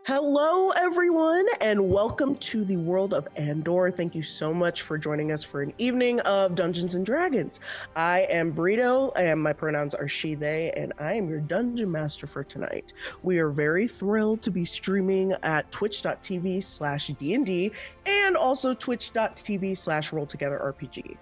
Hello, everyone, and welcome to the world of Andor. Thank you so much for joining us for an evening of Dungeons and Dragons. I am Brito, and my pronouns are she, they, and I am your dungeon master for tonight. We are very thrilled to be streaming at twitch.tv/DND and also twitch.tv/RollTogetherRPG.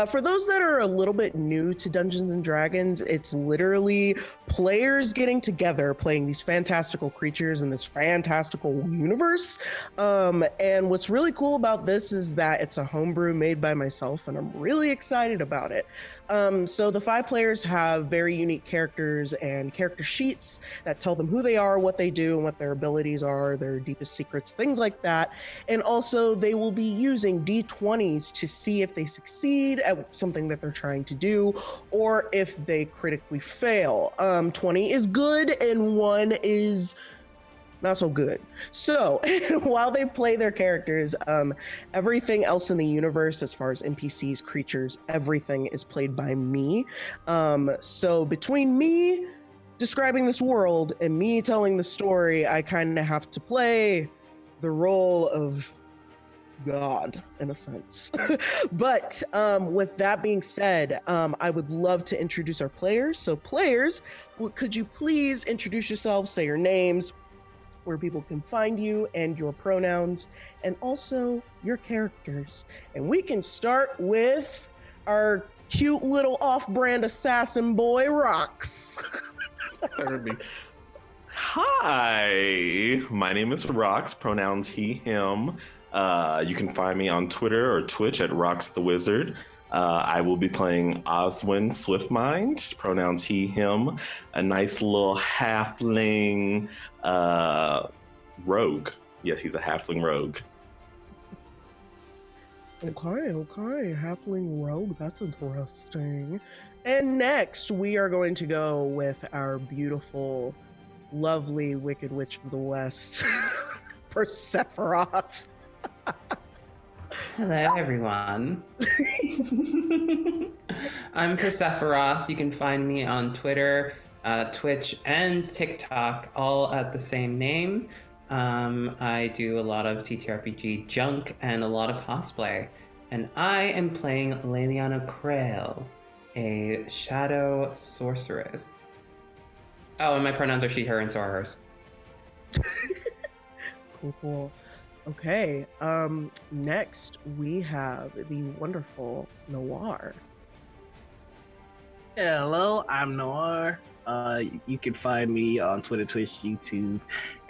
For those that are a little bit new to Dungeons and Dragons, it's literally players getting together, playing these fantastical creatures in this fantastical universe. And what's really cool about this is that it's a homebrew made by myself, and I'm really excited about it. So the 5 players have very unique characters and character sheets that tell them who they are, what they do, and what their abilities are, their deepest secrets, things like that. And also they will be using D20s to see if they succeed at something that they're trying to do, or if they critically fail. 20 is good and 1 is not so good. So while they play their characters, everything else in the universe, as far as NPCs, creatures, everything is played by me. So between me describing this world and me telling the story, I kind of have to play the role of God in a sense. But with that being said, I would love to introduce our players. So players, could you please introduce yourselves, say your names, where people can find you, and your pronouns, and also your characters. And we can start with our cute little off-brand assassin boy, Rox. Hi, my name is Rox, pronouns he, him. You can find me on Twitter or Twitch at Rox the Wizard. I will be playing Oswin Swiftmind, pronouns he, him, a nice little halfling rogue. Yes, he's a halfling rogue. Okay, halfling rogue, that's interesting. And next, we are going to go with our beautiful, lovely Wicked Witch of the West, Persephoroth. Hello, everyone. I'm Persephoroth. You can find me on Twitter, Twitch, and TikTok, all at the same name. I do a lot of TTRPG junk and a lot of cosplay. And I am playing Leliana Krail, a shadow sorceress. Oh, and my pronouns are she, her, and so are hers. Cool. Okay, next we have the wonderful Noir. Hello, I'm Noir. You can find me on Twitter, Twitch, YouTube,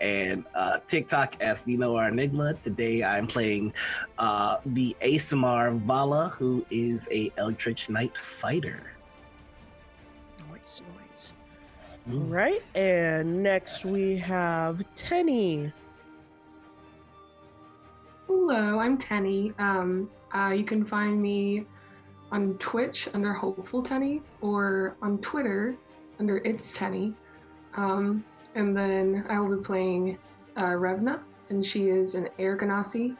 and TikTok as the Noir Enigma. Today I'm playing the Asamar Vala, who is a Eldritch Knight fighter. Nice. All right, and next we have Tenny. Hello, I'm Tenny. You can find me on Twitch under Hopeful Tenny, or on Twitter under It's Tenny. And then I will be playing Revna, and she is an Air Ganassi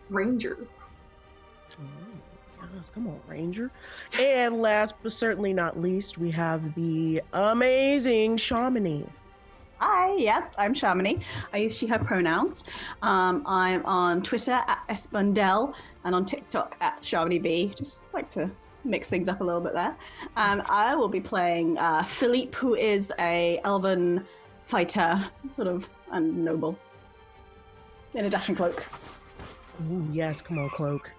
Ranger. Yes, come on, Ranger. And last but certainly not least, we have the amazing Shamini. Hi, yes, I'm Shamini. I use she, her pronouns. I'm on Twitter at Espundel and on TikTok at ShaminiB. Just like to mix things up a little bit there. And I will be playing Philippe, who is a elven fighter, sort of, and noble, in a dashing cloak. Ooh, yes, come on, cloak.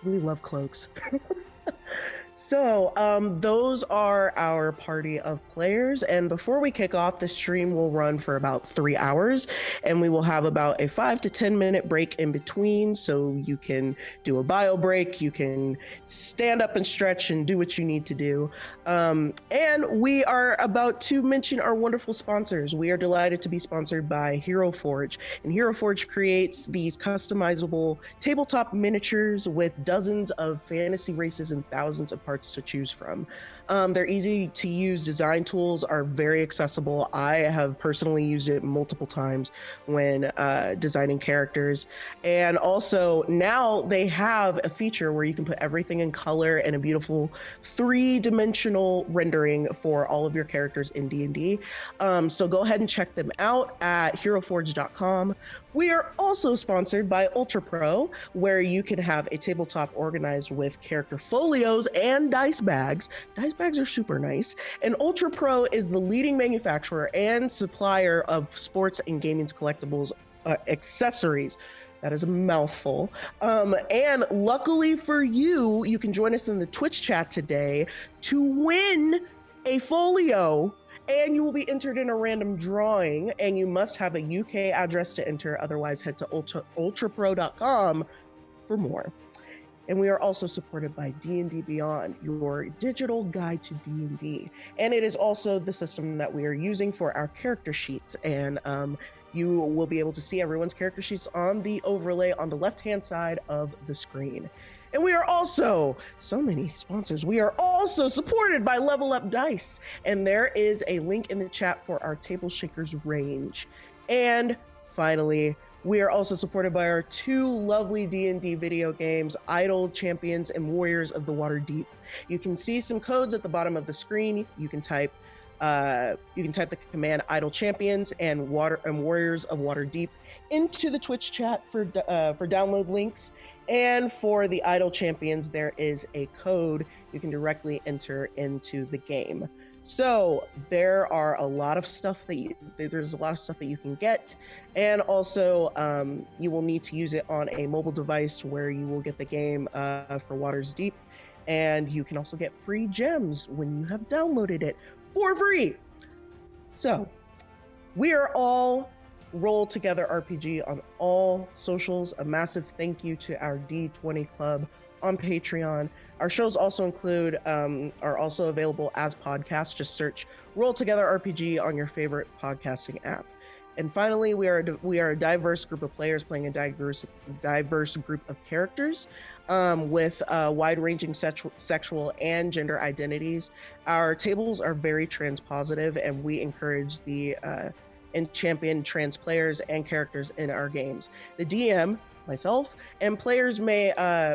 We love cloaks. So those are our party of players, and before we kick off, the stream will run for about 3 hours, and we will have about a 5 to 10 minute break in between, so you can do a bio break, you can stand up and stretch and do what you need to do. And we are about to mention our wonderful sponsors. We are delighted to be sponsored by Hero Forge, and Hero Forge creates these customizable tabletop miniatures with dozens of fantasy races and thousands of parts to choose from. They're easy to use. Design tools are very accessible. I have personally used it multiple times when designing characters. And also now they have a feature where you can put everything in color and a beautiful 3-dimensional rendering for all of your characters in D&D. So go ahead and check them out at heroforge.com. We are also sponsored by Ultra Pro, where you can have a tabletop organized with character folios and dice bags. Dice bags are super nice. And Ultra Pro is the leading manufacturer and supplier of sports and gaming collectibles accessories. That is a mouthful. And luckily for you, you can join us in the Twitch chat today to win a folio, and you will be entered in a random drawing, and you must have a UK address to enter. Otherwise, head to ultrapro.com for more. And we are also supported by D&D Beyond, your digital guide to D&D. And it is also the system that we are using for our character sheets. And you will be able to see everyone's character sheets on the overlay on the left-hand side of the screen. And we are also, so many sponsors, we are also supported by Level Up Dice. And there is a link in the chat for our Table Shakers range. And finally, we are also supported by our 2 lovely D&D video games, Idol Champions and Warriors of the Waterdeep. You can see some codes at the bottom of the screen. You can type the command Idol Champions and Warriors of Waterdeep into the Twitch chat for download links. And for the Idol Champions, there is a code you can directly enter into the game. So there are a lot of stuff there's a lot of stuff that you can get, and also you will need to use it on a mobile device where you will get the game for Waters Deep, and you can also get free gems when you have downloaded it for free. So we are all Roll Together RPG on all socials. A massive thank you to our D20 Club on Patreon. Our shows also are also available as podcasts. Just search Roll Together RPG on your favorite podcasting app. And finally, we are a diverse group of players playing a diverse group of characters with wide-ranging sexual and gender identities. Our tables are very transpositive, and we encourage and champion trans players and characters in our games. The DM, myself, and players may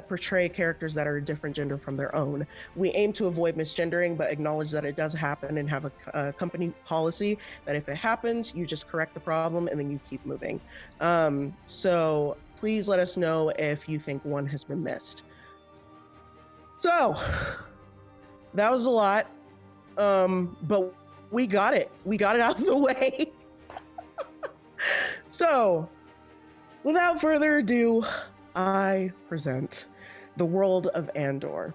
portray characters that are a different gender from their own. We aim to avoid misgendering, but acknowledge that it does happen and have a company policy that if it happens, you just correct the problem and then you keep moving. So please let us know if you think one has been missed. So that was a lot, but we got it. We got it out of the way. So, without further ado, I present the world of Andor.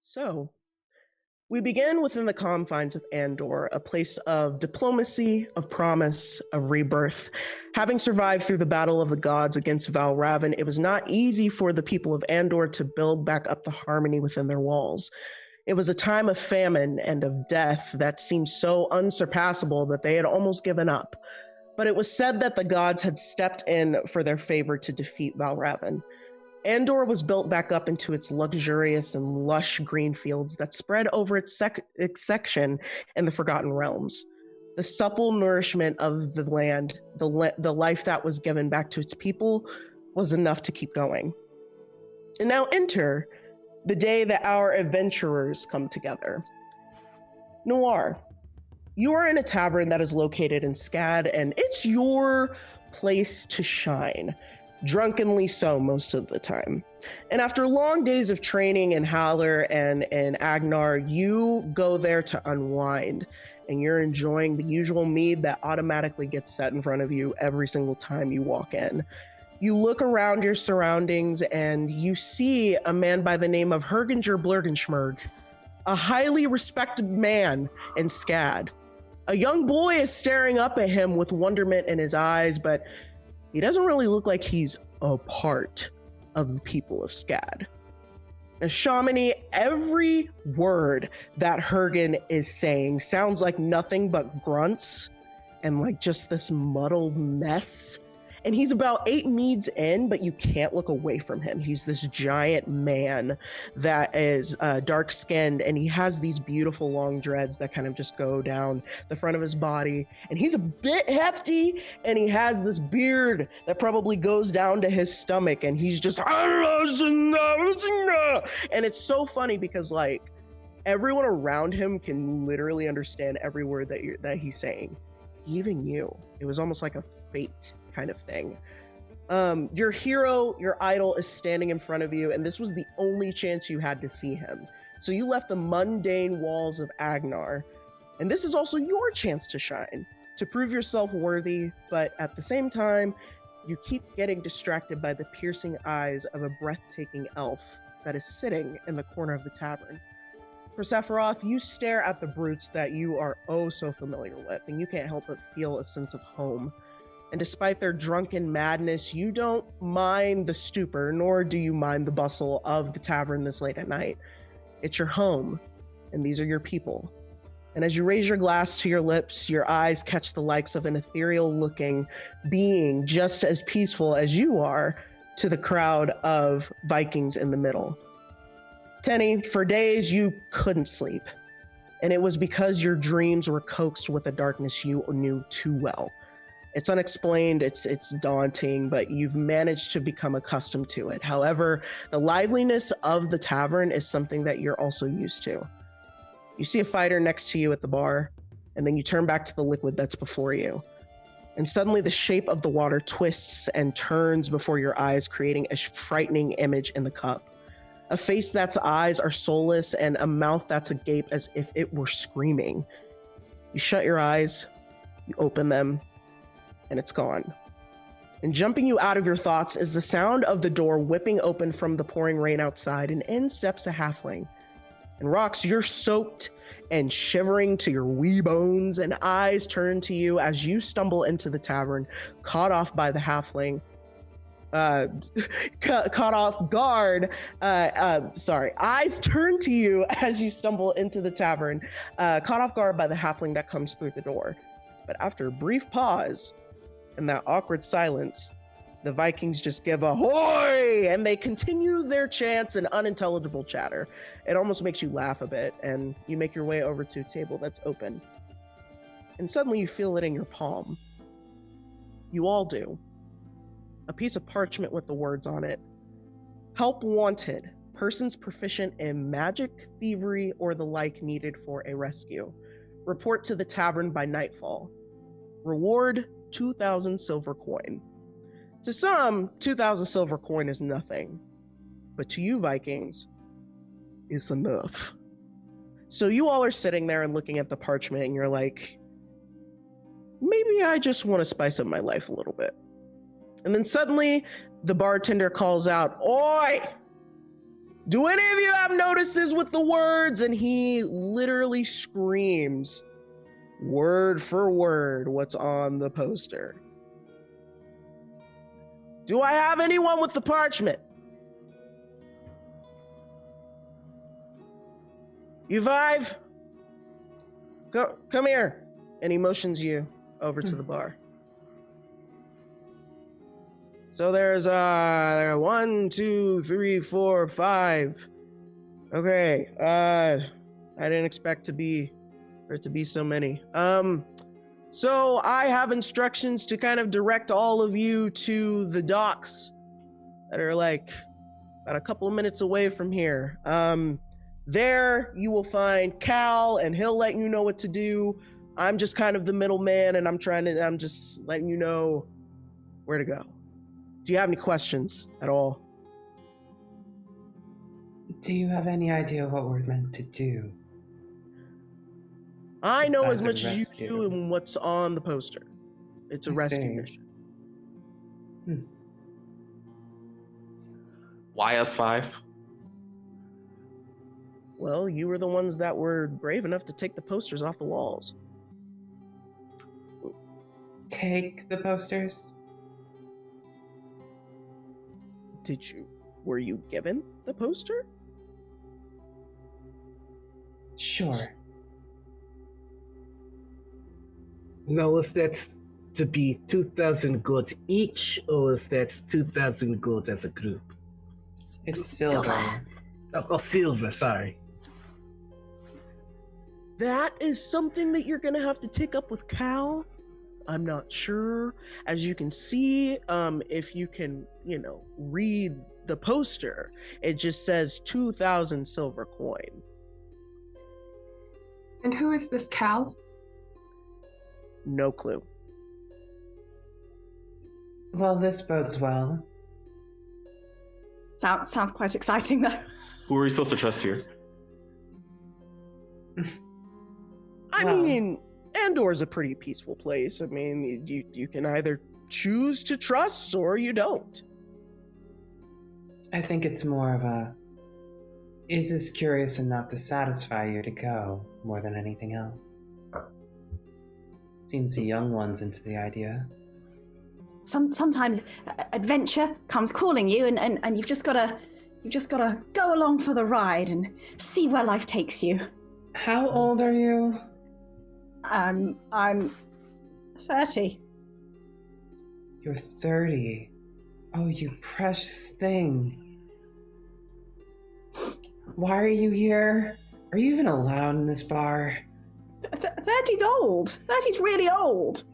So, we begin within the confines of Andor, a place of diplomacy, of promise, of rebirth. Having survived through the battle of the gods against Val Raven, it was not easy for the people of Andor to build back up the harmony within their walls. It was a time of famine and of death that seemed so unsurpassable that they had almost given up. But it was said that the gods had stepped in for their favor to defeat Val Raven. Andor was built back up into its luxurious and lush green fields that spread over its section in the Forgotten Realms. The supple nourishment of the land, the life that was given back to its people, was enough to keep going. And now enter the day that our adventurers come together. Noir, you are in a tavern that is located in Scad, and it's your place to shine. drunkenly so most of the time. And after long days of training in Haller and Agnar, you go there to unwind, and you're enjoying the usual mead that automatically gets set in front of you every single time you walk in. You look around your surroundings and you see a man by the name of Herginger Blurgenschmerg, a highly respected man in Scad. A young boy is staring up at him with wonderment in his eyes, but he doesn't really look like he's a part of the people of Scad. Now, Shamini, every word that Hergen is saying sounds like nothing but grunts and like just this muddled mess. And he's about 8 meads in, but you can't look away from him. He's this giant man that is dark-skinned, and he has these beautiful long dreads that kind of just go down the front of his body. And he's a bit hefty, and he has this beard that probably goes down to his stomach, and he's just... And it's so funny because, like, everyone around him can literally understand every word that he's saying. Even you. It was almost like a fate kind of thing. Your hero, your idol, is standing in front of you, and this was the only chance you had to see him. So you left the mundane walls of Agnar, and this is also your chance to shine, to prove yourself worthy, but at the same time, you keep getting distracted by the piercing eyes of a breathtaking elf that is sitting in the corner of the tavern. For Sephiroth, you stare at the brutes that you are oh so familiar with, and you can't help but feel a sense of home. And despite their drunken madness, you don't mind the stupor, nor do you mind the bustle of the tavern this late at night. It's your home, and these are your people. And as you raise your glass to your lips, your eyes catch the likes of an ethereal-looking being just as peaceful as you are to the crowd of Vikings in the middle. Tenny, for days you couldn't sleep, and it was because your dreams were coaxed with a darkness you knew too well. It's unexplained, it's daunting, but you've managed to become accustomed to it. However, the liveliness of the tavern is something that you're also used to. You see a fighter next to you at the bar, and then you turn back to the liquid that's before you. And suddenly the shape of the water twists and turns before your eyes, creating a frightening image in the cup. A face that's eyes are soulless and a mouth that's agape as if it were screaming. You shut your eyes, you open them, and it's gone. And jumping you out of your thoughts is the sound of the door whipping open from the pouring rain outside, and in steps a halfling. And Rox, you're soaked and shivering to your wee bones, and eyes turn to you as you stumble into the tavern, caught off by the halfling. Caught off guard. Eyes turn to you as you stumble into the tavern, caught off guard by the halfling that comes through the door. But after a brief pause and that awkward silence, the Vikings just give a hoy, and they continue their chants and unintelligible chatter. It almost makes you laugh a bit, and you make your way over to a table that's open. And suddenly you feel it in your palm. You all do. A piece of parchment with the words on it. Help wanted. Persons proficient in magic, thievery, or the like needed for a rescue. Report to the tavern by nightfall. Reward 2,000 silver coin. To some, 2,000 silver coin is nothing. But to you Vikings, it's enough. So you all are sitting there and looking at the parchment, and you're like, maybe I just want to spice up my life a little bit. And then suddenly, the bartender calls out, "Oi! Do any of you have notices with the words?" And he literally screams, word for word, what's on the poster. Do I have anyone with the parchment? You five? Come here. And he motions you over to the bar. So there's 1, 2, 3, 4, 5. Okay. I didn't expect for it to be so many. So I have instructions to kind of direct all of you to the docks that are like about a couple of minutes away from here. There you will find Cal, and he'll let you know what to do. I'm just kind of the middleman, and I'm just letting you know where to go. Do you have any questions at all? Do you have any idea what we're meant to do? I know as Besides much a as you rescue. do and what's on the poster. It's a I rescue see. mission. Why us five? Well, you were the ones that were brave enough to take the posters off the walls. Take the posters? Were you given the poster? Sure. Now, was that to be 2,000 gold each, or was that 2,000 gold as a group? It's silver. Oh, silver, sorry. That is something that you're gonna have to take up with Cal. I'm not sure. As you can see, if you can, read the poster, it just says 2,000 silver coin. And who is this Cal? No clue. Well, this bodes well. Sounds quite exciting, though. Who are we supposed to trust here? I Well- mean, Andor's a pretty peaceful place. I mean, you can either choose to trust or you don't. I think it's more of a, is this curious enough to satisfy you to go, more than anything else? Seems the young one's into the idea. Sometimes adventure comes calling you, and you've just gotta go along for the ride and see where life takes you. How old are you? I'm 30. You're 30. Oh, you precious thing. Why are you here? Are you even allowed in this bar? 30's old. 30's really old.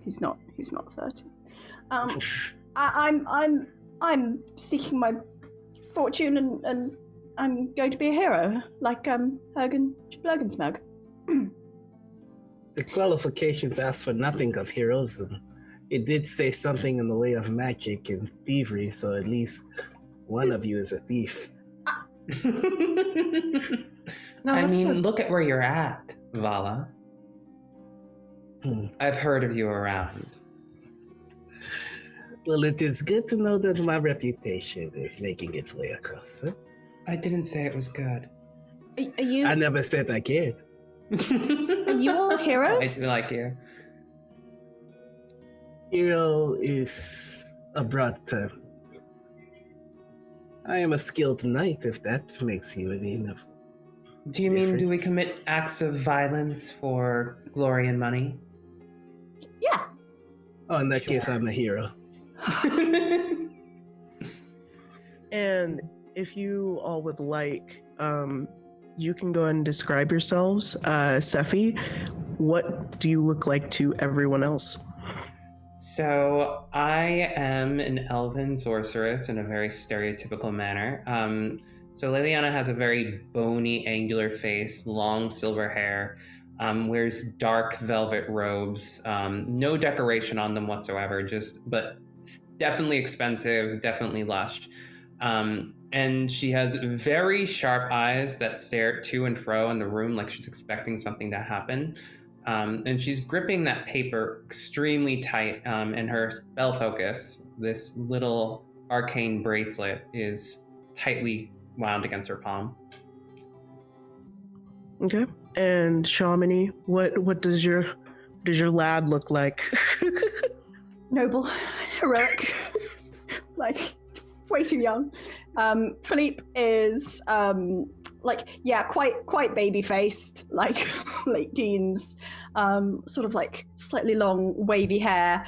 He's not 30. I'm seeking my fortune, and I'm going to be a hero, like Hergen Blurgensmug. The qualifications ask for nothing of heroes, and it did say something in the way of magic and thievery, so at least one of you is a thief. No, I that's mean, look at where you're at, Vala. I've heard of you around. Well, it is good to know that my reputation is making its way across. Huh? I didn't say it was good. Are you? I never said I cared. Are you all heroes? I do like you. Hero is a broad term. I am a skilled knight, if that makes you any enough. Do you mean, do we difference. commit acts of violence for glory and money? Yeah. Oh, in that case, Sure. I'm a hero. And if you all would like, you can go ahead and describe yourselves. Sephi, what do you look like to everyone else? So I am an elven sorceress in a very stereotypical manner. So Liliana has a very bony, angular face, long silver hair, wears dark velvet robes, no decoration on them whatsoever, but definitely expensive, definitely lush. And she has very sharp eyes that stare to and fro in the room like she's expecting something to happen. And she's gripping that paper extremely tight, and her spell focus, this little arcane bracelet, is tightly wound against her palm. Okay. And Shamini, what does your lad look like? Noble, heroic, like way too young. Philippe is quite baby faced, like late teens, sort of like slightly long wavy hair.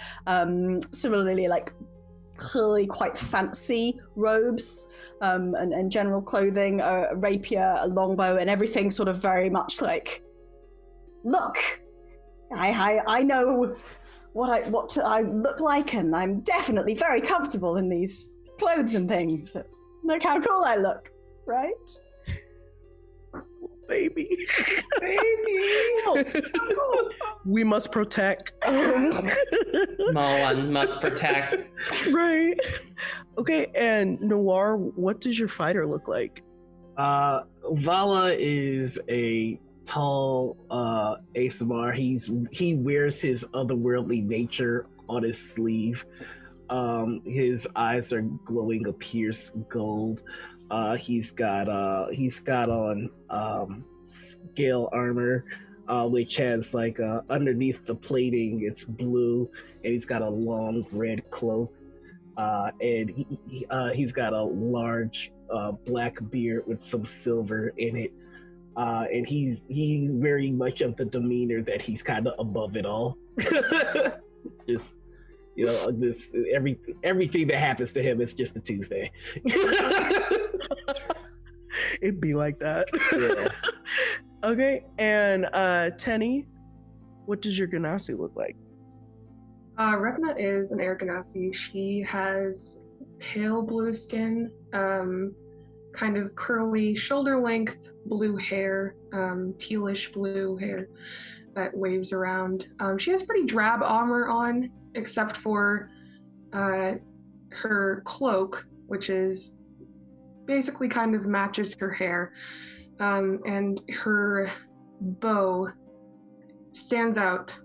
Similarly, like clearly quite fancy robes, and general clothing, a rapier, a longbow, and everything sort of very much like, look, I know what I look like, and I'm definitely very comfortable in these clothes and things. Look how cool I look, right? Baby. Baby. We must protect. One must protect. Right. Okay, and Noir, what does your fighter look like? Vala is a tall ASMR. He wears his otherworldly nature on his sleeve. His eyes are glowing a pierced gold. He's got on scale armor, which has like underneath the plating it's blue, and he's got a long red cloak. And he's got a large black beard with some silver in it. And he's very much of the demeanor that he's kind of above it all. Just, you know, this everything that happens to him is just a Tuesday. It'd be like that. Yeah. Okay, and Tenny, what does your Ganassi look like? Revna is an Air Ganassi. She has pale blue skin, kind of curly shoulder length blue hair, tealish blue hair that waves around. She has pretty drab armor on, except for her cloak, which is basically kind of matches her hair, and her bow stands out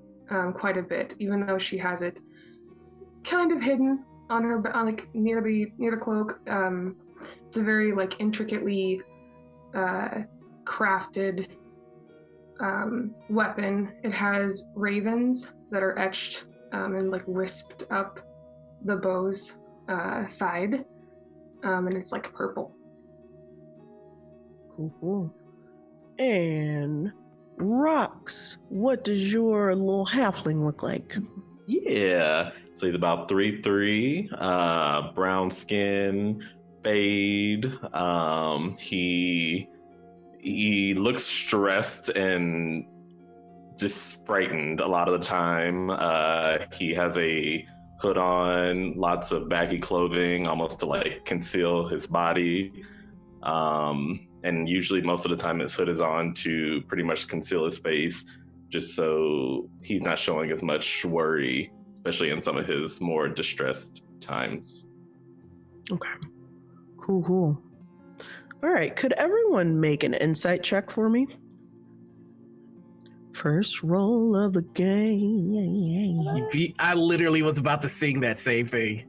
quite a bit, even though she has it kind of hidden on her, like near the cloak. It's a very like intricately crafted weapon. It has ravens that are etched and like risped up the bow's side, and it's like purple. Cool. And Rocks, what does your little halfling look like? Yeah. So he's about 3'3", brown skin, fade. He looks stressed and just frightened a lot of the time. He has a hood on, lots of baggy clothing, almost to like conceal his body. And usually most of the time his hood is on to pretty much conceal his face, just so he's not showing as much worry, especially in some of his more distressed times. Okay. Cool. All right, could everyone make an insight check for me? First roll of the game. I literally was about to sing that same thing.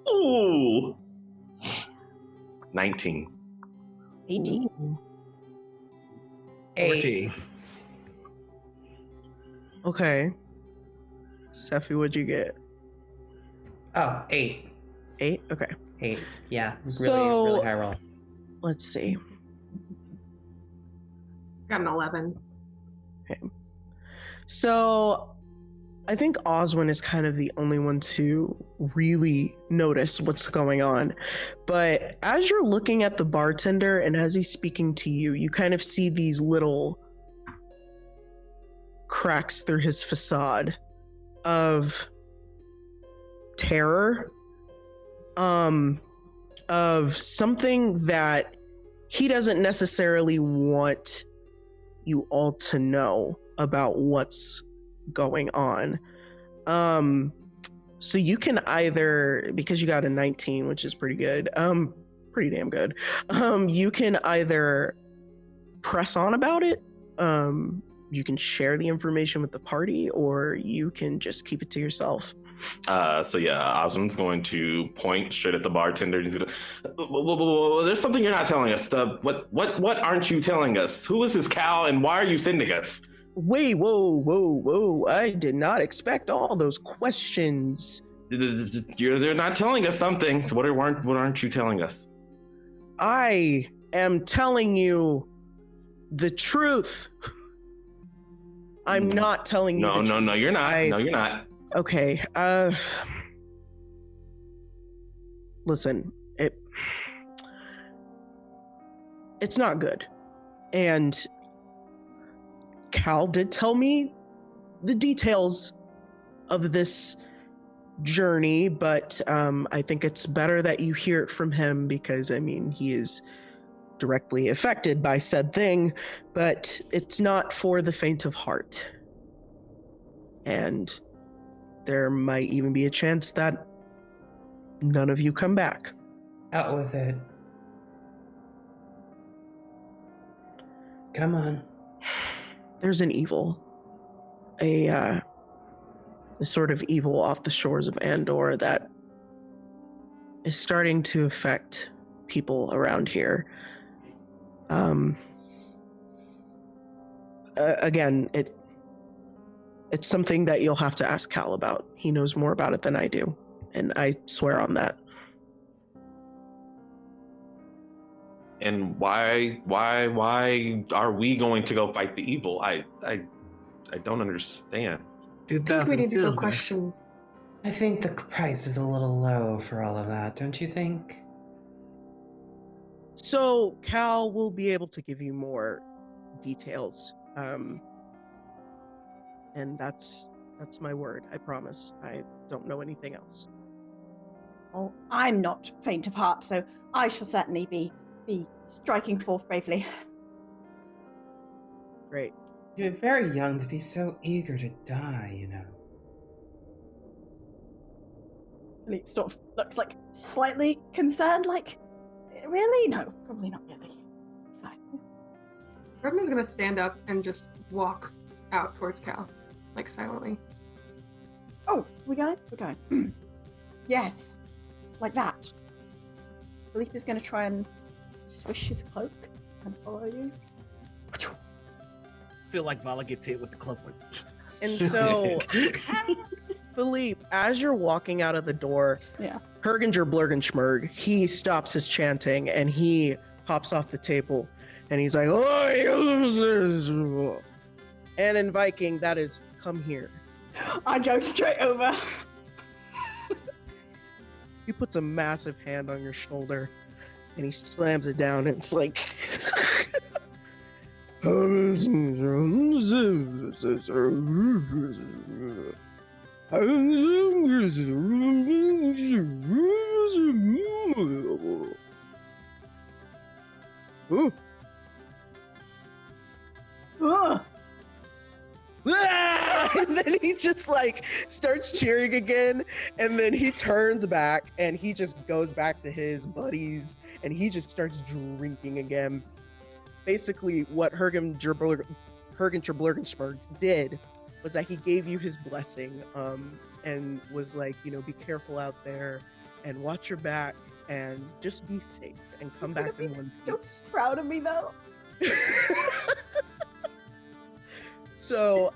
Ooh. 19. 18. 14. Okay. Sephi, what'd you get? Oh, 8. 8? Okay. 8. Yeah. So- Really high roll. Let's see. Got an 11. So I think Oswin is kind of the only one to really notice what's going on. But as you're looking at the bartender and as he's speaking to you, you kind of see these little cracks through his facade of terror, of something that he doesn't necessarily want you all to know about what's going on. So you can either, because you got a 19, which is pretty good, pretty damn good, you can either press on about it, you can share the information with the party, or you can just keep it to yourself. So yeah, Osmond's going to point straight at the bartender. And he's gonna, whoa, there's something you're not telling us. What aren't you telling us? Who is this cow, and why are you sending us? Wait, whoa! I did not expect all those questions. They're not telling us something. What aren't you telling us? I am telling you the truth. I'm not telling you. No, you're not. No, you're not. Okay. Listen, it's not good. And Cal did tell me the details of this journey, but I think it's better that you hear it from him because, I mean, he is directly affected by said thing, but it's not for the faint of heart. And there might even be a chance that none of you come back. Out with it. Come on. There's an evil. A sort of evil off the shores of Andor that is starting to affect people around here. Again, it's something that you'll have to ask Cal about. He knows more about it than I do, and I swear on that. And why are we going to go fight the evil? I don't understand. I think we need to go question. I think the price is a little low for all of that, don't you think? So Cal will be able to give you more details. And that's my word. I promise. I don't know anything else. Well, I'm not faint of heart, so I shall certainly be striking forth bravely. Great. You're very young to be so eager to die, you know. And he sort of looks like slightly concerned, like, really? No, probably not really. Fine. Ragna's gonna stand up and just walk out towards Cal, like silently. Oh, we're going? Yes, like that. Philippe is going to try and swish his cloak and follow you. I feel like Vala gets hit with the cloak. And so, Philippe, as you're walking out of the door, Yeah. Herginger Blurgenschmerg, he stops his chanting and he hops off the table and he's like, "Oh," and in Viking, that is, "Come here." I go straight over. He puts a massive hand on your shoulder and he slams it down and it's like Ooh. And then he just like starts cheering again, and then he turns back and he just goes back to his buddies and he just starts drinking again. Basically what Herginger Blurgenschmerg did was that he gave you his blessing and was like, you know, be careful out there and watch your back and just be safe and come back in one piece. So proud of me though. So,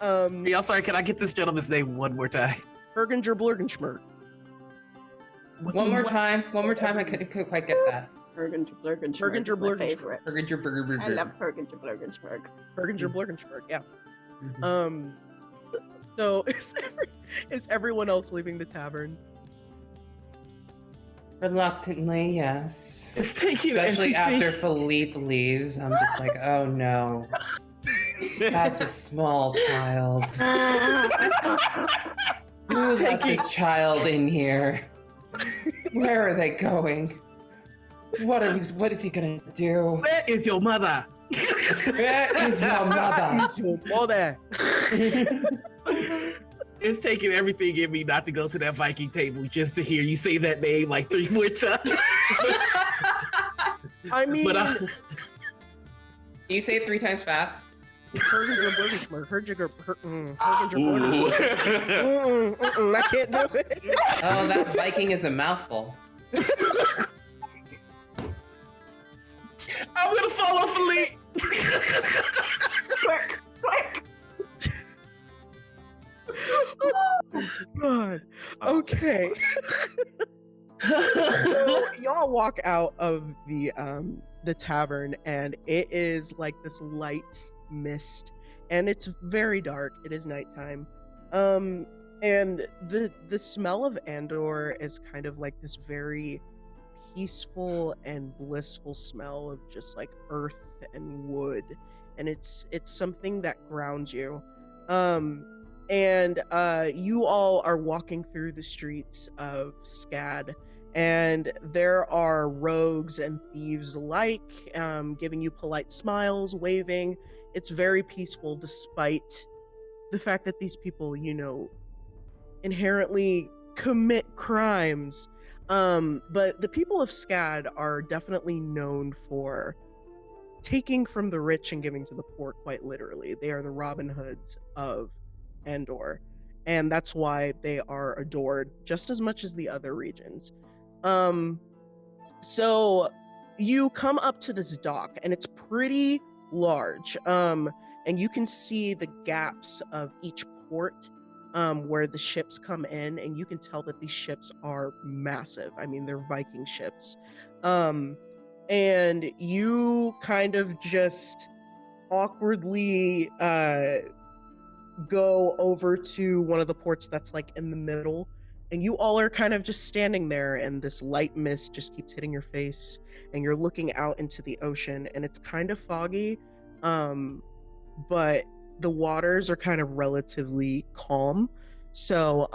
Yeah, sorry, can I get this gentleman's name one more time? Herginger Blurgenschmerg. One more time, I couldn't quite get that. Herginger Blurgenschmerg Herginger is my Blurgenschmerg. favorite. Herginger I love Herginger Blurgenschmerg. Herginger Blurgenschmerg, yeah. So is everyone else leaving the tavern? Reluctantly, yes. It's taking Especially everything. after Philippe leaves, I'm just like, oh no. That's a small child. Who let this child in here? Where are they going? What is he gonna do? Where is your mother? Where is your mother? It's your mother. It's taking everything in me not to go to that Viking table just to hear you say that name like 3 more times. I mean, But Can you say it 3 times fast? Herginger Blurgenschmerg. Herginger Ooh. Blurgenschmerg. I can't do it. Oh, that Viking is a mouthful. I'm gonna follow Philippe. Quick, quick! God. Okay. So y'all walk out of the tavern and it is like this light mist and it's very dark. It is nighttime. And the smell of Andor is kind of like this very peaceful and blissful smell of just like earth and wood, and it's something that grounds you. And you all are walking through the streets of Scad, And there are rogues and thieves alike, giving you polite smiles, waving. It's very peaceful, despite the fact that these people, inherently commit crimes. But the people of Scad are definitely known for taking from the rich and giving to the poor, quite literally. They are the Robin Hoods of Andor. And that's why they are adored just as much as the other regions. So you come up to this dock, and it's pretty large. And you can see the gaps of each port where the ships come in, and you can tell that these ships are massive. I mean, they're Viking ships. And you kind of just awkwardly go over to one of the ports that's like in the middle, and you all are kind of just standing there, and this light mist just keeps hitting your face, and you're looking out into the ocean, and it's kind of foggy, but the waters are kind of relatively calm. So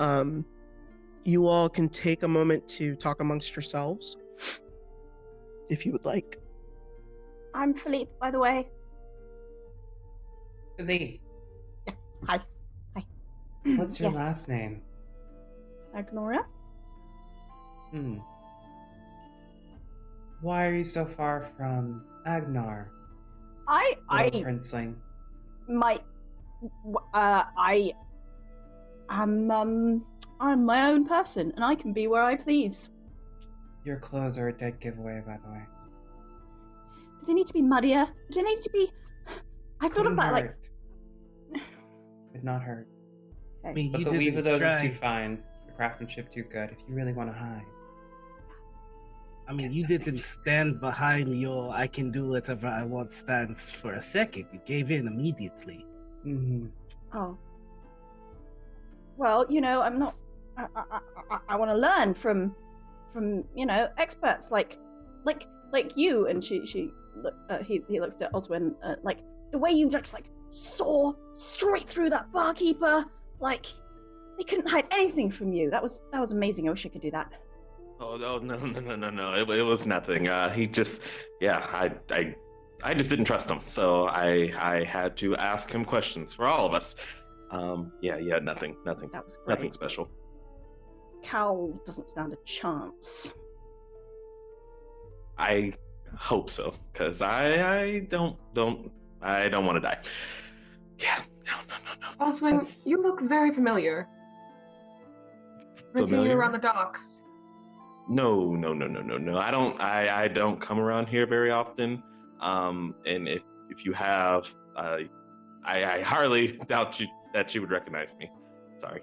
you all can take a moment to talk amongst yourselves if you would like. I'm Philippe, by the way. Lee, Yes. Hi. what's your Yes. last name? Agnoria? Why are you so far from Agnar, I princeling? I'm my own person, and I can be where I please. Your clothes are a dead giveaway, by the way. Do they need to be muddier? Do they need to be? I thought of that, like. Could not hurt. I mean, But you the weave of didn't those is too try. fine. The craftsmanship too good. If you really want to hide. I mean, you didn't stand behind your "I can do whatever I want" stance for a second. You gave in immediately. Mm-hmm. Oh. Well, I'm not. I want to learn from experts like you. And he looks at Oswin, like the way you just like saw straight through that barkeeper. Like they couldn't hide anything from you. That was amazing. I wish I could do that. Oh no! It was nothing. He just, I just didn't trust him, so I had to ask him questions for all of us. Nothing, That was great. nothing special. Cal doesn't stand a chance. I hope so, because I don't want to die. Yeah, no. Oswin, you look very familiar. I've seen you Familiar? around the docks. No. I don't come around here very often. And if you have, I hardly doubt that you would recognize me. Sorry.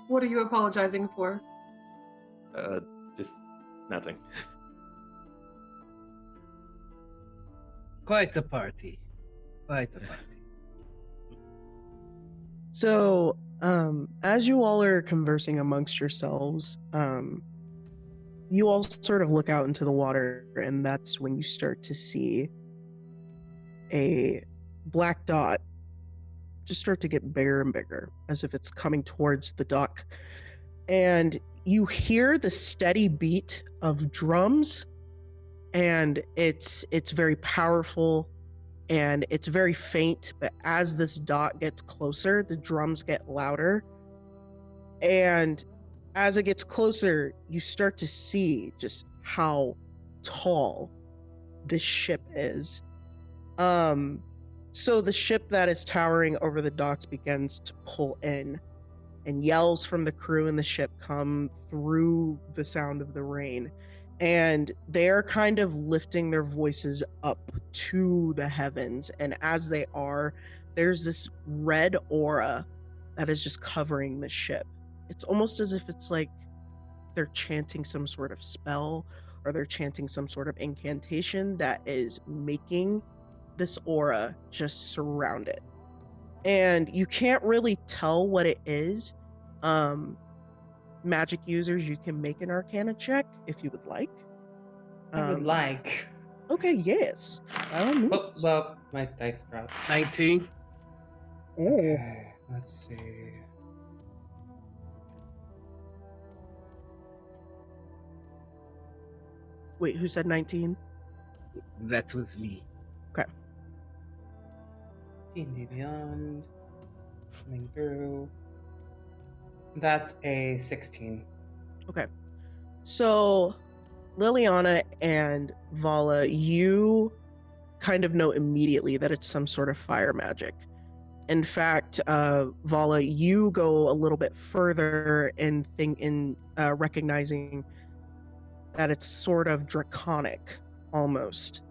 What are you apologizing for? Just nothing. Quite a party. So, as you all are conversing amongst yourselves, you all sort of look out into the water, and that's when you start to see a black dot just start to get bigger and bigger, as if it's coming towards the dock. And you hear the steady beat of drums, and it's very powerful, and it's very faint, but as this dot gets closer, the drums get louder. And as it gets closer, you start to see just how tall this ship is. So the ship that is towering over the docks begins to pull in, and yells from the crew and the ship come through the sound of the rain. And they're kind of lifting their voices up to the heavens. And as they are, there's this red aura that is just covering the ship. It's almost as if it's like they're chanting some sort of spell, or they're chanting some sort of incantation that is making this aura just surround it. And you can't really tell what it is. Magic users, you can make an Arcana check if you would like. I would like. Okay, yes. By all means. Oh, well, my dice dropped. 19. Okay, let's see. Wait, who said 19? That was me. Okay. D&D Beyond. Coming through. That's a 16. Okay. So, Liliana and Vala, you kind of know immediately that it's some sort of fire magic. In fact, Vala, you go a little bit further in recognizing that it's sort of draconic, almost.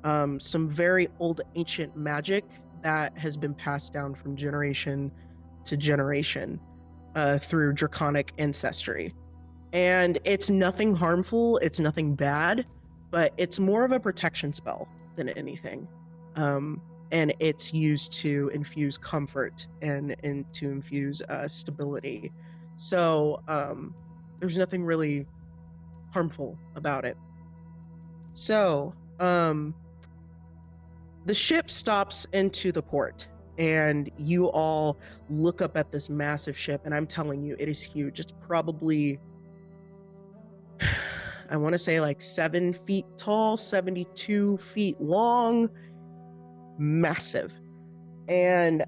Some very old ancient magic that has been passed down from generation to generation through draconic ancestry. And it's nothing harmful, it's nothing bad, but it's more of a protection spell than anything. And it's used to infuse comfort and to infuse stability. So there's nothing really harmful about it. So the ship stops into the port, and you all look up at this massive ship, and I'm telling you, it is huge. It's probably, I want to say like 7 feet tall, 72 feet long, massive. And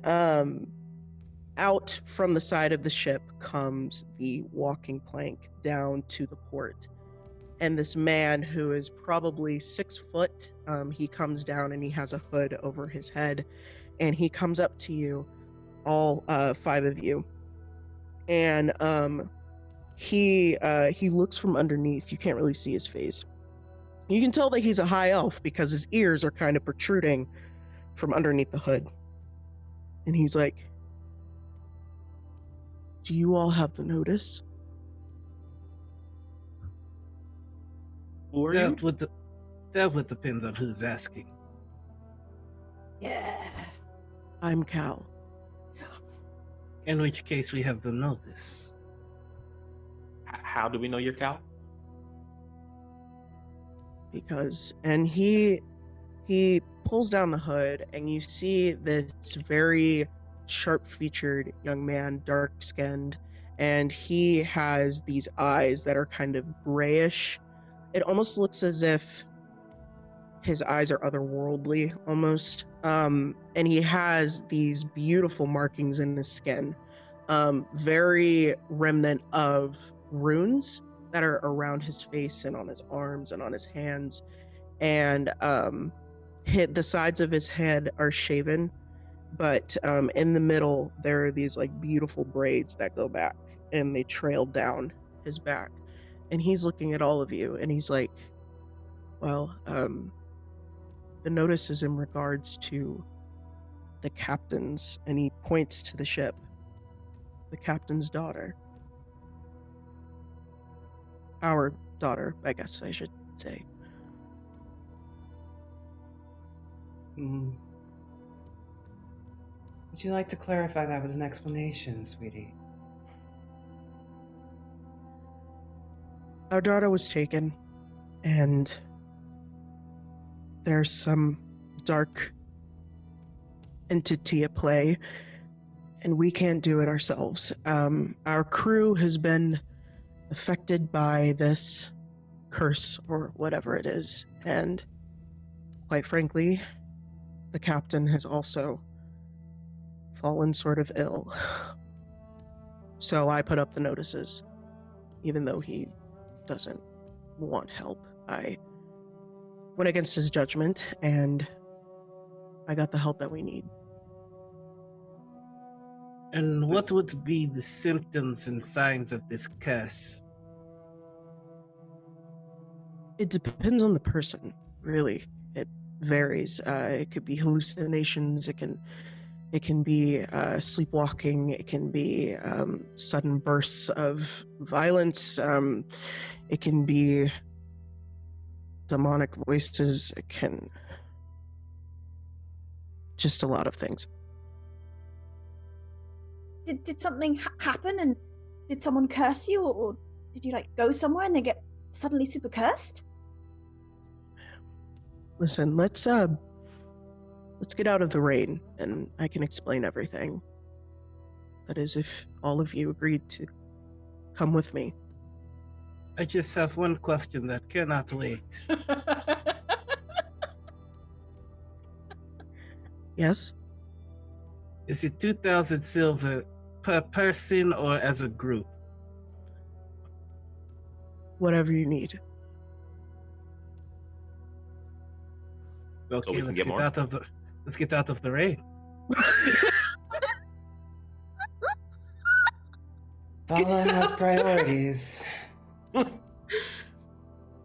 out from the side of the ship comes the walking plank down to the port. And this man, who is probably 6 foot, he comes down and he has a hood over his head, and he comes up to you, all 5 of you, and he looks from underneath. You can't really see his face. You can tell that he's a high elf because his ears are kind of protruding from underneath the hood. And he's like, "Do you all have the notice?" Who are you? That would depend on who's asking. Yeah. I'm Cal. In which case, we have the notice. How do we know you're Cal? Because, and he pulls down the hood, and you see this very sharp-featured young man, dark-skinned, and he has these eyes that are kind of grayish. It almost looks as if his eyes are otherworldly, almost. And he has these beautiful markings in his skin, very remnant of runes that are around his face and on his arms and on his hands. And the sides of his head are shaven, but in the middle there are these like beautiful braids that go back and they trail down his back. And he's looking at all of you, and he's like, "Well, the notice is in regards to the captain's," and he points to the ship, "the captain's daughter. Our daughter, I guess I should say." Would you like to clarify that with an explanation, sweetie? Our daughter was taken, and there's some dark entity at play, and we can't do it ourselves. Our crew has been affected by this curse or whatever it is, and quite frankly, the captain has also fallen sort of ill. So I put up the notices, even though he doesn't want help. I went against his judgment, and I got the help that we need. And what would be the symptoms and signs of this curse? It depends on the person, really. It varies. It could be hallucinations. It can be sleepwalking. It can be sudden bursts of violence. It can be demonic voices. It can just a lot of things. Did something happen, and did someone curse you, or did you like go somewhere and then get suddenly super cursed? Listen, let's get out of the rain, and I can explain everything. That is, if all of you agreed to come with me. I just have one question that cannot wait. Yes. Is it 2,000 silver per person or as a group? Whatever you need. Okay, we can let's get get more? out of the rain. Vala has priorities.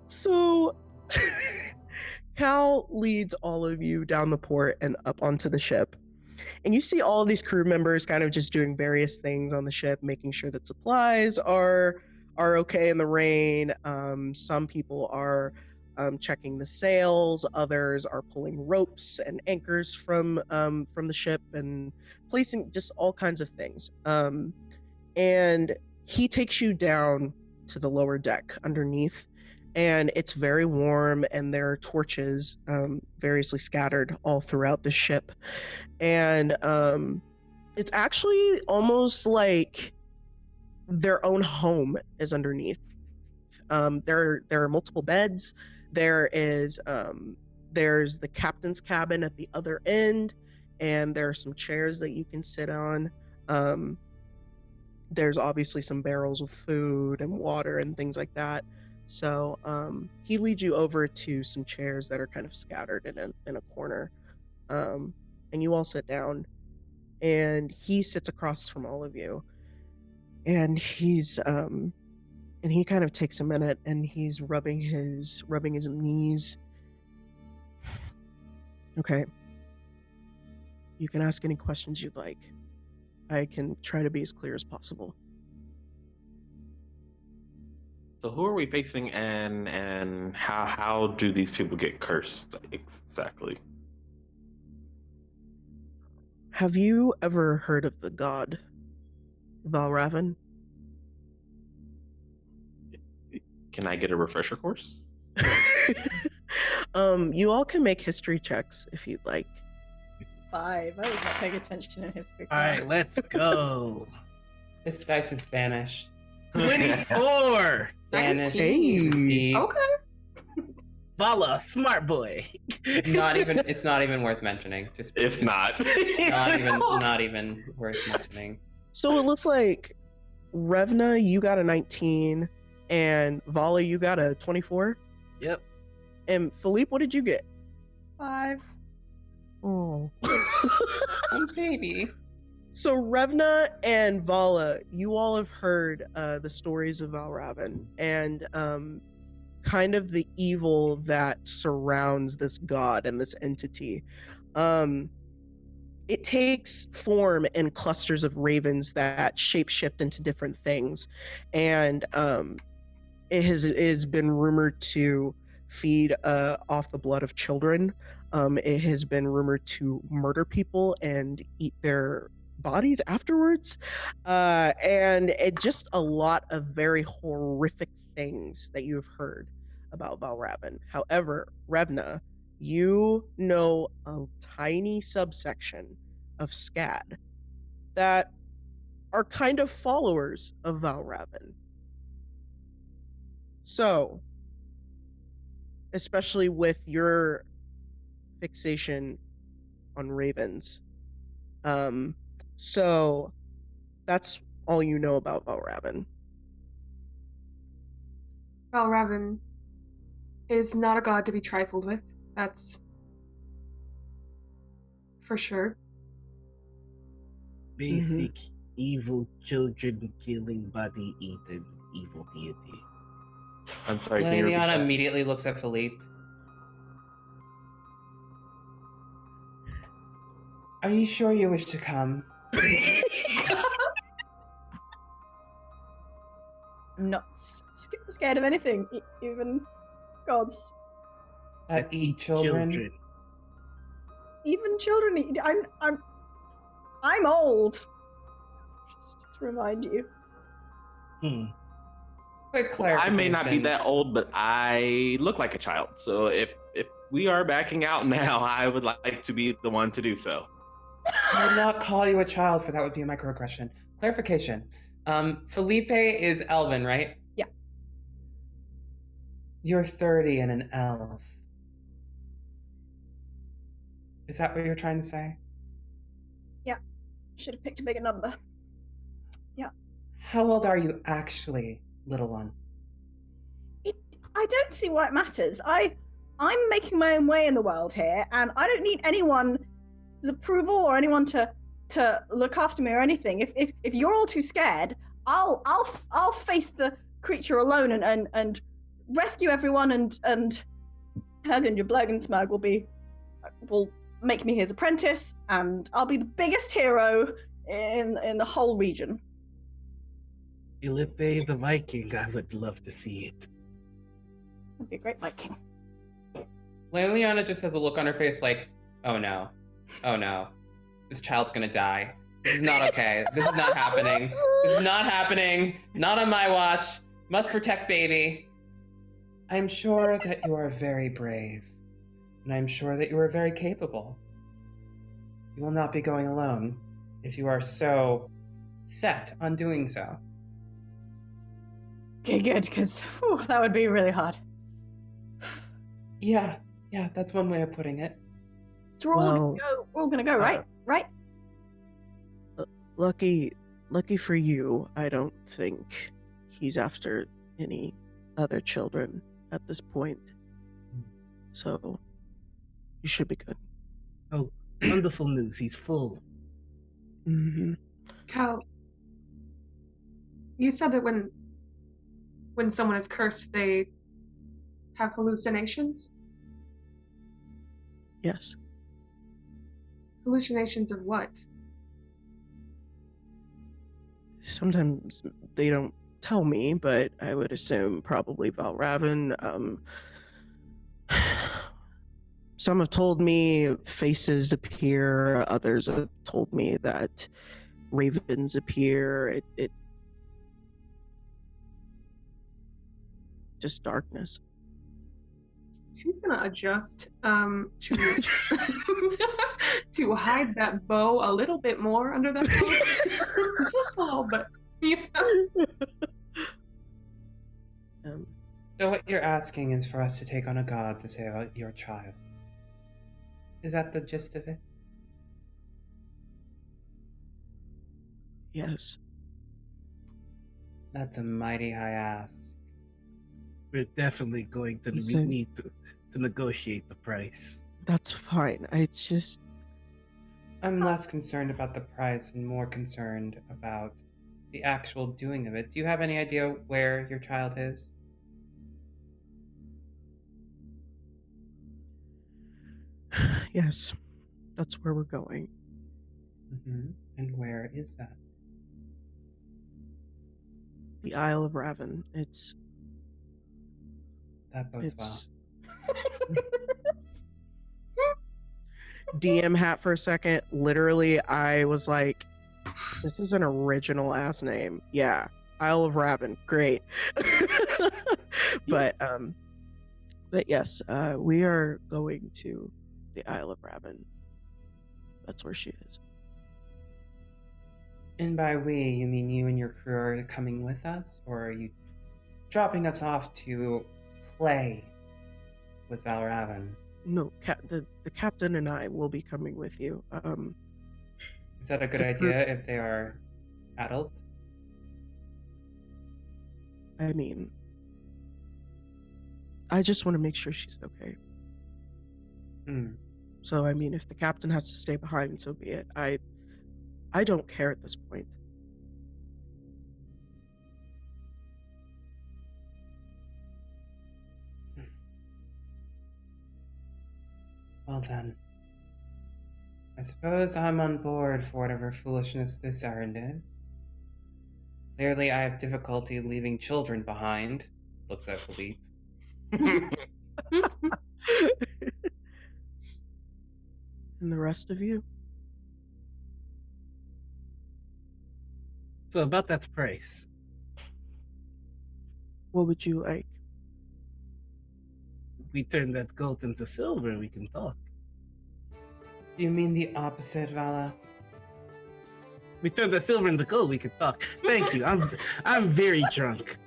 So Cal leads all of you down the port and up onto the ship. And you see all of these crew members kind of just doing various things on the ship, making sure that supplies are okay in the rain. Some people are checking the sails. Others are pulling ropes and anchors from the ship and placing just all kinds of things. And he takes you down to the lower deck underneath, and it's very warm, and there are torches variously scattered all throughout the ship. And it's actually almost like their own home is underneath. There are multiple beds. There's the captain's cabin at the other end, and there are some chairs that you can sit on. There's obviously some barrels of food and water and things like that. So he leads you over to some chairs that are kind of scattered in a corner, and you all sit down. And he sits across from all of you, and he kind of takes a minute, and he's rubbing his knees. Okay. You can ask any questions you'd like. I can try to be as clear as possible. So who are we facing, and how do these people get cursed exactly? Have you ever heard of the god Valravan? Can I get a refresher course? You all can make history checks if you'd like. 5. I was not paying attention in history All right, class. let's go. This dice is banished. 24. Banished. Hey. Deep. Okay. Vala, smart boy. It's not even worth mentioning. It's not. not even worth mentioning. So it looks like Revna, you got a 19, and Vala, you got a 24. Yep. And Philippe, what did you get? 5. Oh. Oh, baby. So Revna and Vala, you all have heard the stories of Valravan and kind of the evil that surrounds this god and this entity. It takes form in clusters of ravens that shapeshift into different things, and it has been rumored to feed off the blood of children. It has been rumored to murder people and eat their bodies afterwards, and it just a lot of very horrific things that you have heard about Valravan. However, Revna, you know a tiny subsection of SCAD that are kind of followers of Valravan. So, especially with your fixation on ravens, so that's all you know about Valravan. Valravan is not a god to be trifled with. That's for sure. Basic evil children killing body eating evil deity. I'm sorry. Can you repeat Liliana that? immediately looks at Philippe. Are you sure you wish to come? I'm not scared of anything, even gods. That eat children. Even children. I'm old. Just to remind you. Quick Well, I clarification. may not be that old, but I look like a child. So if we are backing out now, I would like to be the one to do so. I would not call you a child, for that would be a microaggression. Clarification. Felipe is Elven, right? Yeah. You're 30 and an elf. Is that what you're trying to say? Yeah. Should have picked a bigger number. Yeah. How old are you actually, little one? I don't see why it matters. I'm making my own way in the world here, and I don't need anyone's approval or anyone to look after me or anything. If you're all too scared, I'll face the creature alone and rescue everyone, and Hagen Blurgensmurg will make me his apprentice, and I'll be the biggest hero in the whole region. Felipe the Viking, I would love to see it. I'd be a great Viking. Liliana just has a look on her face like, oh no, this child's gonna die. This is not okay. This is not happening. This is not happening. Not on my watch. Must protect baby. I'm sure that you are very brave, and I'm sure that you are very capable. You will not be going alone if you are so set on doing so. Okay, good, because that would be really hard. Yeah, that's one way of putting it. So we're all gonna go, right? Right? Lucky for you, I don't think he's after any other children at this point. So you should be good. Oh, wonderful news. He's full. Mm-hmm. Cal, you said that when someone is cursed, they have hallucinations? Yes. Hallucinations of what? Sometimes they don't tell me, but I would assume probably Valravan. Some have told me faces appear, others have told me that ravens appear. It just darkness. She's gonna adjust to to hide that bow a little bit more under that bow. Just a little bit. So what you're asking is for us to take on a god to save your child. Is that the gist of it? Yes. That's a mighty high ask. We're definitely going to need to negotiate the price. That's fine. I'm less concerned about the price and more concerned about the actual doing of it. Do you have any idea where your child is? Yes. That's where we're going. Mm-hmm. And where is that? The Isle of Raven. That bodes well. DM hat for a second. Literally, I was like, this is an original ass name. Yeah. Isle of Raven. Great. But yes, we are going to the Isle of Raven. That's where she is. And by we, you mean you and your crew are coming with us? Or are you dropping us off to play with Valravan? No, the captain and I will be coming with you. Is that a good idea if they are adult? I mean, I just want to make sure she's okay. So, I mean, if the captain has to stay behind, so be it. I don't care at this point. Well then, I suppose I'm on board for whatever foolishness this errand is. Clearly I have difficulty leaving children behind. Looks at Philippe. And the rest of you? So about that price. What would you like? If we turn that gold into silver, we can talk. You mean the opposite, Vala? we turn the silver into gold, we can talk. Thank you. I'm very drunk.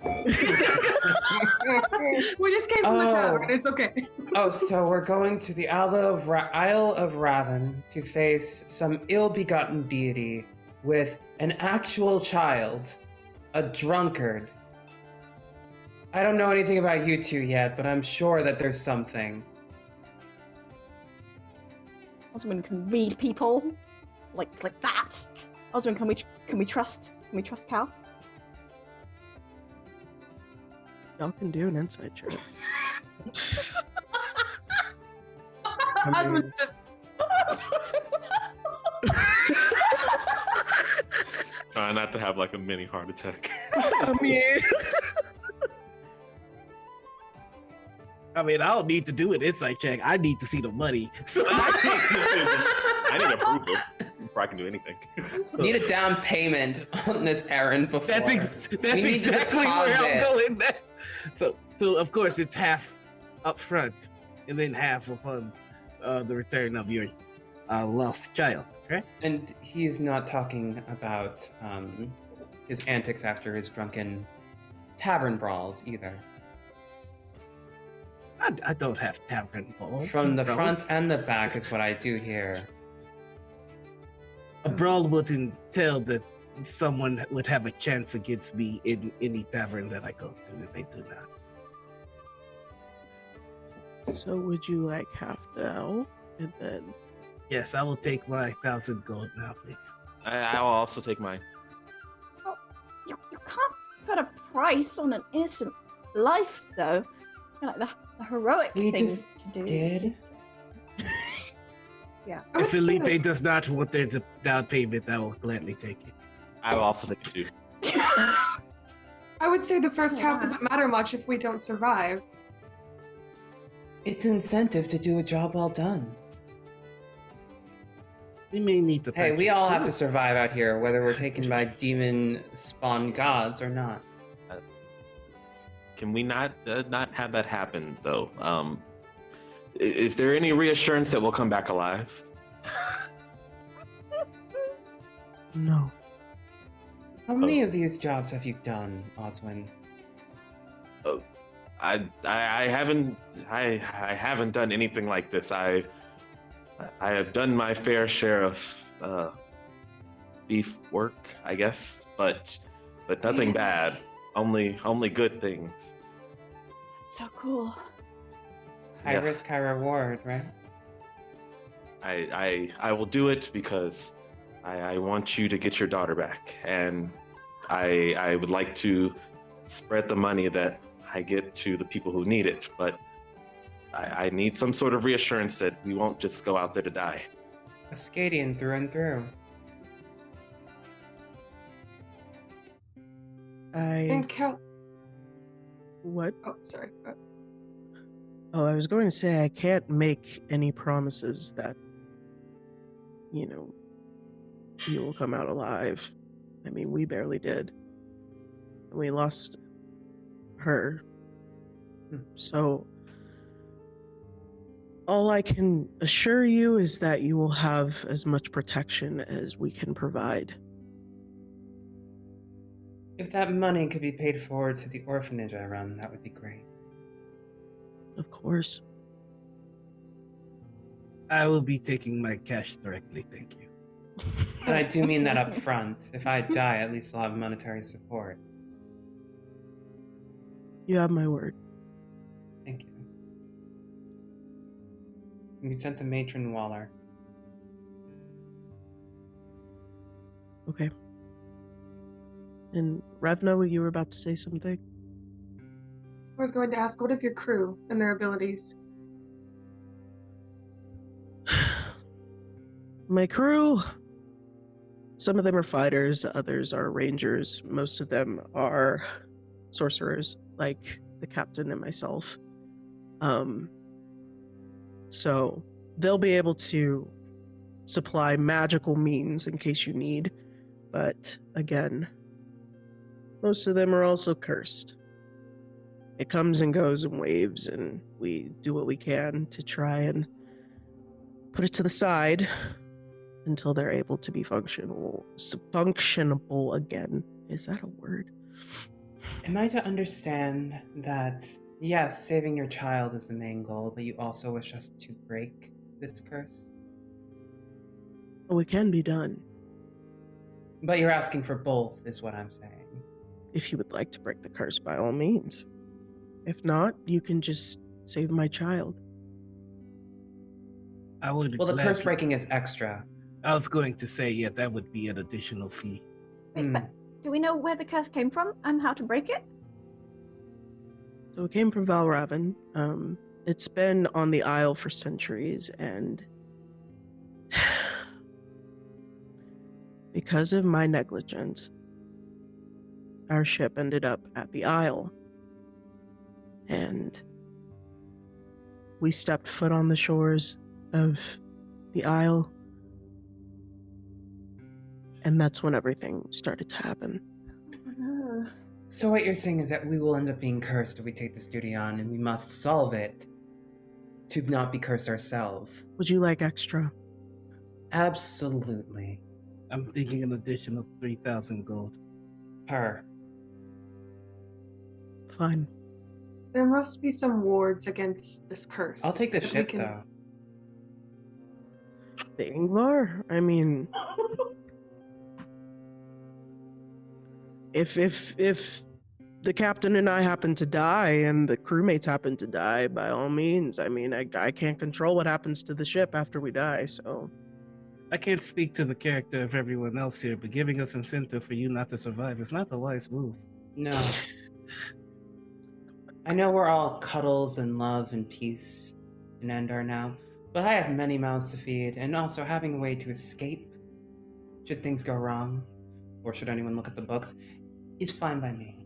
We just came from the tavern. It's okay. Oh, so we're going to the Isle of Raven to face some ill-begotten deity with an actual child, a drunkard. I don't know anything about you two yet, but I'm sure that there's something. Osmond can read people like that. Osmond, can we trust Cal? Y'all can do an insight check. Osmond's just. Try not to have like a mini heart attack. I mean, I don't need to do an insight check. I need to see the money. So I need approval before I can do anything. Need a down payment on this errand before. That's exactly where I'm going. So of course it's half up front and then half upon the return of your lost child, correct? And he is not talking about his antics after his drunken tavern brawls either. I don't have tavern balls. From the front and the back is what I do here. A brawl would entail that someone would have a chance against me in any tavern that I go to, and they do not. So would you like half now, and then? Yes, I will take my 1,000 gold now, please. I will also take mine. Oh, you can't put a price on an innocent life, though. Like the heroic We thing just to do. did. Yeah. I would If say Felipe that- does not want their down payment, I will gladly take it. I will also take it too. I would say the first half doesn't matter much if we don't survive. It's incentive to do a job well done. We may need to. Hey, we purchase all have to tools. survive out here, whether we're taken by demon spawn gods or not. Can we not have that happen though? Is there any reassurance that we'll come back alive? No. How many of these jobs have you done, Oswin? I haven't done anything like this. I have done my fair share of beef work, I guess, but nothing bad. Only good things. That's so cool. High risk, high reward, right? I will do it because I want you to get your daughter back, and I would like to spread the money that I get to the people who need it, but I need some sort of reassurance that we won't just go out there to die. Ascadian through and through. And Cal. What? Oh, sorry. Oh, I was going to say I can't make any promises that, you will come out alive. I mean, we barely did. We lost her. So, all I can assure you is that you will have as much protection as we can provide. If that money could be paid forward to the orphanage I run, that would be great. Of course. I will be taking my cash directly, thank you. And I do mean that up front. If I die, at least I'll have monetary support. You have my word. Thank you. You sent to Matron Waller. Okay. And Ravna, you were about to say something? I was going to ask, what of your crew and their abilities? My crew, some of them are fighters, others are rangers, most of them are sorcerers, like the captain and myself. So they'll be able to supply magical means in case you need, but again, most of them are also cursed. It comes and goes in waves, and we do what we can to try and put it to the side. until they're able to be functionable again. Is that a word? Am I to understand that, yes, saving your child is the main goal, but you also wish us to break this curse? Oh, it can be done. But you're asking for both, is what I'm saying. If you would like to break the curse, by all means. If not, you can just save my child. I would. Well, the curse breaking is extra. I was going to say, yeah, that would be an additional fee. Wait, but do we know where the curse came from and how to break it? So it came from Valravan. It's been on the Isle for centuries, and because of my negligence, our ship ended up at the Isle. And we stepped foot on the shores of the Isle. And that's when everything started to happen. So what you're saying is that we will end up being cursed if we take this duty on, and we must solve it to not be cursed ourselves. Would you like extra? Absolutely. I'm thinking an additional 3,000 gold. Per. Fine. There must be some wards against this curse. I'll take the that we ship, can- though. The Ingvar? I mean, if the captain and I happen to die and the crewmates happen to die, by all means. I mean, I can't control what happens to the ship after we die, so. I can't speak to the character of everyone else here, but giving us incentive for you not to survive is not a wise move. No. I know we're all cuddles and love and peace in Andor now, but I have many mouths to feed, and also having a way to escape should things go wrong, or should anyone look at the books, is fine by me.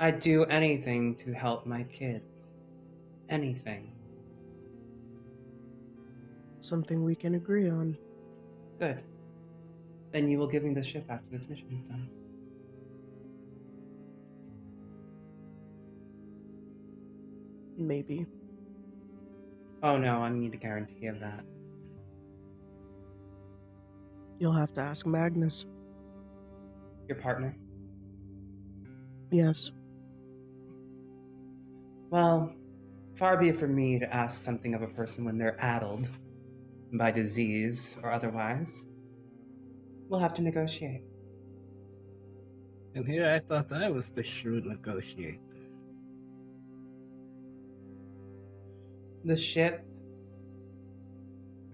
I'd do anything to help my kids. Anything. Something we can agree on. Good. Then you will give me the ship after this mission is done. Maybe. Oh no, I need a guarantee of that. You'll have to ask Magnus. Your partner? Yes. Well, far be it from me to ask something of a person when they're addled by disease or otherwise. We'll have to negotiate. And here I thought I was the shrewd negotiator. The ship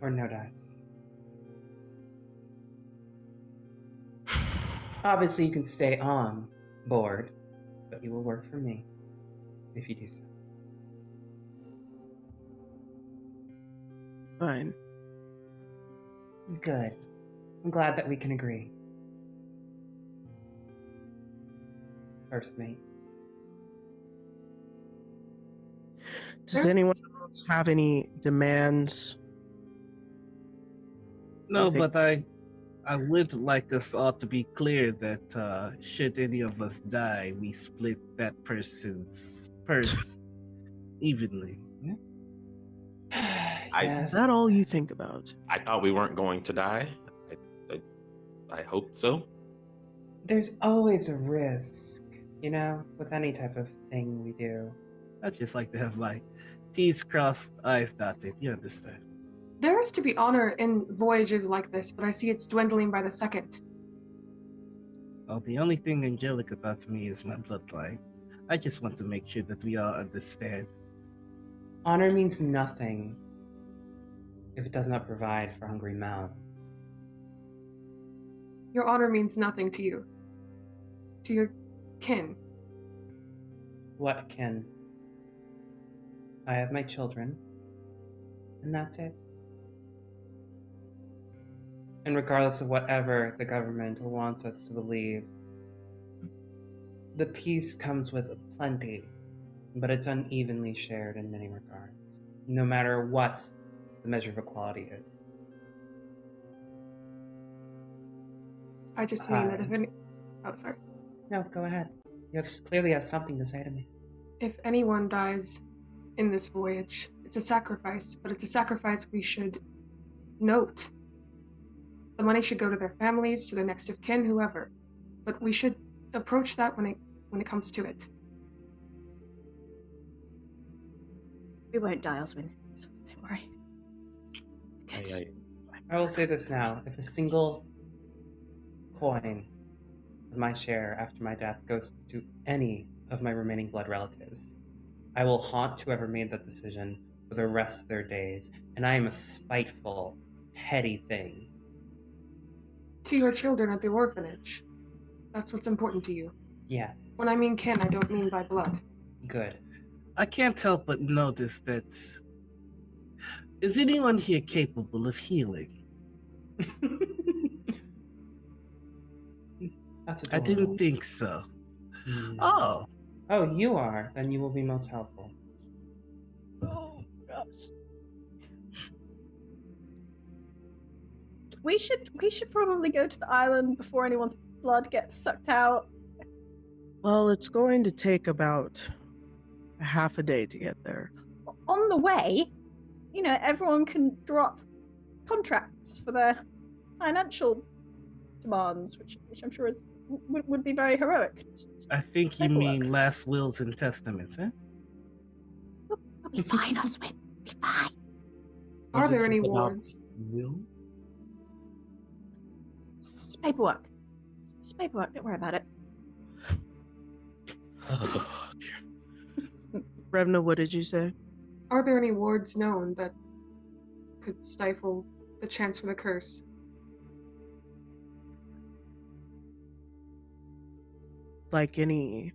or no dice? Obviously, you can stay on board, but you will work for me if you do so. Fine. Good. I'm glad that we can agree. First mate. Does anyone else have any demands? No, but I would like us all to be clear that should any of us die, we split that person's purse evenly. Yes. Is that all you think about? I thought we weren't going to die. I hope so. There's always a risk, you know, with any type of thing we do. I'd just like to have my T's crossed, I's dotted. You understand? There is to be honor in voyages like this, but I see it's dwindling by the second. Well, the only thing angelic about me is my bloodline. I just want to make sure that we all understand. Honor means nothing if it does not provide for hungry mouths. Your honor means nothing to you. To your kin. What kin? I have my children, and that's it. And regardless of whatever the government wants us to believe, the peace comes with plenty, but it's unevenly shared in many regards, no matter what the measure of equality is. I just mean that if any... Oh, sorry. No, go ahead. You clearly have something to say to me. If anyone dies in this voyage, It's a sacrifice, but it's a sacrifice we should note. The money should go to their families, to their next of kin, whoever. But we should approach that when it comes to it. We won't die, Oswin. Don't worry. Good. I will say this now. If a single coin of my share after my death goes to any of my remaining blood relatives, I will haunt whoever made that decision for the rest of their days. And I am a spiteful, petty thing. To your children at the orphanage. That's what's important to you. Yes. When I mean kin, I don't mean by blood. Good. I can't help but notice that. Is anyone here capable of healing? That's I adorable. didn't think so. Oh. Oh, you are. Then you will be most helpful. Oh gosh. We should probably go to the island before anyone's blood gets sucked out. Well, it's going to take about a half a day to get there. On the way, everyone can drop contracts for their financial demands, which I'm sure would be very heroic. I think you mean last wills and testaments, eh? We'll be fine, Oswin. We'll be fine. Are there any wards? Will? It's just paperwork. It's paperwork. Don't worry about it. Oh, dear. Revna, what did you say? Are there any wards known that could stifle the chance for the curse? Like any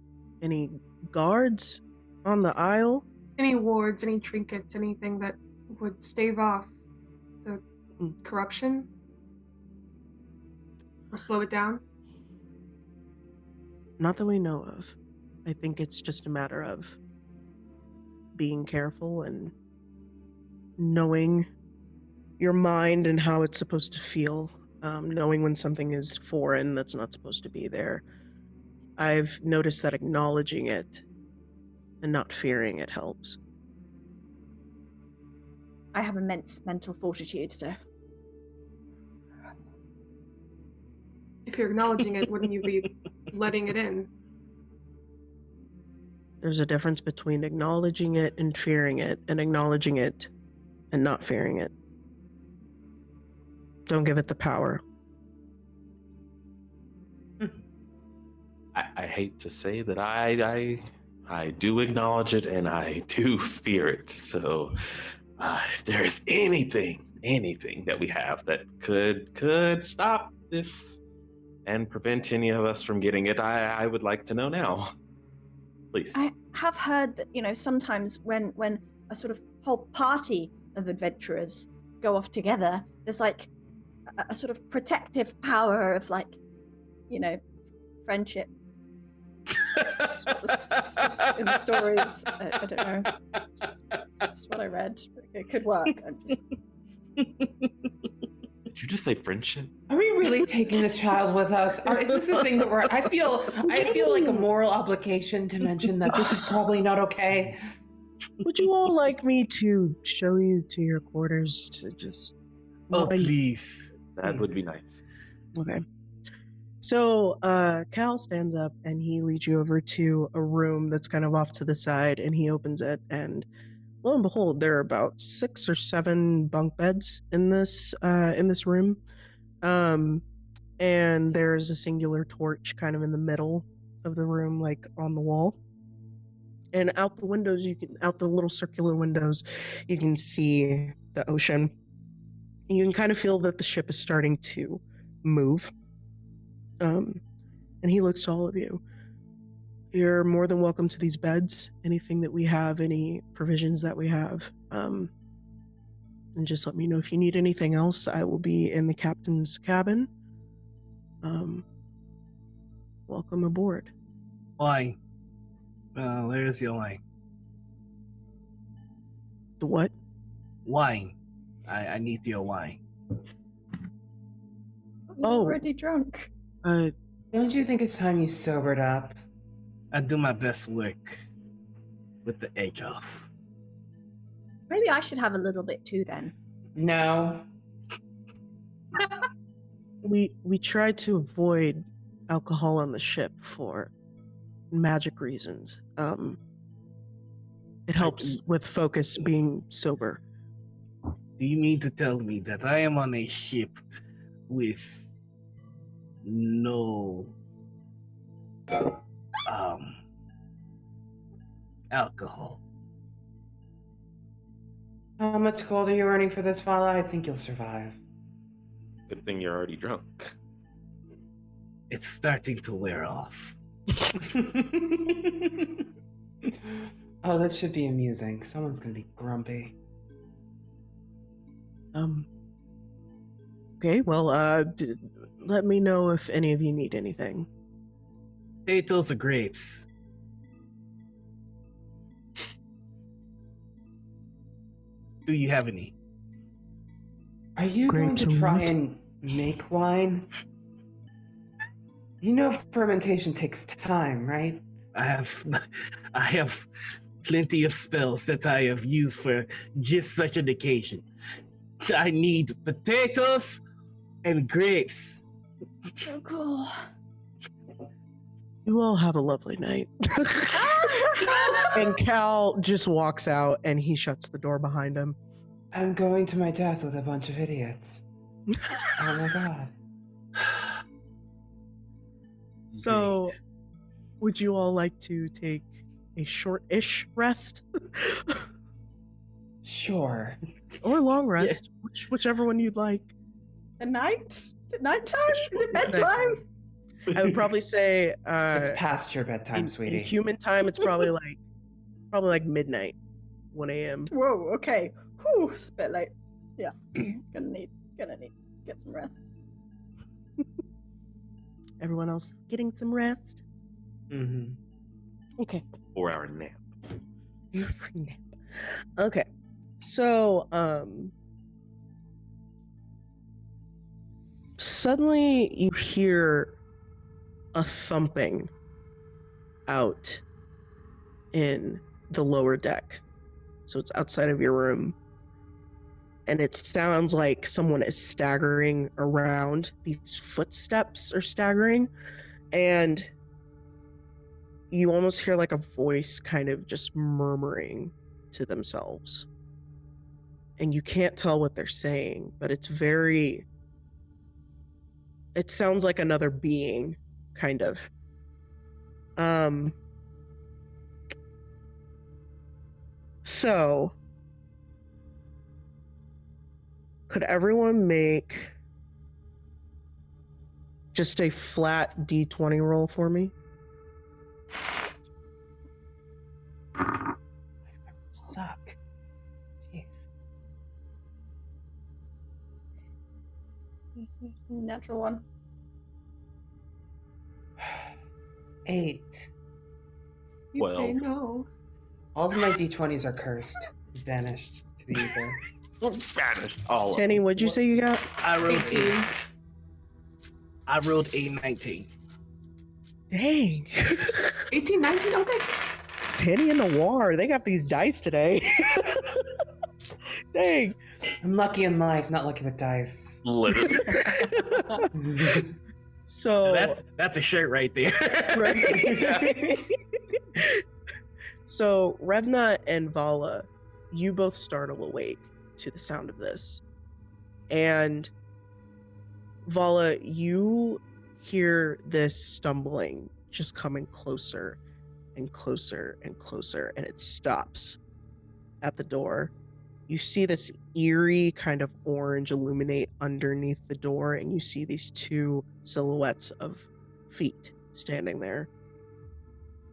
guards on the Isle? Any wards, any trinkets, anything that would stave off the corruption? Or slow it down? Not that we know of. I think it's just a matter of being careful and knowing your mind and how it's supposed to feel, knowing when something is foreign that's not supposed to be there. I've noticed that acknowledging it and not fearing it helps. I have immense mental fortitude, so. If you're acknowledging it, wouldn't you be letting it in? There's a difference between acknowledging it and fearing it, and acknowledging it and not fearing it. Don't give it the power. I hate to say that I do acknowledge it and I do fear it. So if there's anything that we have that could stop this and prevent any of us from getting it, I would like to know now. Please. I have heard that, sometimes when a sort of whole party of adventurers go off together, there's like a sort of protective power of friendship. In the stories, I don't know. It's just what I read. It could work. Did you just say friendship? Are we really taking this child with us? Is this a thing that I feel like a moral obligation to mention that this is probably not okay. Would you all like me to show you to your quarters to just... Oh, please. That would be nice. Okay. So Cal stands up and he leads you over to a room that's kind of off to the side, and he opens it, and lo and behold, there are about 6 or 7 bunk beds in this room. And there's a singular torch kind of in the middle of the room, like on the wall. And out the windows, out the little circular windows, you can see the ocean. And you can kind of feel that the ship is starting to move. And he looks to all of you. You're more than welcome to these beds. Anything that we have, any provisions that we have. And just let me know if you need anything else. I will be in the captain's cabin. Welcome aboard. Wine. There's your wine. The what? Wine. I need your wine. You're already drunk. Don't you think it's time you sobered up? I do my best work with the edge off. Maybe I should have a little bit too then. No. We tried to avoid alcohol on the ship for magic reasons. It helps with focus being sober. Do you mean to tell me that I am on a ship with no alcohol? How much gold are you earning for this, Vala? I think you'll survive. Good thing you're already drunk. It's starting to wear off. Oh, this should be amusing. Someone's gonna be grumpy. Okay, well, let me know if any of you need anything. Potatoes or grapes? Do you have any? Are you going to try and make wine? You know fermentation takes time, right? I have plenty of spells that I have used for just such an occasion. I need potatoes and grapes. So cool. You all have a lovely night. And Cal just walks out and he shuts the door behind him. I'm going to my death with a bunch of idiots. Oh my god. So, Great. would you all like to take a short-ish rest? Sure. Or long rest, whichever one you'd like. A night? Is it nighttime? Is it bedtime? I would probably say It's past your bedtime, sweetie. in human time it's probably like midnight, 1 a.m. Whoa, okay. Whew, it's a bit late. Yeah. gonna need to get some rest. Everyone else getting some rest? Mm-hmm. Okay. 4-hour nap. Nap. Okay. So, suddenly you hear a thumping out in the lower deck. So it's outside of your room. And it sounds like someone is staggering around. These footsteps are staggering. And you almost hear like a voice kind of just murmuring to themselves. And you can't tell what they're saying, but it sounds like another being, kind of. So, could everyone make just a flat D20 roll for me? Suck. Jeez. Natural one. 8. Well. I know. All of my d20s are cursed. Vanished to the ether. Banished all of Tenny, them. what'd you say you got? I rolled 18. I rolled a 19. Dang. 18, 19, okay. Tenny and Noir, they got these dice today. Dang. I'm lucky in life, not lucky with dice. Literally. So That's a shirt right there. right. So Revna and Vala, you both startle awake to the sound of this. And Vala, you hear this stumbling just coming closer and closer and closer, and it stops at the door. You see this eerie kind of orange illuminate underneath the door, and you see these two silhouettes of feet standing there.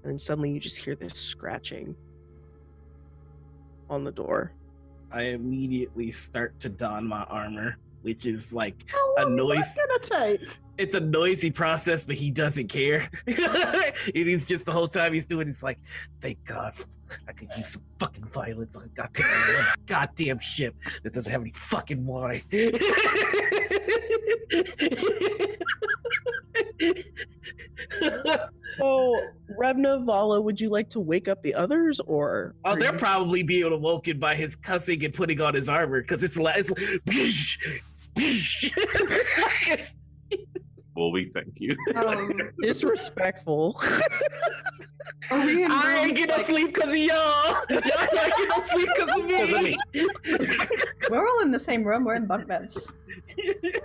And then suddenly you just hear this scratching on the door. I immediately start to don my armor, which is like How a long noise. is that gonna take? It's a noisy process, but he doesn't care. It is just the whole time he's doing. It's like, thank God, I could use some fucking violence on a goddamn ship that doesn't have any fucking wine. So Evna, Vala, would you like to wake up the others, or? Oh, are they're you- probably being awoken by his cussing and putting on his armor because it's like, Well, we thank you. disrespectful. Are we in I ain't rooms, get no like- sleep because of y'all. Y'all not get no sleep because of me. We're all in the same room. We're in bunk beds.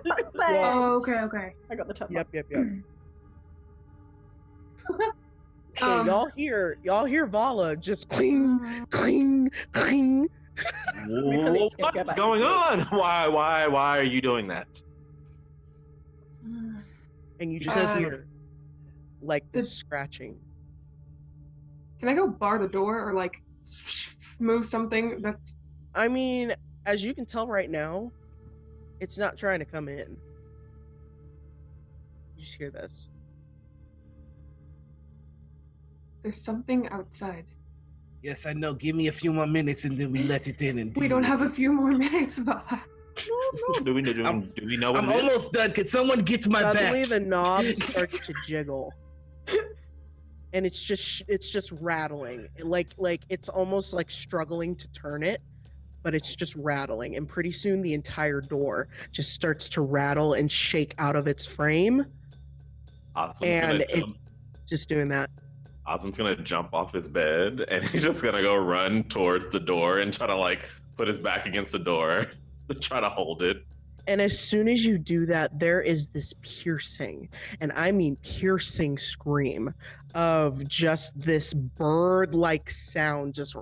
Bunk beds. Oh, okay. I got the top. Yep. So Um, y'all hear Vala just cling, cling, cling. We probably just gonna go What's back to going sleep. on? Why are you doing that? And you just Because- hear like this The- scratching. Can I go bar the door or like move something that's I mean, as you can tell right now, it's not trying to come in. You just hear this. there's something outside. Yes, I know. Give me a few more minutes and then we let it in. And We deal don't have a with it. few more minutes about that. Do we know what I'm it is? almost done. Can someone get to my Suddenly back? the knob starts to jiggle. And it's just rattling. Like it's almost like struggling to turn it, but it's just rattling. And pretty soon the entire door just starts to rattle and shake out of its frame. And it's just doing that. Osmond's gonna jump off his bed and he's just gonna go run towards the door and try to like put his back against the door to try to hold it. And as soon as you do that, there is this piercing, and I mean piercing scream of just this bird-like sound, just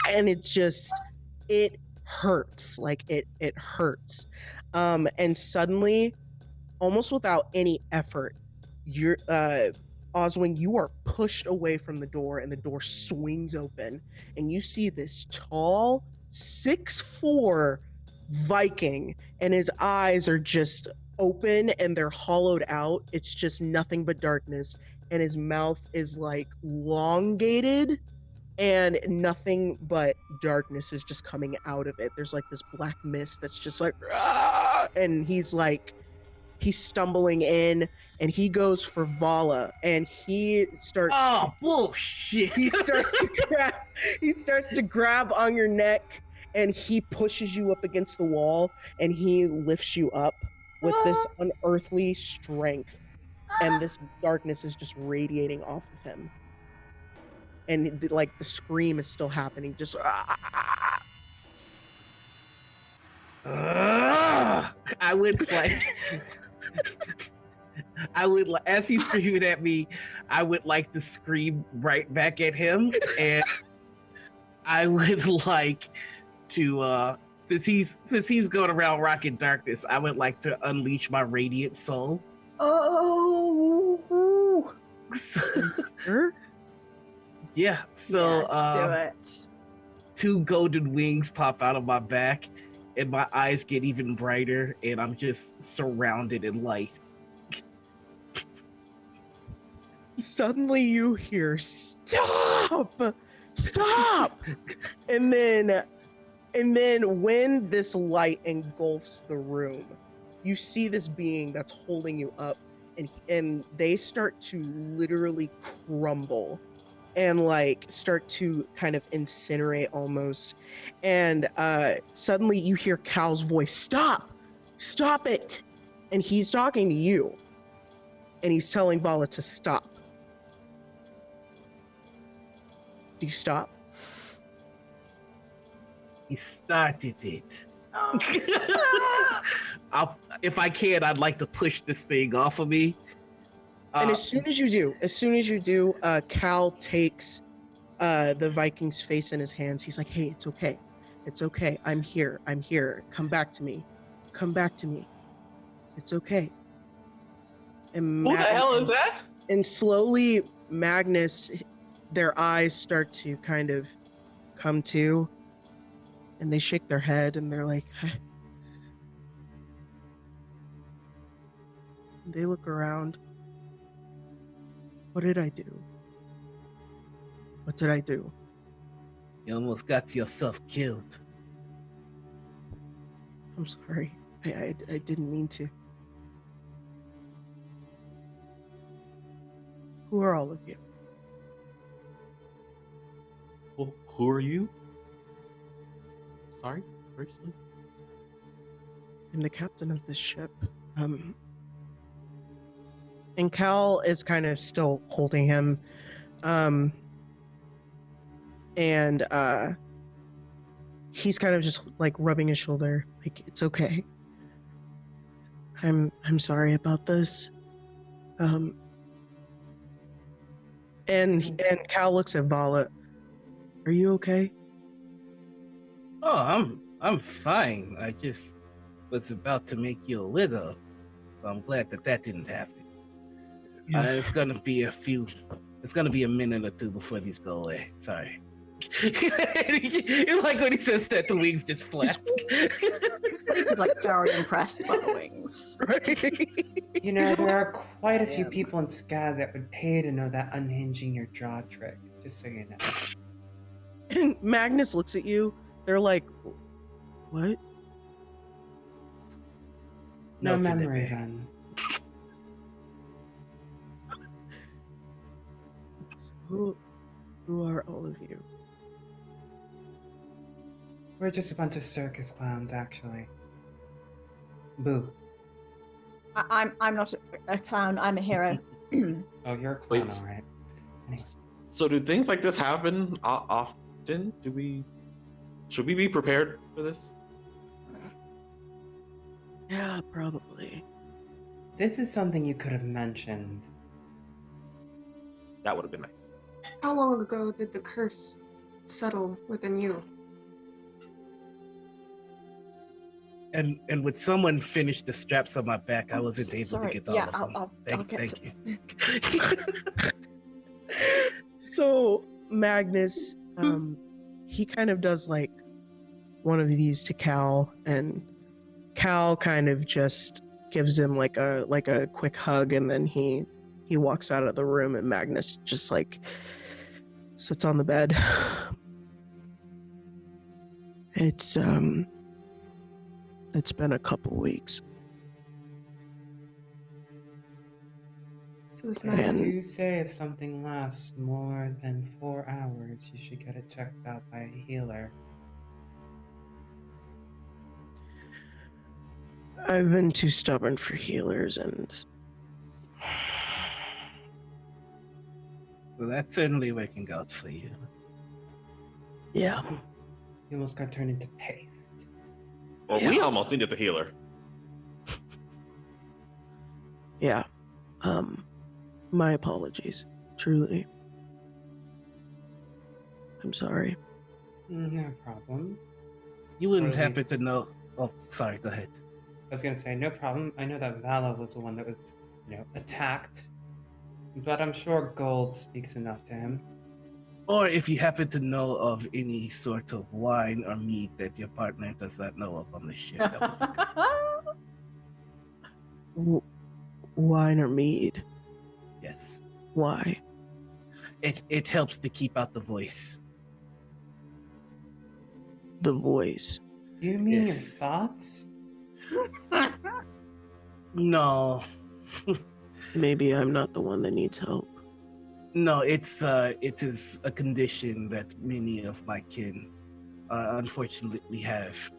and it hurts, like it hurts. And suddenly, almost without any effort, you're Oswing, you are pushed away from the door, and the door swings open, and you see this tall 6'4" Viking, and his eyes are just open and they're hollowed out. It's just nothing but darkness, and his mouth is like elongated, and nothing but darkness is just coming out of it. There's like this black mist that's just like, "Ah!" And he's stumbling in, and he goes for Vala, and he starts Oh, bullshit. he starts to grab on your neck, and he pushes you up against the wall, and he lifts you up with this unearthly strength, and this darkness is just radiating off of him, and like the scream is still happening, just I would like. As he's screaming at me, I would like to scream right back at him, and I would like to, since he's going around rocking darkness, I would like to unleash my radiant soul. Oh, Sure. Yeah, so yes, do it. 2 golden wings pop out of my back, and my eyes get even brighter, and I'm just surrounded in light. Suddenly you hear stop, and then when this light engulfs the room, you see this being that's holding you up, and they start to literally crumble and like start to kind of incinerate almost. And suddenly you hear Cal's voice, stop it. And he's talking to you, and he's telling Vala to stop. Do you stop? He started it. If I can, I'd like to push this thing off of me. And as soon as you do, Cal takes the Viking's face in his hands. He's like, "Hey, it's okay. I'm here. Come back to me. It's okay." And Who the hell is that? And slowly, Magnus, their eyes start to kind of come to, and they shake their head, and they're like, "Huh." They look around. What did I do? What did I do? You almost got yourself killed. I'm sorry. I didn't mean to. Who are all of you? Who are you? Sorry, seriously? I'm the captain of this ship. And Cal is kind of still holding him. And he's kind of just like rubbing his shoulder, like, it's okay. I'm sorry about this. And Cal looks at Vala. Are you okay? Oh, I'm fine. I just was about to make you a widow, so I'm glad that didn't happen. Yeah. It's gonna be a minute or two before these go away. Sorry. You like when he says that, the wings just flap. He's like very impressed by the wings. Right? You know, there are quite a few people in SCAD that would pay to know that unhinging your jaw trick, just so you know. And Magnus looks at you. They're like, what? No No, memory Felipe. then. So who are all of you? We're just a bunch of circus clowns, actually. Boo. I'm not a clown. I'm a hero. Oh, you're a clown, Wait. alright. Anyway. So do things like this happen often? Should we be prepared for this? Yeah, probably. This is something you could have mentioned. That would have been nice. How long ago did the curse settle within you? And would someone finish the straps on my back? I Oh, wasn't able sorry. to get all Yeah, of them. I'll get Thank to- you. So Magnus, he kind of does like one of these to Cal, and Cal kind of just gives him like a quick hug, and then he walks out of the room, and Magnus just like sits on the bed. It's been a couple weeks. So this And- man You say if something lasts more than 4 hours, you should get it checked out by a healer. I've been too stubborn for healers, and Well, that's certainly working out for you. yeah. You almost got turned into paste. Or we almost needed the healer. Yeah. My apologies. Truly. I'm sorry. No problem. You wouldn't Or at happen least- to know. Oh, sorry. Go ahead. I was gonna say, no problem. I know that Vala was the one that was, attacked. But I'm sure gold speaks enough to him. Or if you happen to know of any sort of wine or meat that your partner does not know of on the ship. That would be good. Wine or mead? Yes. Why? It helps to keep out the voice. The voice. Do you mean Yes. your thoughts? No. Maybe I'm not the one that needs help. No, it is a condition that many of my kin unfortunately have.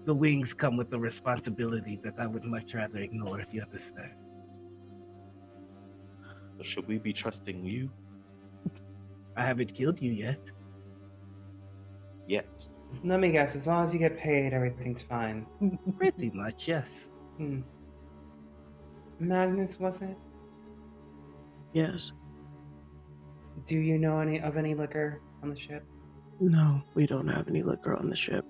The wings come with a responsibility that I would much rather ignore, if you understand. So should we be trusting you I haven't killed you yet. yet? Let me guess, as long as you get paid, everything's fine. Pretty much, yes. Magnus, was it? Yes. Do you know any liquor on the ship? No, we don't have any liquor on the ship.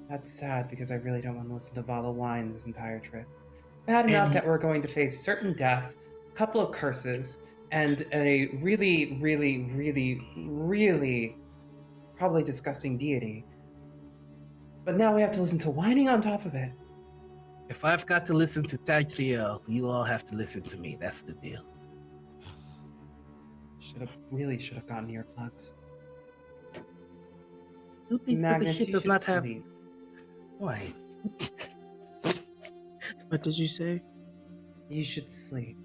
That's sad because I really don't want to listen to Vala whine this entire trip. It's bad enough And- that we're going to face certain death, a couple of curses, and a really, really, really, really probably disgusting deity. But now we have to listen to whining on top of it. If I've got to listen to Tadriel, you all have to listen to me. That's the deal. Should have gotten earplugs. Who thinks that the Magnus, ship you does should not have sleep. wine? What did you say? You should sleep.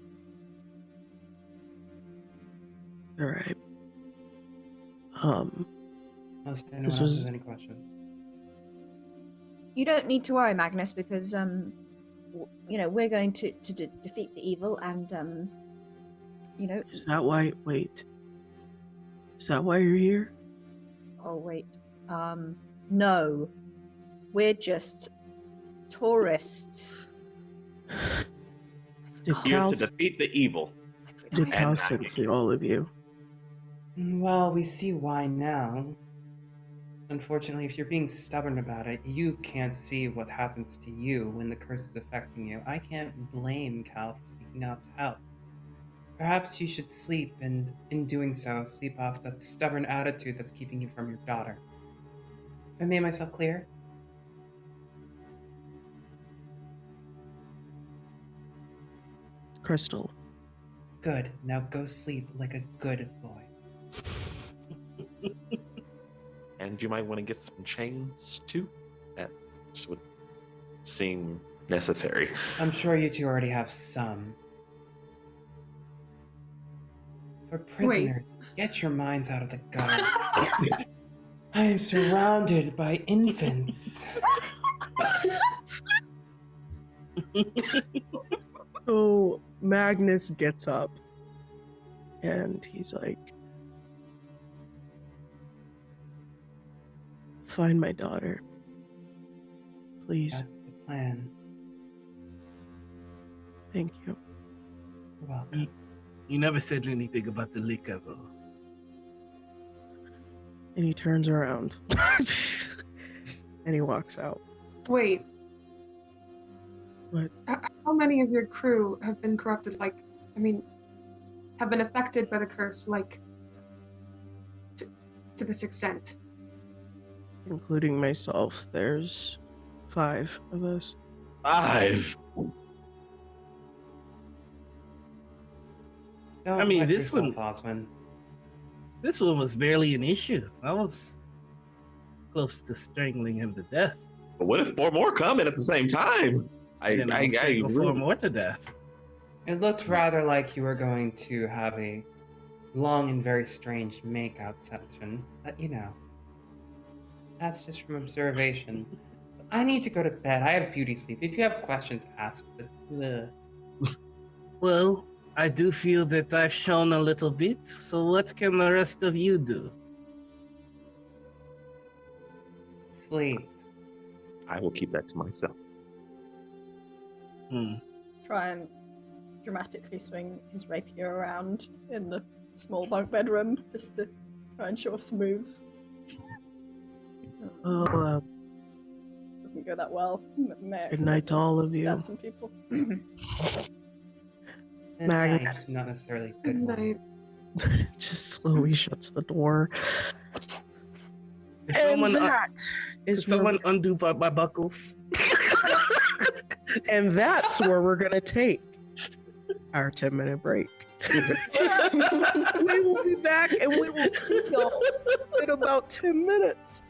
All right. Unless anyone This else was- has any questions. You don't need to worry, Magnus, because we're going to defeat the evil, and Is that why? Wait. Is that why you're here? Oh wait, no, we're just tourists. Did Here Cal, to defeat the evil. did And Cal not send get for all of you? Well, we see why now. Unfortunately, if you're being stubborn about it, you can't see what happens to you when the curse is affecting you. I can't blame Cal for seeking out help. Perhaps you should sleep, and in doing so, sleep off that stubborn attitude that's keeping you from your daughter. Have I made myself clear? Crystal. Good. Now go sleep like a good boy. And you might want to get some chains too. That just would seem necessary. I'm sure you two already have some. For prisoners, get your minds out of the gutter. I am surrounded by infants. So Magnus gets up and he's like, find my daughter. Please. That's the plan. Thank you. You're welcome. You never said anything about the liquor, though. And he turns around. And he walks out. Wait. What? How many of your crew have been corrupted? Have been affected by the curse, to this extent? Including myself, there's 5 of us. 5. Don't I mean, let this yourself, one- Oswin. This one was barely an issue. I was close to strangling him to death. But what if 4 more come in at the same time? Then I'll strangle 4 more to death. It looked rather like you were going to have a long and very strange makeout session. But that's just from observation. I need to go to bed. I have beauty sleep. If you have questions, ask. But, Well, I do feel that I've shown a little bit, so what can the rest of you do? sleep. I will keep that to myself. Try and dramatically swing his rapier around in the small bunk bedroom just to try and show off some moves. Oh, Doesn't go that well. good night to all of you. Stab some people. And Magnus. night, not necessarily Good good one. night. Just slowly shuts the door. If And someone, that could is someone undo my buckles? and that's where we're gonna take our 10-minute break. We will be back and we will see y'all in about 10 minutes.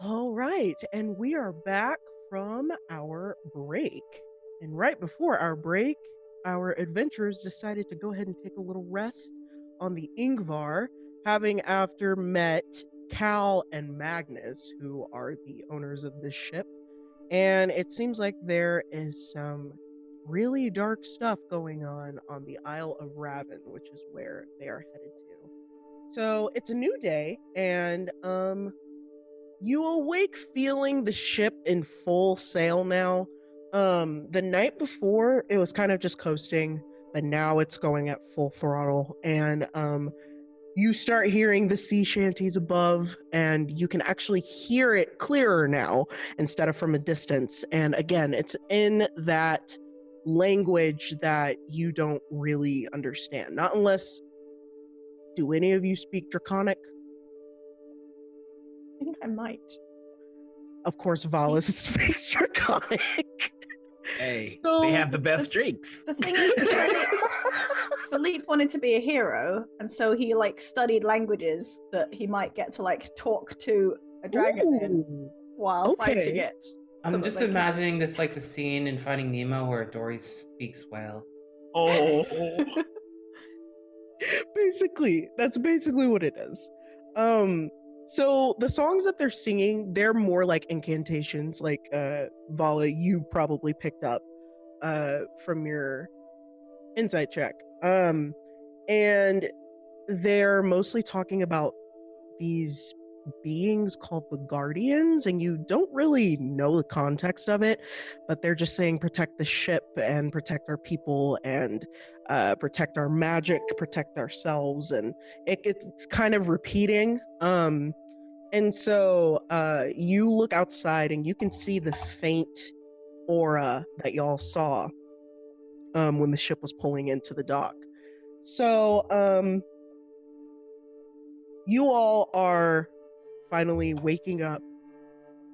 All right, and we are back from our break. And right before our break, our adventurers decided to go ahead and take a little rest on the Ingvar, having after met Cal and Magnus, who are the owners of this ship. And it seems like there is some really dark stuff going on the Isle of Raven, which is where they are headed to. So it's a new day, and you awake feeling the ship in full sail now. The night before it was kind of just coasting, but now it's going at full throttle, and you start hearing the sea shanties above, and you can actually hear it clearer now instead of from a distance. And again, it's in that language that you don't really understand. Not unless, do any of you speak Draconic? I think I might. Of course, Vala speaks Draconic. Hey, So- they have the best drinks. The thing is, Philippe wanted to be a hero, and so he like studied languages that he might get to like talk to a dragon in Ooh, while okay. fighting it. so I'm that just they can- imagining this like the scene in Finding Nemo where Dory speaks whale. Oh, basically, that's basically what it is. So the songs that they're singing, they're more like incantations, like Vala, you probably picked up from your insight check. And they're mostly talking about these beings called the Guardians, and you don't really know the context of it, but they're just saying protect the ship and protect our people and protect our magic, protect ourselves, and it's kind of repeating. And so you look outside and you can see the faint aura that y'all saw when the ship was pulling into the dock. So you all are finally waking up.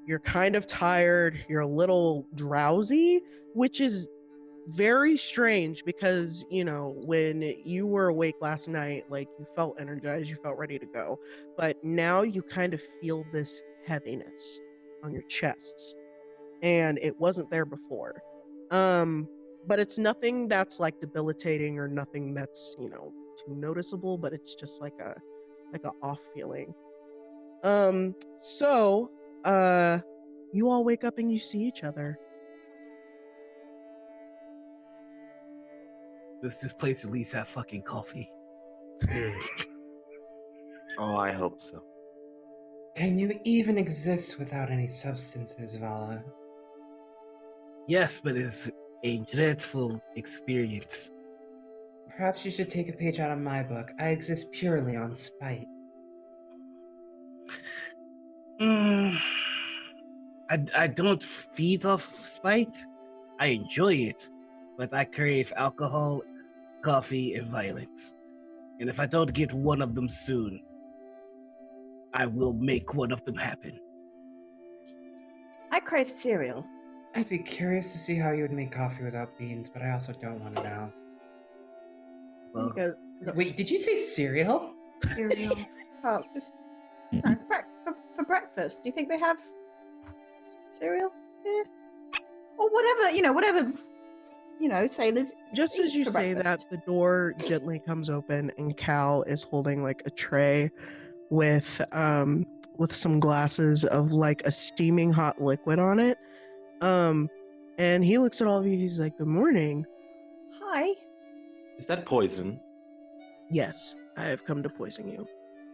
You're kind of tired, you're a little drowsy, which is very strange because, you know, when you were awake last night, like you felt energized, you felt ready to go. But now you kind of feel this heaviness on your chests. And it wasn't there before. But it's nothing that's like debilitating or nothing that's, you know, too noticeable, but it's just like a off feeling. So you all wake up and you see each other. Does this place at least have fucking coffee? oh, I hope so. Can you even exist without any substances, Vala? Yes, but it's a dreadful experience. Perhaps you should take a page out of my book. I exist purely on spite. I don't feed off spite. I enjoy it, but I crave alcohol, coffee, and violence. And if I don't get one of them soon, I will make one of them happen. I crave cereal. I'd be curious to see how you would make coffee without beans, but I also don't want to know. Well, Go, Wait, did you say cereal? Cereal. oh, just for breakfast. Do you think they have cereal here? Or whatever, sailors Just eat as you for say breakfast. that, the door gently comes open and Cal is holding like a tray with some glasses of like a steaming hot liquid on it. And he looks at all of you, he's like, "Good morning." Hi. Is that poison? Yes, I have come to poison you.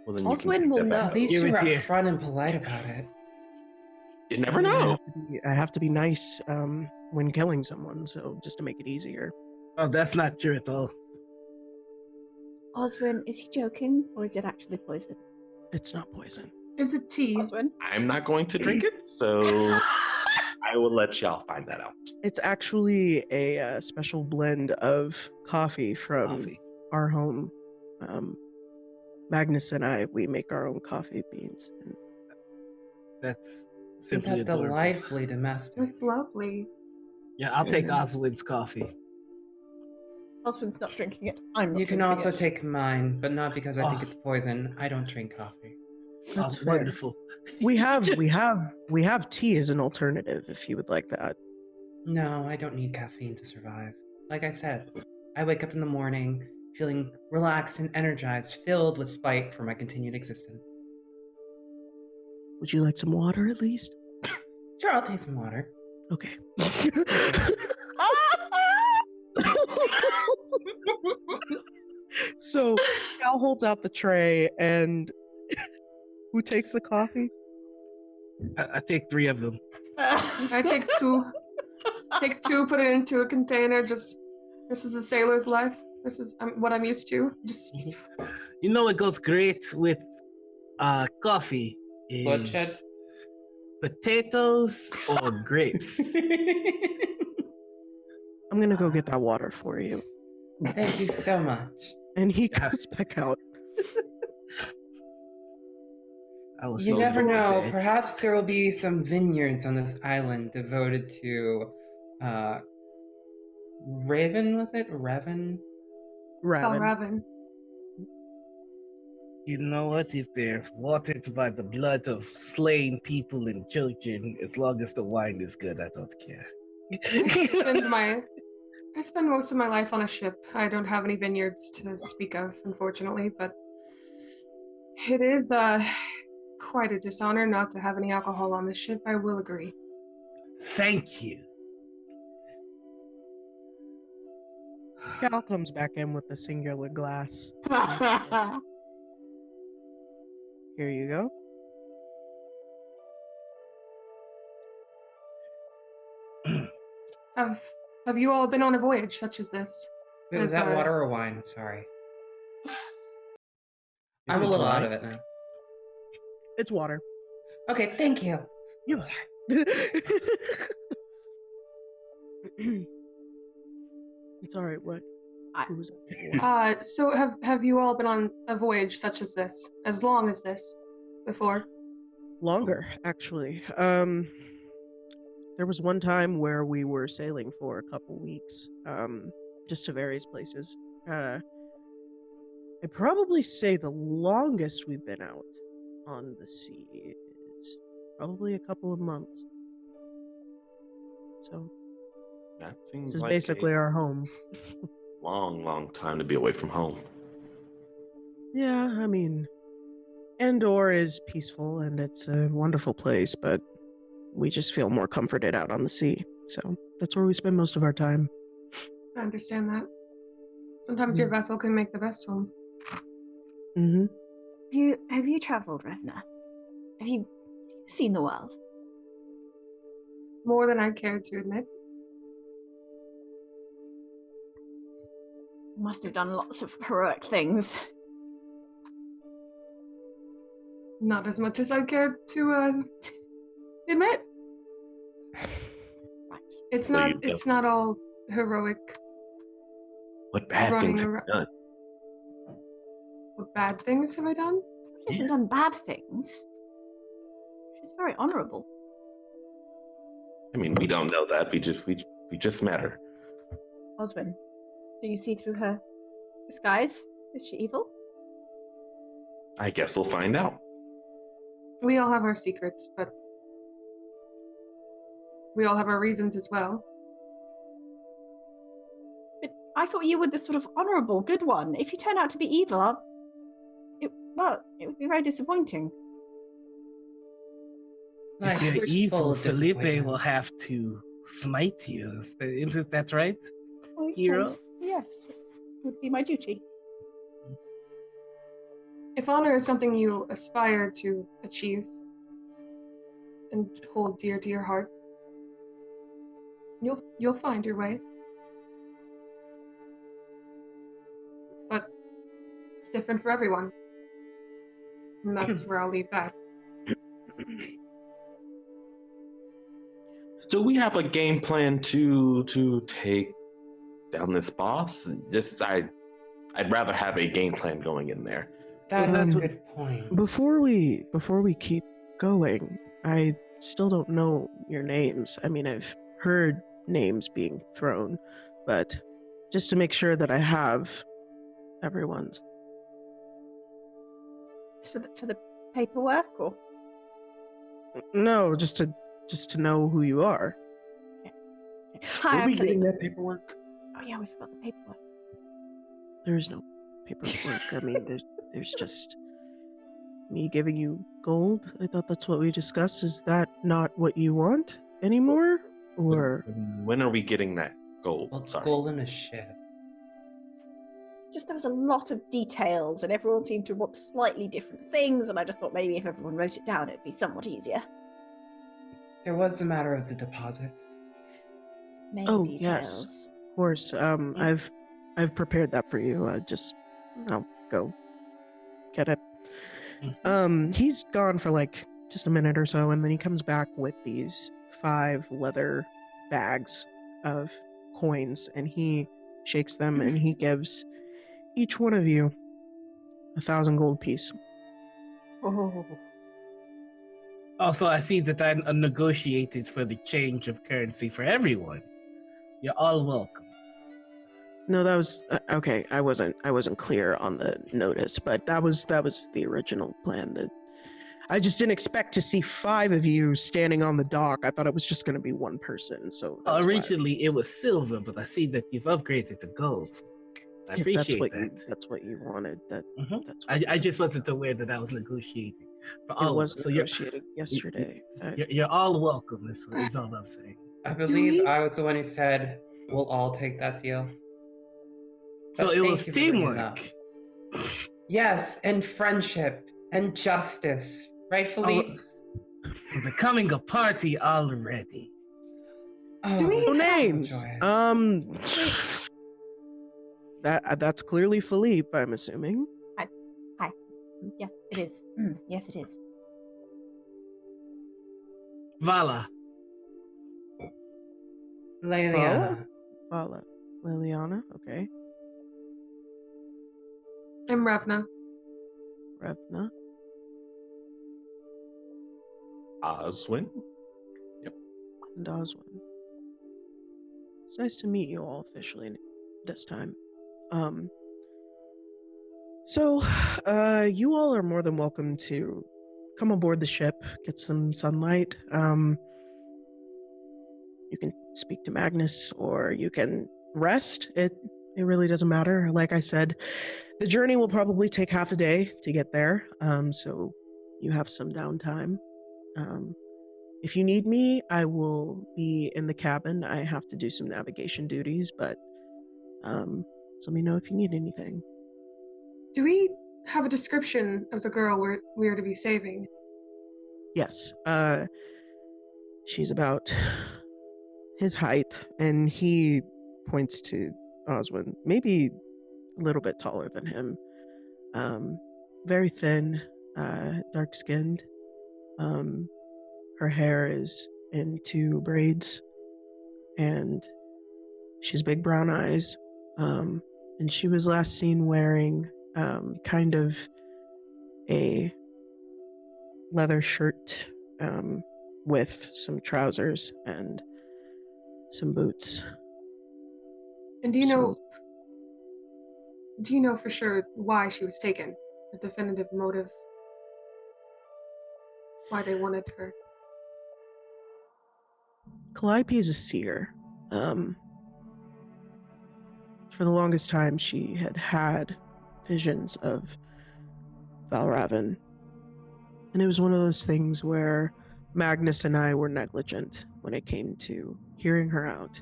Well, then you can Oswin take will that back. know. At least Give you it were here. upfront and polite about it. You never I know. have to be nice when killing someone, so just to make it easier. oh, that's not true at all. Oswin, is he joking or is it actually poison? It's not poison. Is it tea? Oswin. I'm not going to drink it, so I will let y'all find that out. It's actually a special blend of coffee from Coffee. our home. Magnus and I, we make our own coffee beans. That's Isn't simply that adorable. delightfully domestic? That's lovely. Yeah, I'll take Oswald's coffee. Oswin's not drinking it. I'm not You can drinking also it. take mine, but not because I think Oh. it's poison. I don't drink coffee. That's oh, fair. wonderful. We have tea as an alternative if you would like that. No, I don't need caffeine to survive. Like I said, I wake up in the morning feeling relaxed and energized, filled with spite for my continued existence. Would you like some water at least? Sure, I'll take some water. Okay. So Cal holds out the tray, and who takes the coffee? I take 3 of them. I take 2. Take 2, put it into a container. Just this is a sailor's life. This is what I'm used to. Just You know what goes great with coffee is Bloodshed? potatoes or grapes. I'm gonna go get that water for you. Thank you so much. And he goes back out. I was You so never bored know. there. Perhaps there will be some vineyards on this island devoted to Raven, was it? Revan? Raven. Raven. You know what? If they're watered by the blood of slain people and children, as long as the wine is good, I don't care. I spend most of my life on a ship. I don't have any vineyards to speak of, unfortunately, but it is quite a dishonor not to have any alcohol on this ship. I will agree. Thank you. Cal comes back in with a singular glass. Here you go. Have you all been on a voyage such as this? Wait, was As, that water or wine? Sorry. I'm Is a it little dry? out of it now. It's water. Okay, thank you. You It's all right. What? Who was that? So have you all been on a voyage such as this, as long as this, before? Longer, actually. There was one time where we were sailing for a couple weeks, just to various places. I'd probably say the longest we've been out on the sea is probably a couple of months. So That seems this is like basically a our home. long time to be away from home. Yeah, I mean, Andor is peaceful and it's a wonderful place, but we just feel more comforted out on the sea. So that's where we spend most of our time. I understand that. Sometimes your vessel can make the best home. Mm-hmm. Have you traveled, Revna? Have you seen the world? More than I care to admit. You must have done lots of heroic things. Not as much as I care to admit. It's So not. you It's not all heroic. What bad Running things have around- you done? What bad things have I done? She hasn't done bad things. She's very honorable. I mean, we don't know that. We just met her. Oswin, do you see through her disguise? Is she evil? I guess we'll find out. We all have our secrets, but we all have our reasons as well. But I thought you were the sort of honorable, good one. If you turn out to be evil, it would be very disappointing. If you're Life is evil, full of Felipe will disappointments. have to smite you. Isn't that right, Well, hero? yes, it would be my duty. If honor is something you aspire to achieve and hold dear to your heart, you'll find your way. But it's different for everyone. And that's where I'll leave that. So do we have a game plan to take down this boss? I'd rather have a game plan going in there. That's a Um, good point. Before we keep going, I still don't know your names. I mean, I've heard names being thrown, but just to make sure that I have everyone's. It's for the paperwork, or No, just to know who you are. Hi, Were we Philippe. getting that paperwork? Oh yeah, we forgot the paperwork. There's no paperwork. I mean, there's just me giving you gold. I thought that's what we discussed. Is that not what you want anymore? Or When are we getting that gold? Well, Sorry. gold in a ship. Just there was a lot of details, and everyone seemed to want slightly different things. And I just thought maybe if everyone wrote it down, it'd be somewhat easier. There was the matter of the deposit. Main Oh, details. yes. Of course. I've prepared that for you. I'll go get it. He's gone for like just a minute or so, and then he comes back with these 5 leather bags of coins, and he shakes them and he gives each one of you 1,000 gold piece. Oh. Also, I see that I negotiated for the change of currency for everyone. You're all welcome. No, that was okay. I wasn't clear on the notice, but that was the original plan. That I just didn't expect to see 5 of you standing on the dock. I thought it was just going to be one person. So that's why. Originally, it was silver, but I see that you've upgraded to gold. I If appreciate that. that's what you wanted. That's I just wasn't aware that I was negotiating for it all was of us. So negotiated yesterday. you're all welcome. Is all I'm saying. I believe I was the one who said we'll all take that deal. So But it thank was you for bringing it teamwork. up. Yes, and friendship and justice, rightfully. We're becoming a party already. Oh, Do we- No it's so names. joyous. That's clearly Philippe, I'm assuming. Hi. Yes, it is. Yes, it is. Vala. Liliana. Vala. Liliana, okay. I'm Ravna. Revna. Oswin? And Oswin. It's nice to meet you all officially this time. So, you all are more than welcome to come aboard the ship, get some sunlight. You can speak to Magnus, or you can rest. It really doesn't matter. Like I said, the journey will probably take half a day to get there. So you have some downtime. If you need me, I will be in the cabin. I have to do some navigation duties, but let me know if you need anything. Do we have a description of the girl we are to be saving? Yes. She's about his height, and he points to Oswin, maybe a little bit taller than him. Very thin, dark-skinned. Her hair is in 2 braids, and she's big brown eyes. And she was last seen wearing kind of a leather shirt with some trousers and some boots. And do you know for sure why she was taken? A definitive motive? Why they wanted her? Calliope is a seer. For the longest time, she had visions of Valravan. And it was one of those things where Magnus and I were negligent when it came to hearing her out.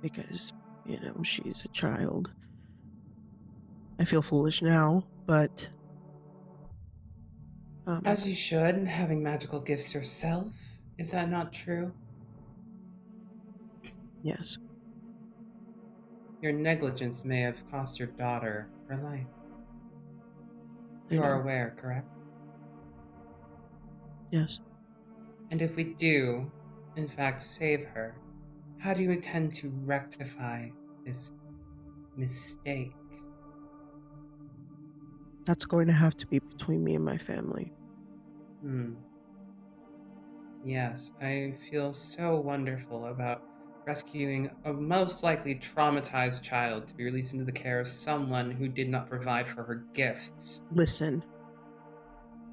Because, she's a child. I feel foolish now, but... As you should, having magical gifts yourself. Is that not true? Yes. Your negligence may have cost your daughter her life. I You are know. aware, correct? Yes. And if we do, in fact, save her, how do you intend to rectify this mistake? That's going to have to be between me and my family. Yes, I feel so wonderful about rescuing a most likely traumatized child to be released into the care of someone who did not provide for her gifts. Listen,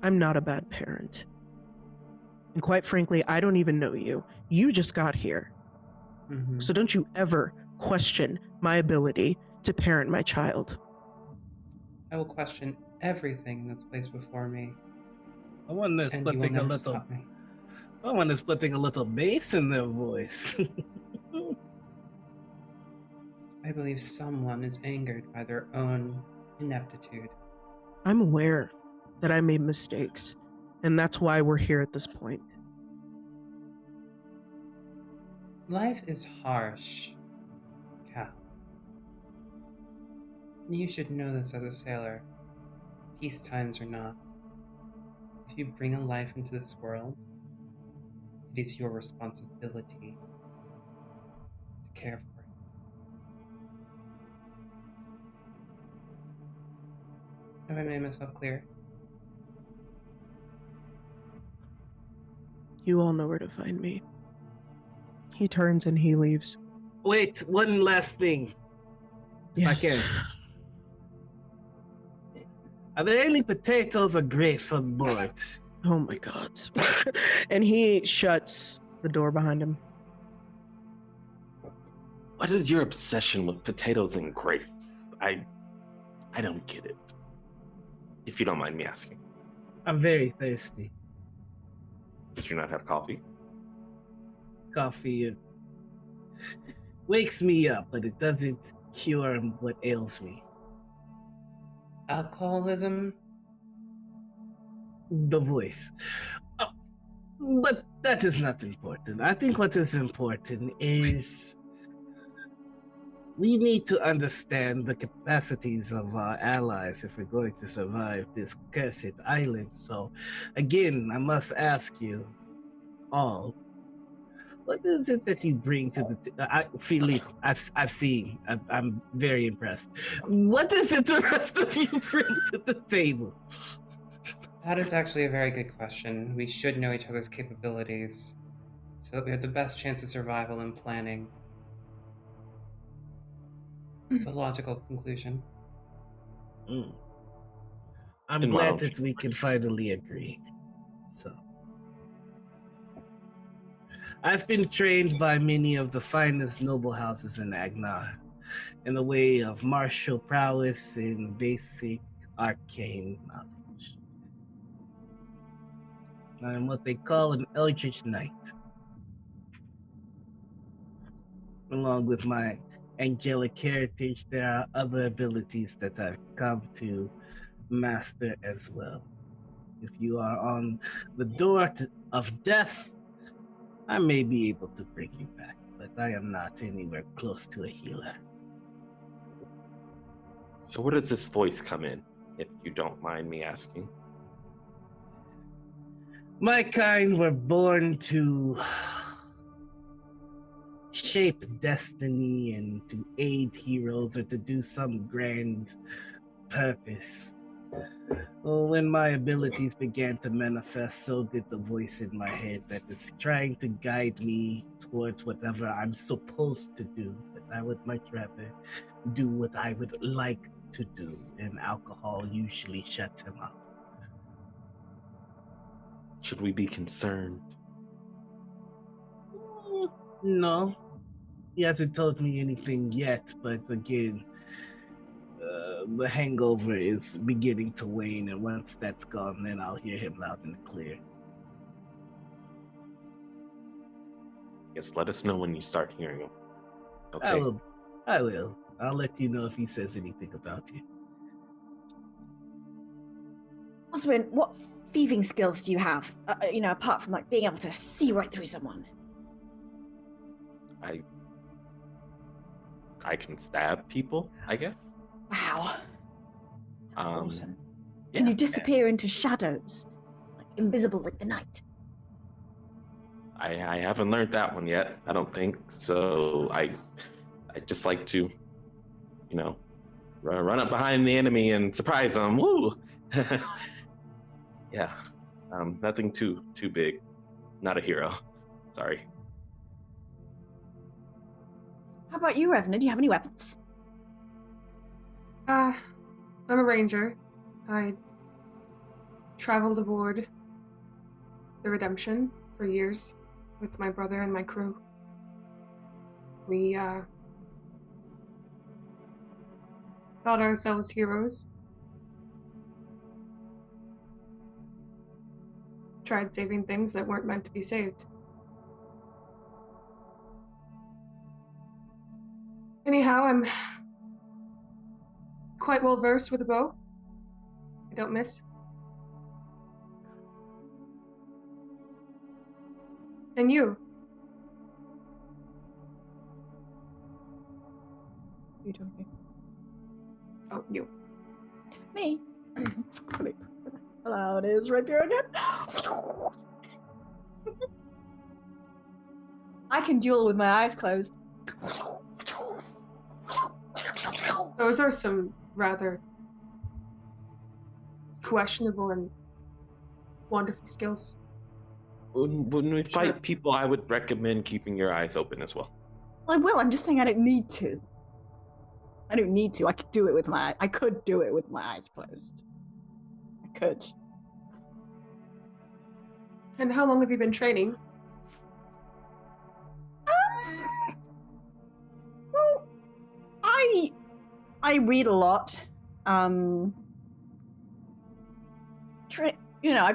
I'm not a bad parent. And quite frankly, I don't even know you. You just got here. Mhm. So don't you ever question my ability to parent my child. I will question everything that's placed before me, Someone is and you will putting a never little. stop me. Someone is putting a little bass in their voice. I believe someone is angered by their own ineptitude. I'm aware that I made mistakes, and that's why we're here at this point. Life is harsh, Cal. You should know this as a sailor, peace times or not. If you bring a life into this world, it is your responsibility to care for it. Have I made myself clear? You all know where to find me. He turns and he leaves. Wait, one last thing. If I Yes. can. Are there any potatoes or grapes on board? Oh my God. And he shuts the door behind him. What is your obsession with potatoes and grapes? I don't get it. If you don't mind me asking. I'm very thirsty. Did you not have coffee? Coffee wakes me up, but it doesn't cure what ails me. Alcoholism? The voice. Uh, but that is not important. I think what is important is we need to understand the capacities of our allies if we're going to survive this cursed island. So, again, I must ask you all, what is it that you bring to the Philippe, I've seen. I'm very impressed. What is it the rest of you bring to the table? That is actually a very good question. We should know each other's capabilities so that we have the best chance of survival and planning. It's a logical conclusion. I'm In my glad own that we can finally agree. So, I've been trained by many of the finest noble houses in Agnar in the way of martial prowess and basic arcane knowledge. I am what they call an Eldritch Knight. Along with my angelic heritage, there are other abilities that I've come to master as well. If you are on the door of death, I may be able to bring you back, but I am not anywhere close to a healer. So where does this voice come in, if you don't mind me asking? My kind were born to shape destiny and to aid heroes or to do some grand purpose. Well, when my abilities began to manifest, so did the voice in my head that is trying to guide me towards whatever I'm supposed to do. But I would much rather do what I would like to do, and alcohol usually shuts him up. Should we be concerned? No, he hasn't told me anything yet, but again, the hangover is beginning to wane, and once that's gone, then I'll hear him loud and clear. Yes, let us know when you start hearing him. Okay. I will. I'll let you know if he says anything about you. Oswin, what thieving skills do you have? Apart from like being able to see right through someone. I can stab people, I guess. Wow, that's awesome. Yeah. Can you disappear into shadows, like invisible like the night? I haven't learned that one yet. I don't think so. I just like to, run up behind the enemy and surprise them. Woo! Yeah. Nothing too big. Not a hero. Sorry. How about you, Revenant? Do you have any weapons? I'm a ranger. I traveled aboard the Redemption for years with my brother and my crew. We thought ourselves heroes. Tried saving things that weren't meant to be saved. Anyhow, I'm quite well versed with a bow. I don't miss. And you? You talking? Oh, you. Me? Hello, it is Rapier again. I can duel with my eyes closed. Those are some rather questionable and wonderful skills. When we fight people, I would recommend keeping your eyes open as well. I will. I'm just saying I don't need to. I don't need to. I could do it with my. I could do it with my eyes closed. I could. And how long have you been training? Well, I read a lot. I've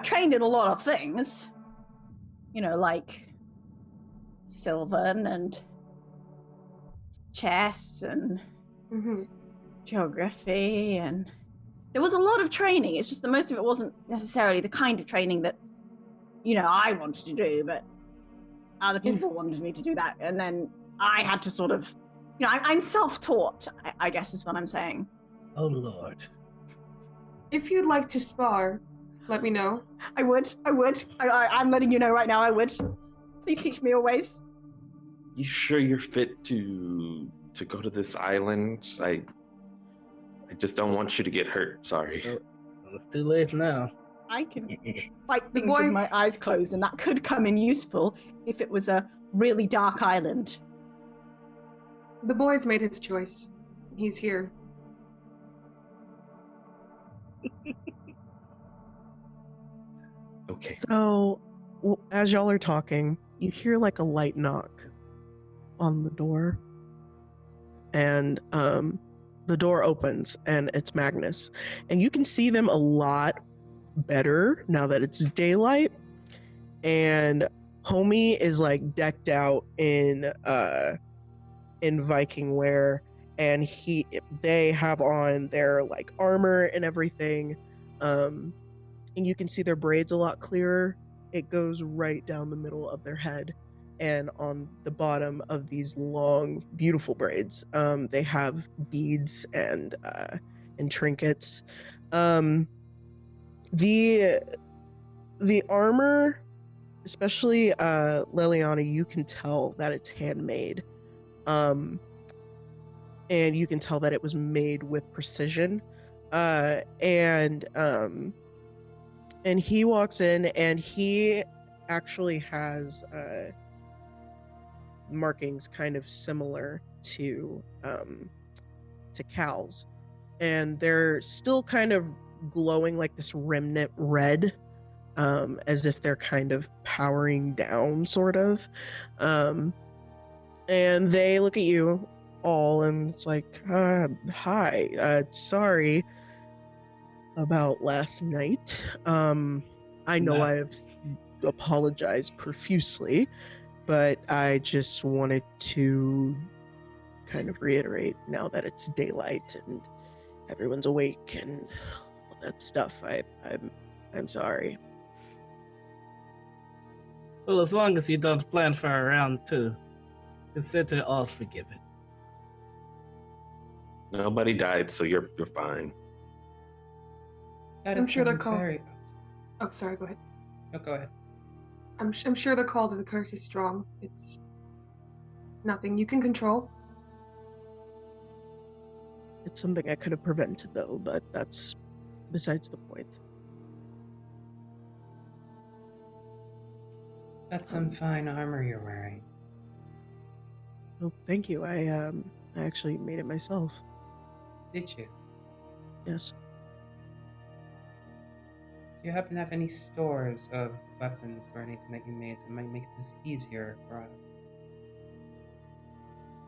trained in a lot of things. Like Sylvan and chess and geography, and there was a lot of training. It's just that most of it wasn't necessarily the kind of training that I wanted to do, but other people wanted me to do that, and then I had to sort of, I'm self-taught, I guess is what I'm saying. Oh Lord. If you'd like to spar, let me know. I would. I'm letting you know right now, I would. Please teach me your ways. You sure you're fit to go to this island? I just don't want you to get hurt. Sorry. Well, it's too late now. I can fight things with my eyes closed, and that could come in useful if it was a really dark island. The boy's made his choice. He's here. Okay. So, as y'all are talking, you hear like a light knock on the door, and the door opens, and it's Magnus, and you can see them a lot better now that it's daylight. And Homie is like decked out in Viking wear, and they have on their like armor and everything. And you can see their braids a lot clearer. It goes right down the middle of their head, and on the bottom of these long, beautiful braids, they have beads and trinkets. The armor, especially Liliana, you can tell that it's handmade, and you can tell that it was made with precision. And he walks in, and he actually has markings kind of similar to Cal's, and they're still kind of glowing like this remnant red, as if they're kind of powering down, sort of. And they look at you all, and it's like, hi, sorry about last night. I know I've apologized profusely, but I just wanted to kind of reiterate, now that it's daylight and everyone's awake and all that stuff, I'm sorry. Well, as long as you don't plan for a round two, consider all's forgiven. Nobody died, so you're fine. I'm sure the call. Oh, sorry. Go ahead. No, go ahead. I'm sure the call to the curse is strong. It's nothing you can control. It's something I could have prevented, though, but that's besides the point. That's some fine armor you're wearing. Oh, thank you. I actually made it myself. Did you? Yes. Do you happen to have any stores of weapons or anything that you made that might make this easier for us?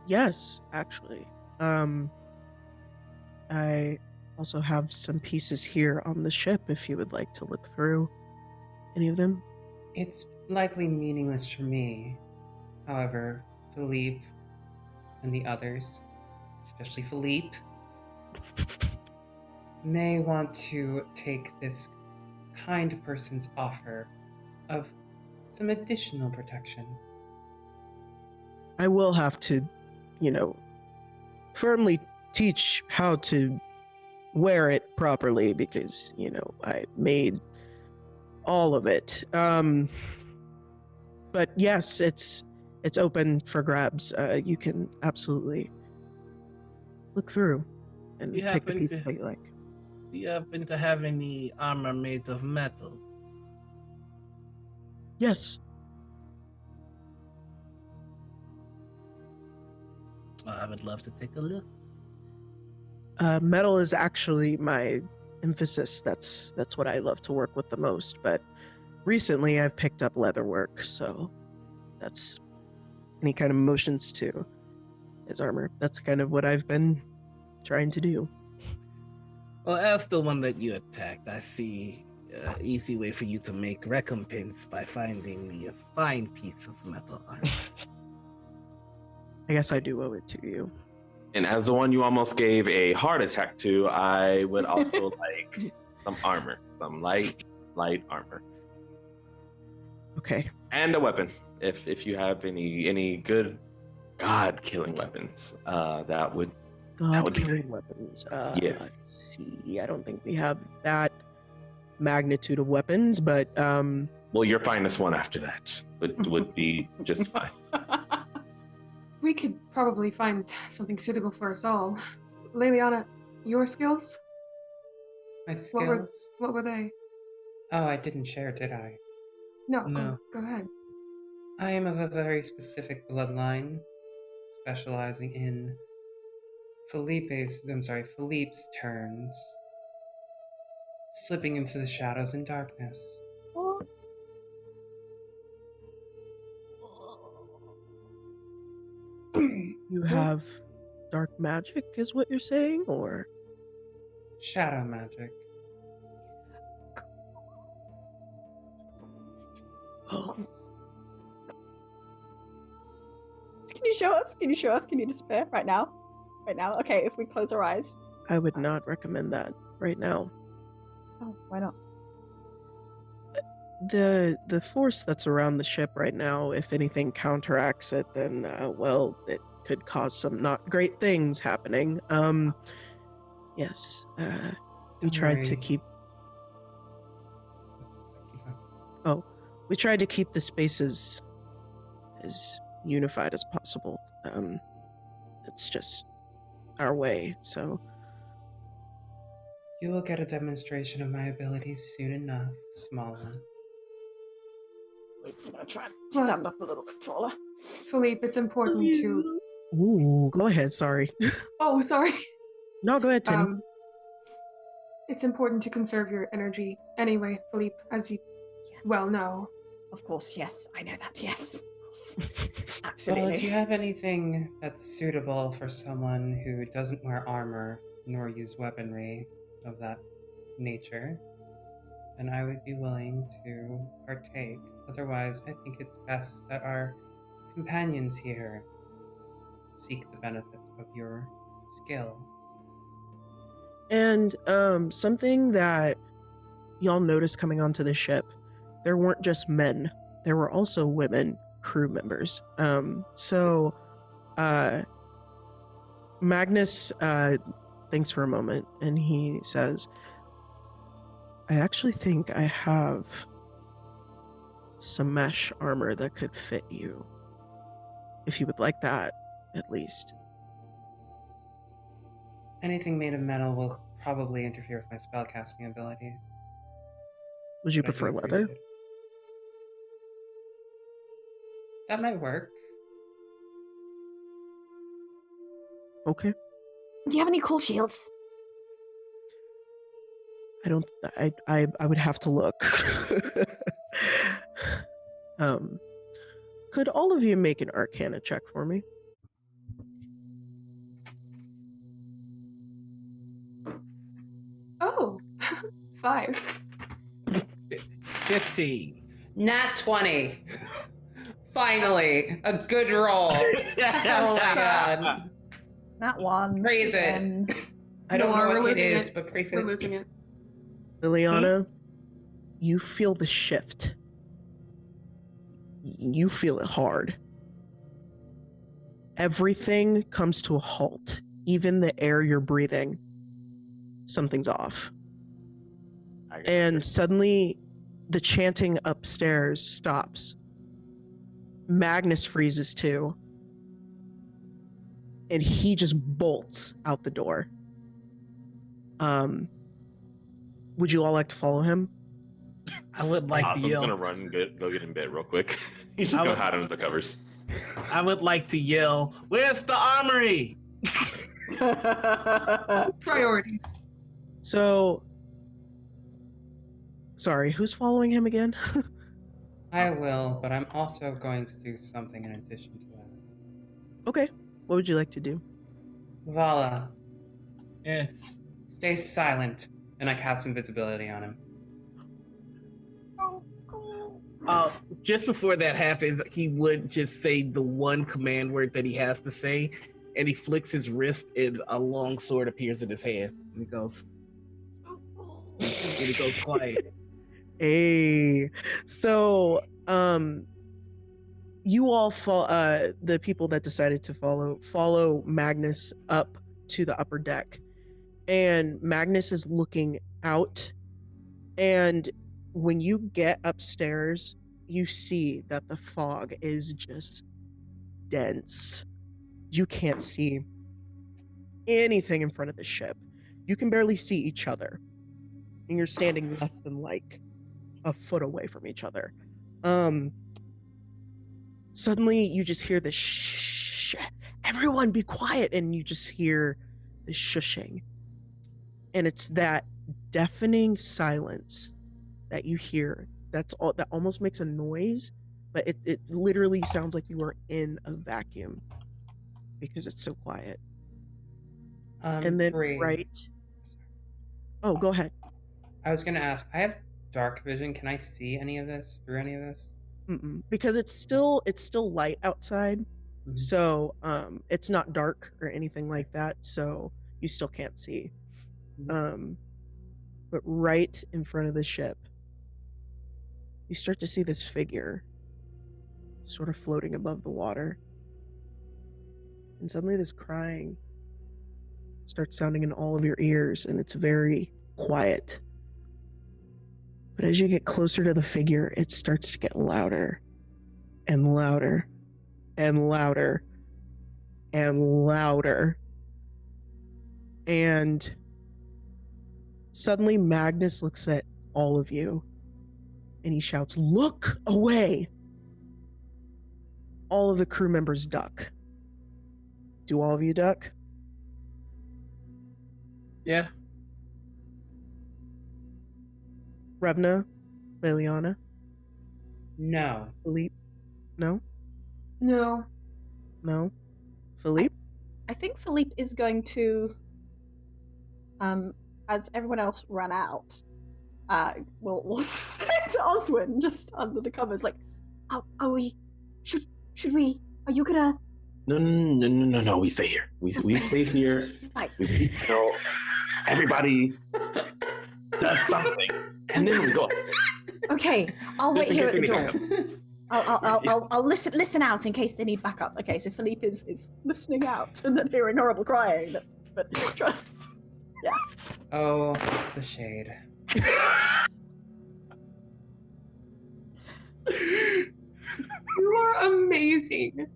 Yes, actually. I also have some pieces here on the ship if you would like to look through any of them. It's likely meaningless for me. However, Philippe and the others, especially Philippe, may want to take this kind person's offer of some additional protection. I will have to, firmly teach how to wear it properly because, I made all of it. But yes, it's open for grabs. You can absolutely look through and You pick the happen pieces to that you like. do you happen to have any armor made of metal? Yes. I would love to take a look. Metal is actually my emphasis. That's what I love to work with the most. But recently, I've picked up leatherwork, so that's any kind of motions to his armor. That's kind of what I've been trying to do. Well, as the one that you attacked, I see an easy way for you to make recompense by finding me a fine piece of metal armor. I guess I do owe it to you. And as the one you almost gave a heart attack to, I would also like some armor, some light armor, Okay. and a weapon. If you have any good god-killing weapons, that would be God-killing nice. weapons. Yeah. Let's see. I don't think we have that magnitude of weapons, but Well, your finest one after that would be just fine. We could probably find something suitable for us all. Liliana, your skills? My skills? What were they? Oh, I didn't share, did I? No, No. Go ahead. I am of a very specific bloodline, specializing in Philippe's turns, slipping into the shadows and darkness. you have dark magic, is what you're saying, or Shadow magic. oh, Can you show us? Can you show us? Can you disappear right now? Right now? Okay, if we close our eyes. I would not recommend that right now. Oh, why not? The force that's around the ship right now, if anything counteracts it, then well, it could cause some not great things happening. Yes. We tried to keep we tried to keep the spaces as unified as possible. It's just our way, so You will get a demonstration of my abilities soon enough, small one. We're just gonna try and Plus- stand up a little bit taller. Philippe, it's important to. Ooh, go ahead, sorry. Oh, sorry. No, go ahead, Tim. It's important to conserve your energy anyway, Philippe, as you well know. Of course, yes. I know that, yes. Of course. Well, Absolutely. if you have anything that's suitable for someone who doesn't wear armor nor use weaponry of that nature, then I would be willing to partake. Otherwise, I think it's best that our companions here seek the benefits of your skill. And something that y'all noticed coming onto the ship, there weren't just men, there were also women crew members. So Magnus thinks for a moment and he says, I actually think I have some mesh armor that could fit you. If you would like that, at least. Anything made of metal will probably interfere with my spellcasting abilities. Would you but I do prefer leather? appreciate it. That might work. Okay. Do you have any cool shields? I don't. I would have to look. Could all of you make an Arcana check for me? Oh, 5. 15. Nat 20. Finally, a good roll. Oh my god. That one. Praise it. Again. I don't No, know we're what it losing is, it. but praise We're it. losing it. Liliana, you feel the shift. You feel it hard. Everything comes to a halt. Even the air you're breathing. Something's off. And suddenly, the chanting upstairs stops. Magnus freezes too. And he just bolts out the door. Would you all like to follow him? I would like to Awesom's yell. gonna run and go get in bed real quick. He's just gonna hide under the covers. I would like to yell, "Where's the armory?" Priorities. So, sorry, who's following him again? I will, but I'm also going to do something in addition to that. Okay, what would you like to do? Vala, Yes. stay silent, and I cast invisibility on him. Just before that happens, he would just say the one command word that he has to say, and he flicks his wrist, and a long sword appears in his hand. And he goes, and he goes quiet. Hey, so you all the people that decided to follow Magnus up to the upper deck, and Magnus is looking out, and when you get upstairs, you see that the fog is just dense. You can't see anything in front of the ship. You can barely see each other, and you're standing less than like a foot away from each other. Suddenly you just hear this shh, everyone be quiet, and you just hear this shushing. And it's that deafening silence that you hear. That's all that almost makes a noise, but it literally sounds like you are in a vacuum because it's so quiet. And then Bree. Oh, go ahead. I was gonna ask, I have dark vision. Can I see any of this through any of this? Because it's still light outside, Mhm. so it's not dark or anything like that, so you still can't see. But right in front of the ship, you start to see this figure sort of floating above the water, and suddenly this crying starts sounding in all of your ears, and it's very quiet. But as you get closer to the figure, it starts to get louder and louder and louder and louder. And suddenly Magnus looks at all of you and he shouts, "Look away!" All of the crew members duck. Do all of you duck? Yeah. Rebna? Liliana? No. Philippe? No? No. No? Philippe? I think Philippe is going to, as everyone else ran out, we'll say to Oswin just under the covers, like, are we? Should we? Are you gonna? No. We stay here. We stay here. Like, We tell everybody does something, and then we go upstairs. okay, I'll wait Just in here at case the anything door. happens. I'll listen out in case they need backup. Okay, so Philippe is listening out and then hearing horrible crying, but yeah. Oh, the shade. You are amazing.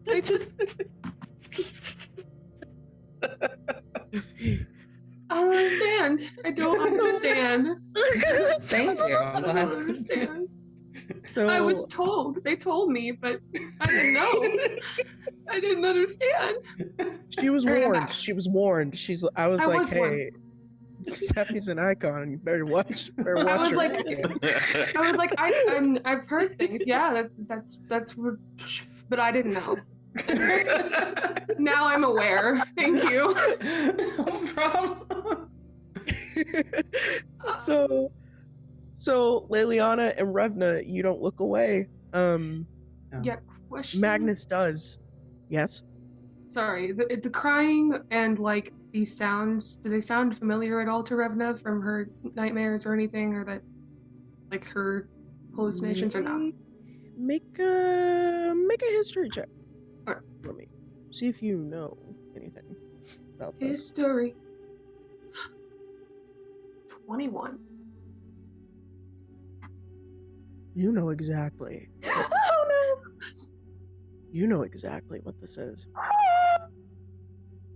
I just I don't understand. I don't understand. Thank you. I'm I don't glad. understand. So I was told. They told me, but I didn't know. I didn't understand. she was warned. She was warned. I was I like, was warned. hey, Sappy's an icon. You better watch. Better watch I was her. like, I was like, I've heard things. Yeah, that's, but I didn't know. Now I'm aware. Thank you. No problem. so Liliana and Revna, you don't look away. Yeah, question. Magnus does. Yes. Sorry, the crying and like these sounds, do they sound familiar at all to Revna from her nightmares or anything, or that like her hallucinations or not? Make a history check. Alright. For me. See if you know anything about this. History. 21. You know exactly. Oh no! You know exactly what this is.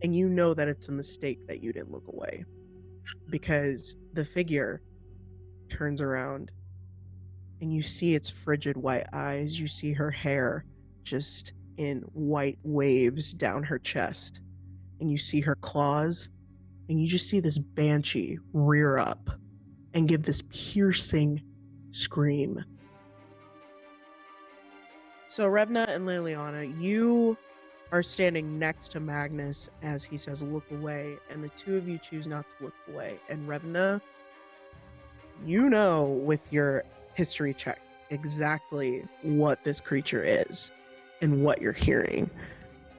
And you know that it's a mistake that you didn't look away. Because the figure turns around and you see its frigid white eyes. You see her hair just in white waves down her chest. And you see her claws. And you just see this banshee rear up and give this piercing scream. So Revna and Liliana, you are standing next to Magnus as he says look away, and the two of you choose not to look away. And Revna, you know with your history check exactly what this creature is and what you're hearing,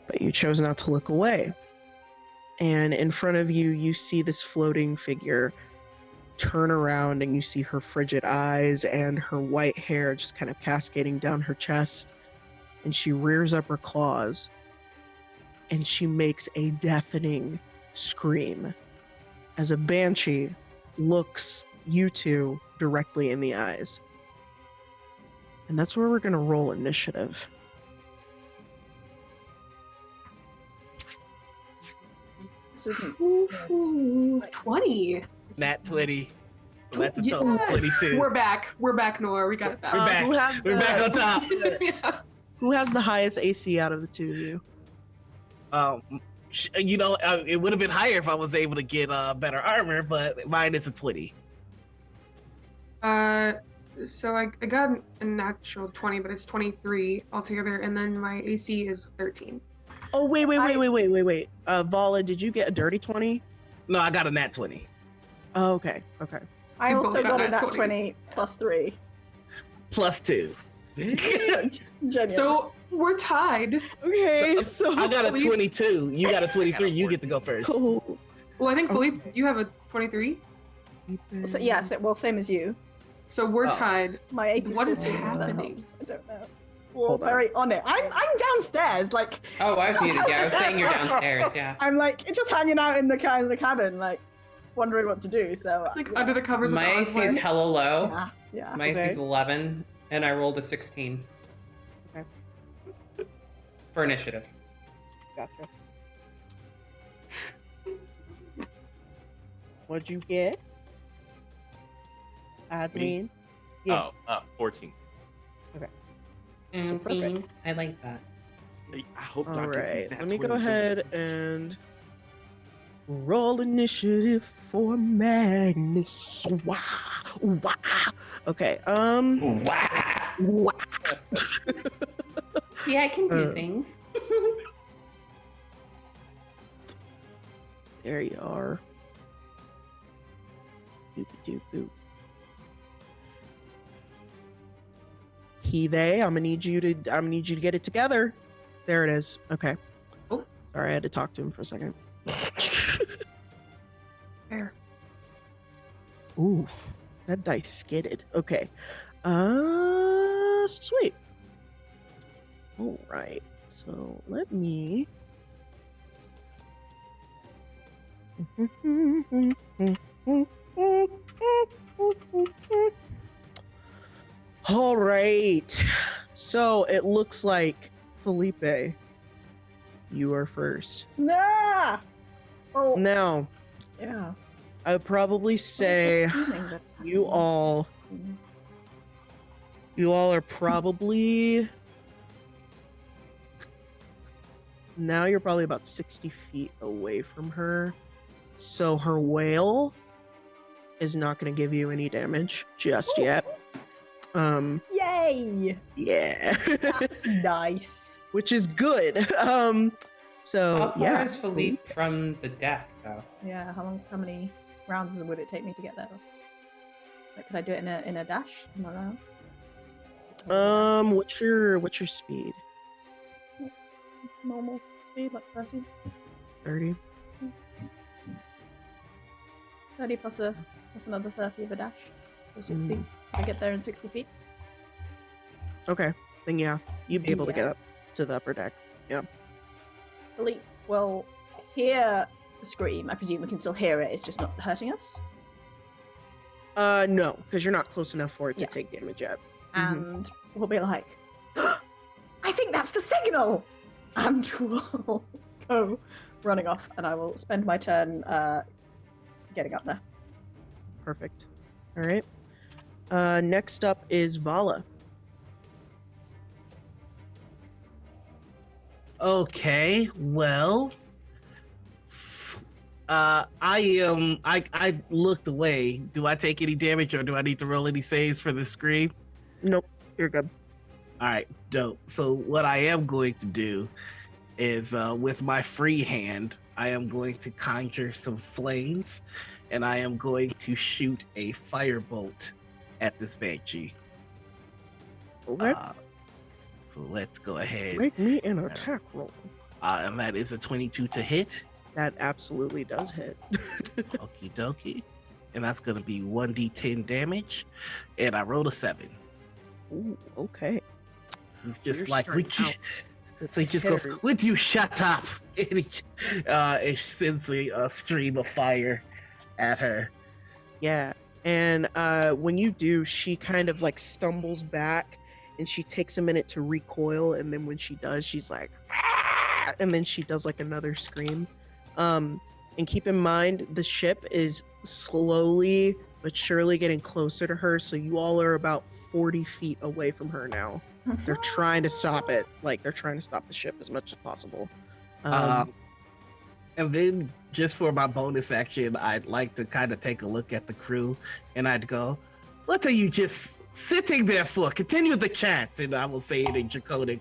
but you chose not to look away. And in front of you, you see this floating figure turn around, and you see her frigid eyes and her white hair just kind of cascading down her chest. And she rears up her claws and she makes a deafening scream as a banshee looks you two directly in the eyes. And that's where we're going to roll initiative. This isn't 20. Nat 20. So that's a Yeah. total of 22. We're back, Noah. We got it back. We're back. Who has We're back on top. Yeah. Who has the highest AC out of the two of you? It would have been higher if I was able to get better armor, but mine is a 20. So I got a natural 20, but it's 23 altogether, and then my AC is 13. Oh, wait. Vala, did you get a dirty 20? No, I got a nat 20. Oh, okay. I We also both got got a nat nat 20s. 20 plus 3. Plus 2. Genuine. So we're tied. Okay, so I got a Philippe- 22. You got a 23. You get to go first. cool. Well, I think Philippe, you have a 23. So, yes, well, same as you. So we're Oh. tied. My AC is What is 14, if that happening? helps. I don't know. Well, Hold on. very on it. I'm downstairs, like Oh, I was muted. Yeah, I was saying you're downstairs. Yeah. I'm like just hanging out in the cabin, like wondering what to do. So Like yeah. under the covers My of AC is Oswald. hella low. Yeah. My AC is 11, and I rolled a 16. Okay. For initiative. Gotcha. What'd you get? Admin? Yeah. Oh, 14. So perfect. I like that. I hope All Dr. right, Nat let me 20 go doesn't ahead get this. and roll initiative for Magnus. Wah, wah. Okay, Wow. wah. See, I can do Uh, things. There you are. Doop-a-doop-boop. They, I'm gonna need you to get it together. There it is. Okay. Oh. Sorry, I had to talk to him for a second. There. Ooh, that dice skidded. Okay. Sweet. All right. So let me. All right. So it looks like Felipe, you are first. Nah. Oh. Now, Yeah. I would probably say you all are probably now you're probably about 60 feet away from her. So her wail is not going to give you any damage just yet. Yay! Yeah. That's nice. Which is good. So How far yeah. is Philippe from the deck, though? Yeah, how many rounds would it take me to get there? Like, could I do it in a dash? In a round? What's your speed? Normal speed, like 30. 30. 30 plus another 30 of a dash. So 60. I get there in 60 feet. Okay. Then yeah, you'd be able to get up to the upper deck. Yeah. Philippe will hear the scream. I presume we can still hear it. It's just not hurting us. No, because you're not close enough for it to Yeah. take damage yet. And we'll be like, I think that's the signal! And we'll go running off, and I will spend my turn getting up there. Perfect. All right. Next up is Vala. Okay, well, I looked away. Do I take any damage, or do I need to roll any saves for the scream? Nope, you're good. All right, dope. So what I am going to do is, with my free hand, I am going to conjure some flames, and I am going to shoot a firebolt at this banshee. Okay. So let's go ahead. Make me an attack roll. And that is a 22 to hit. That absolutely does hit. Okie dokie. And that's going to be 1d10 damage. And I rolled a 7. Ooh, okay. It's just You're like, starting would you, out so he just goes, scary. would you shut up? And it sends a stream of fire at her. Yeah. And when you do, she kind of like stumbles back and she takes a minute to recoil. And then when she does, she's like, "Ah!" And then she does like another scream. And keep in mind, the ship is slowly but surely getting closer to her. So you all are about 40 feet away from her now. They're trying to stop it. Like, they're trying to stop the ship as much as possible. And then just for my bonus action, I'd like to kind of take a look at the crew, and I'd go, what are you just sitting there for? Continue the chant. And I will say it in Draconic,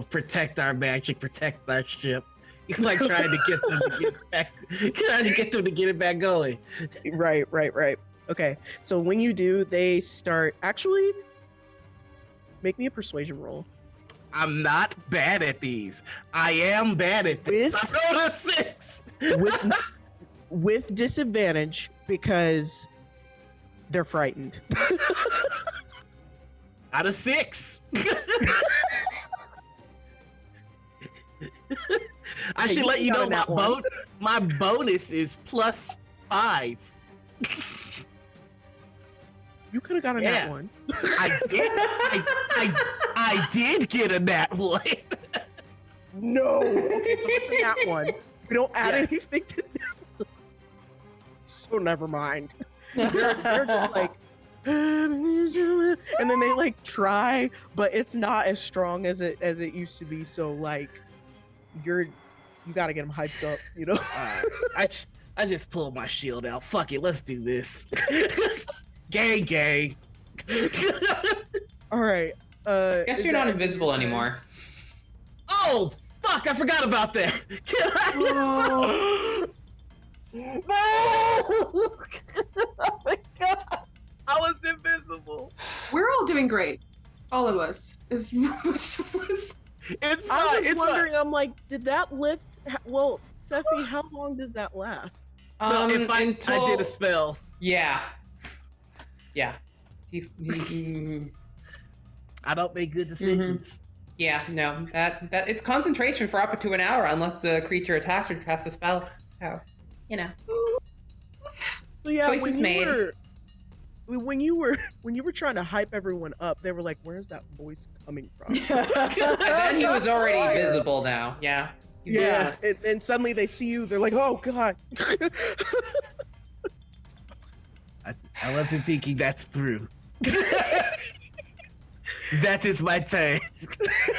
protect our magic, protect our ship. Like trying to get them to get back, trying to get them to get it back going. Right. Okay, so when you do, they start, actually, make me a persuasion roll. I'm not bad at these. I am bad at this. I rolled a 6. With disadvantage because they're frightened. Out of 6. I should let you know my bonus is +5. You could have got a nat one. I did. I did get a nat one. No. Okay, so it's a nat one. We don't add Yes. anything to it. So never mind. They're just like, and then they like try, but it's not as strong as it used to be. So like, you got to get them hyped up, I just pulled my shield out. Fuck it, let's do this. Gang. All right. Guess is you're not that invisible your turn? anymore. Oh fuck! I forgot about that. Can I? No! Oh my god! I was invisible. We're all doing great. All of us. It's I fine. was It's wondering, fine. I'm like, did that lift? Well, Sephi, how long does that last? No, if I Until... did a spell. Yeah. I don't make good decisions. Yeah, no. That it's concentration for up to an hour unless the creature attacks or casts a spell. So, So yeah, Choices made. When you were trying to hype everyone up, they were like, "Where's that voice coming from?" And then he was already visible now. Yeah. Yeah, and suddenly they see you. They're like, "Oh god." I wasn't thinking that's through. That is my turn.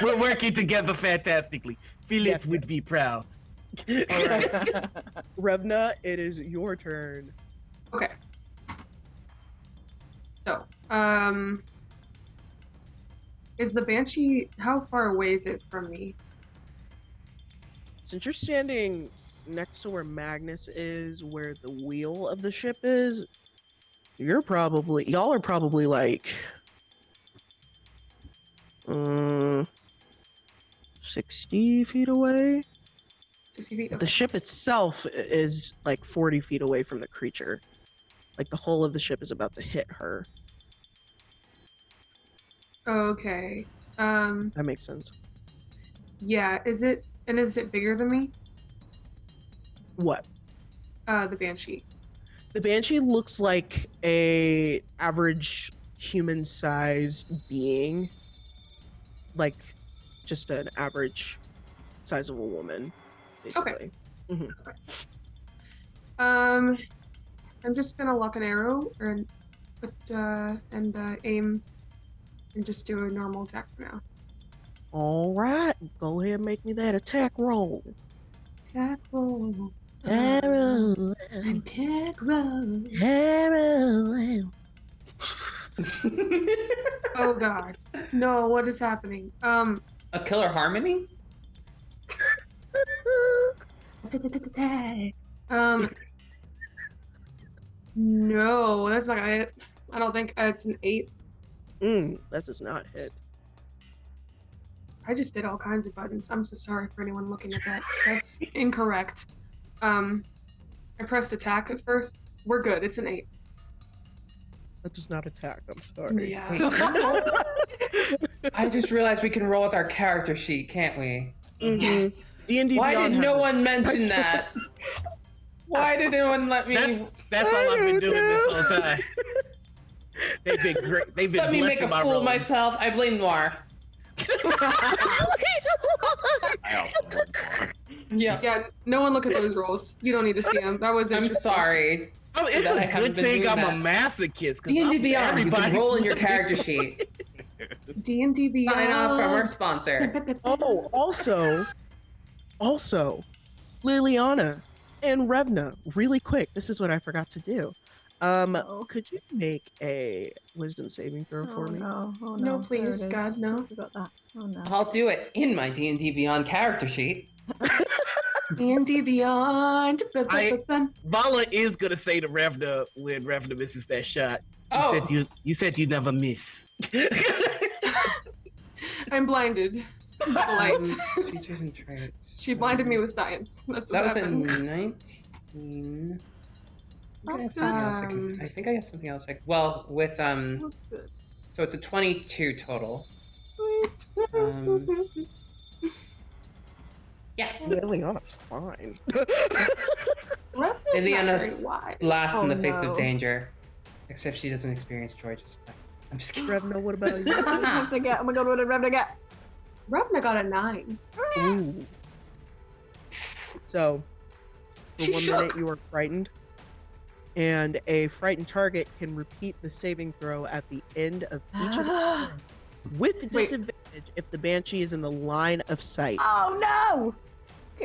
We're working together fantastically. Philip Yes, would be proud. All right, Revna, it is your turn. Okay. So, is the Banshee, how far away is it from me? Since you're standing next to where Magnus is, where the wheel of the ship is, y'all are probably like 60 feet away. 60 feet? The Okay. ship itself is like 40 feet away from the creature. Like the hull of the ship is about to hit her. Okay. That makes sense. Yeah, is it bigger than me? What? The Banshee. The Banshee looks like a average human-sized being. Like just an average size of a woman, basically. Okay. I'm just gonna lock an arrow and put aim and just do a normal attack for now. All right, go ahead and make me that attack roll. Attack roll. Arrow. Attack roll. Arrow. Oh god. No, what is happening? A killer harmony? No, that's not it. I don't think it's an 8. That does not hit. I just did all kinds of buttons. I'm so sorry for anyone looking at that. That's incorrect. I pressed attack at first. We're good. It's an 8. That does not attack. I'm sorry. Yeah. I just realized we can roll with our character sheet, can't we? Yes. D&D Why Beyond did no has one mention that? Why did no one let me? That's all I've been doing this whole time. They've been great. They've been Let me make a blessing my fool of rolls. myself. I blame Noir. I also want more. Yeah. Yeah, no one look at those rolls. You don't need to see them. That was I'm interesting. sorry. Oh, it's That I a haven't good been thing doing I'm that. a masochist. 'Cause D&D Beyond. You can everybody's roll in your looking. character sheet. D&D Beyond. Sign off from our sponsor. Oh, also, Liliana and Revna, really quick. This is what I forgot to do. Could you make a wisdom saving throw for me? No, oh, No, no, please, there it God, is. no. I forgot that. Oh no. I'll do it in my D&D Beyond character sheet. D&D Beyond. Vala is gonna say to Revna when Revna misses that shot. Oh, You said you never miss. I'm blinded. Light. features and traits. She blinded me with science. That's That what was happened. in 19. Um, I think I have something else. Well, with That's good. so it's a 22 total. Sweet. Yeah. Liliana's fine. Liliana's last in the face no. of danger, except she doesn't experience joy. I'm just kidding. Revna, what about you? Revna get? Oh my god, what did Revna get? Revna got a 9. Ooh. So, for She 1 shook. minute you are frightened, and a frightened target can repeat the saving throw at the end of each of the with Wait. disadvantage if the Banshee is in the line of sight. Oh no!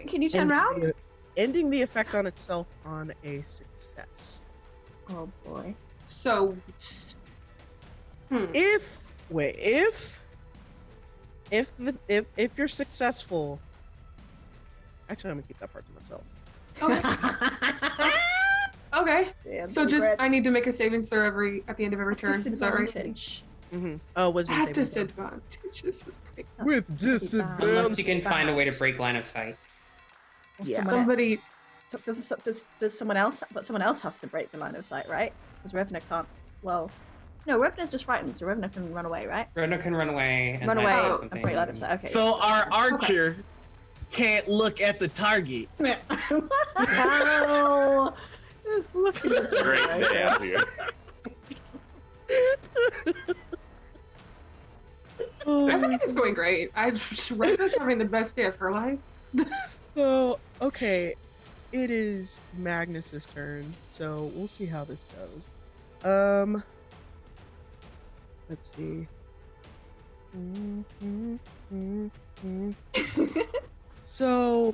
Can you turn Ending around? the- Ending the effect on itself on a success. Oh boy. So, If you're successful, actually I'm gonna keep that part to myself. okay. Okay. Damn, So just secrets. I need to make a savings throw at the end of every turn. Is that right? Disadvantage. Oh, wisdom At saving throw. disadvantage. This is great. With Unless you can find a way to break line of sight. Or Yeah. someone- Somebody. so does someone else? But someone else has to break the line of sight, right? Because Revna can't. Well, no, Revna's just frightened, so Revna can run away, right? Reno can run away and Run hide away behind Oh, and something. break line of sight. Okay. So our archer can't look at the target. Wow. Just look at this Great guy. day out here. Everything is going great. Revna's having the best day of her life. So, okay, it is Magnus's turn, so we'll see how this goes. Let's see. So,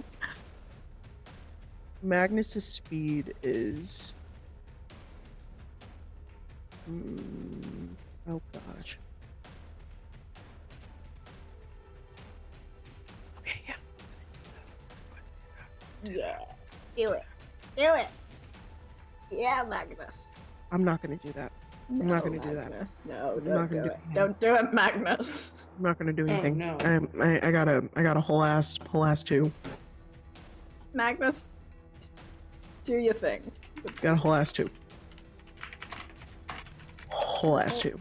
Magnus's speed is Oh gosh. Okay, yeah. Yeah. Do it. Do it. Yeah, Magnus. I'm not gonna do that. I'm not gonna do that. Magnus. No, I'm don't not do gonna it. do Don't do it, Magnus. I'm not gonna do anything. no. I got a whole ass 2. Magnus, just do your thing. Got a whole ass 2. Whole ass 2.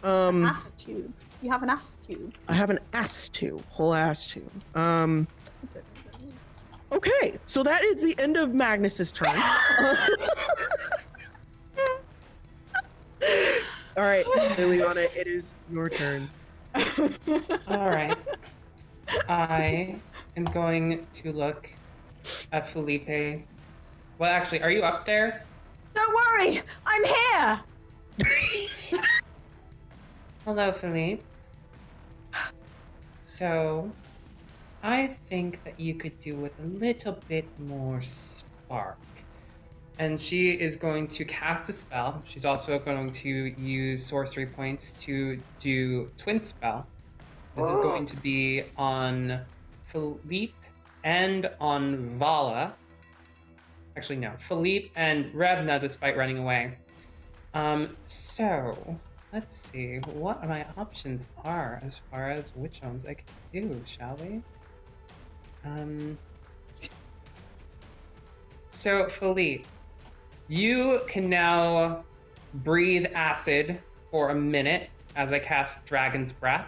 Ass tube. You have an ass tube. I have an ass 2. Whole ass 2. Okay, so that is the end of Magnus's turn. All right, Liliana, it is your turn. All right. I am going to look at Felipe. Well, actually, are you up there? Don't worry, I'm here. Hello, Philippe. So, I think that you could do with a little bit more spark. And she is going to cast a spell. She's also going to use sorcery points to do twin spell. This is going to be on Philippe and on Vala. Actually, no. Philippe and Revna, despite running away. So, let's see what my options are as far as which ones I can do, shall we? So, Philippe, you can now breathe acid for a minute as I cast Dragon's Breath.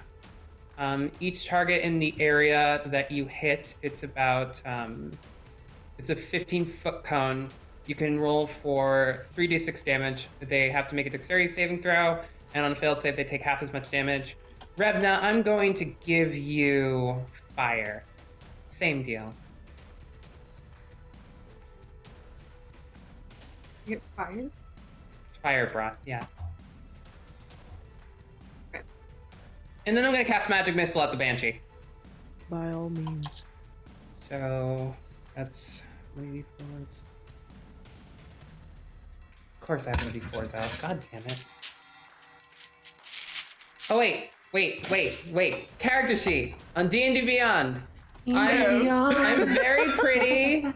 Each target in the area that you hit, it's about, it's a 15-foot cone. You can roll for 3d6 damage. They have to make a dexterity saving throw, and on a failed save, they take half as much damage. Revna, I'm going to give you fire. Same deal. You get fired? It's fire breath, yeah. And then I'm gonna cast Magic Missile at the Banshee. By all means. So that's 3d4s. Of course I have 3d4s out. God damn it. Oh wait. Character sheet on D&D Beyond. I'm very pretty,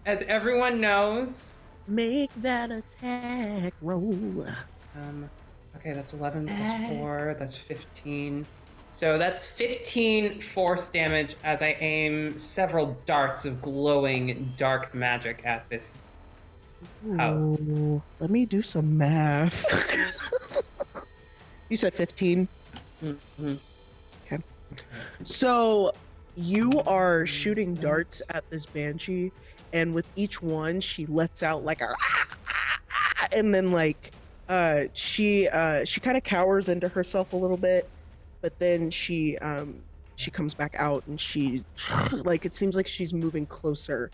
as everyone knows. Make that attack roll. Okay, that's 11 plus 4, that's 15. So that's 15 force damage as I aim several darts of glowing dark magic at this. Ooh, let me do some math. You said 15? Mm-hmm. Okay. So you are shooting darts at this banshee, and with each one, she lets out like a and then like she kind of cowers into herself a little bit, but then she comes back out and she like it seems like she's moving closer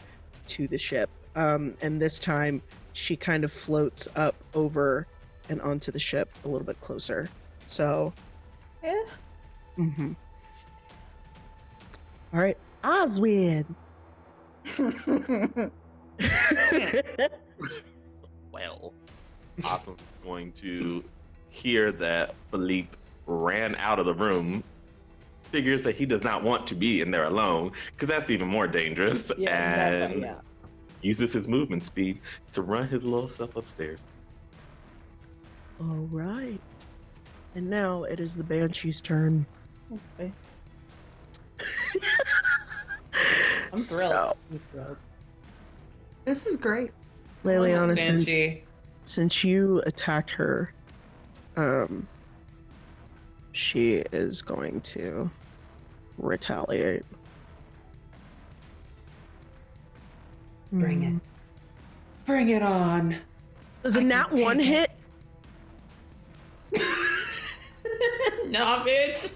to the ship. And this time she kind of floats up over and onto the ship a little bit closer. So Yeah. mm-hmm. All right, Oswin. Well, Awesome's going to hear that Philippe ran out of the room, figures that he does not want to be in there alone, because that's even more dangerous, and uses his movement speed to run his little self upstairs. All right. And now it is the Banshee's turn. Okay. I'm thrilled. So, I'm thrilled. This is great. Liliana, Banshee. since you attacked her, she is going to retaliate. Bring it. Bring it on. Does a nat take 1 it. hit? Nah, bitch.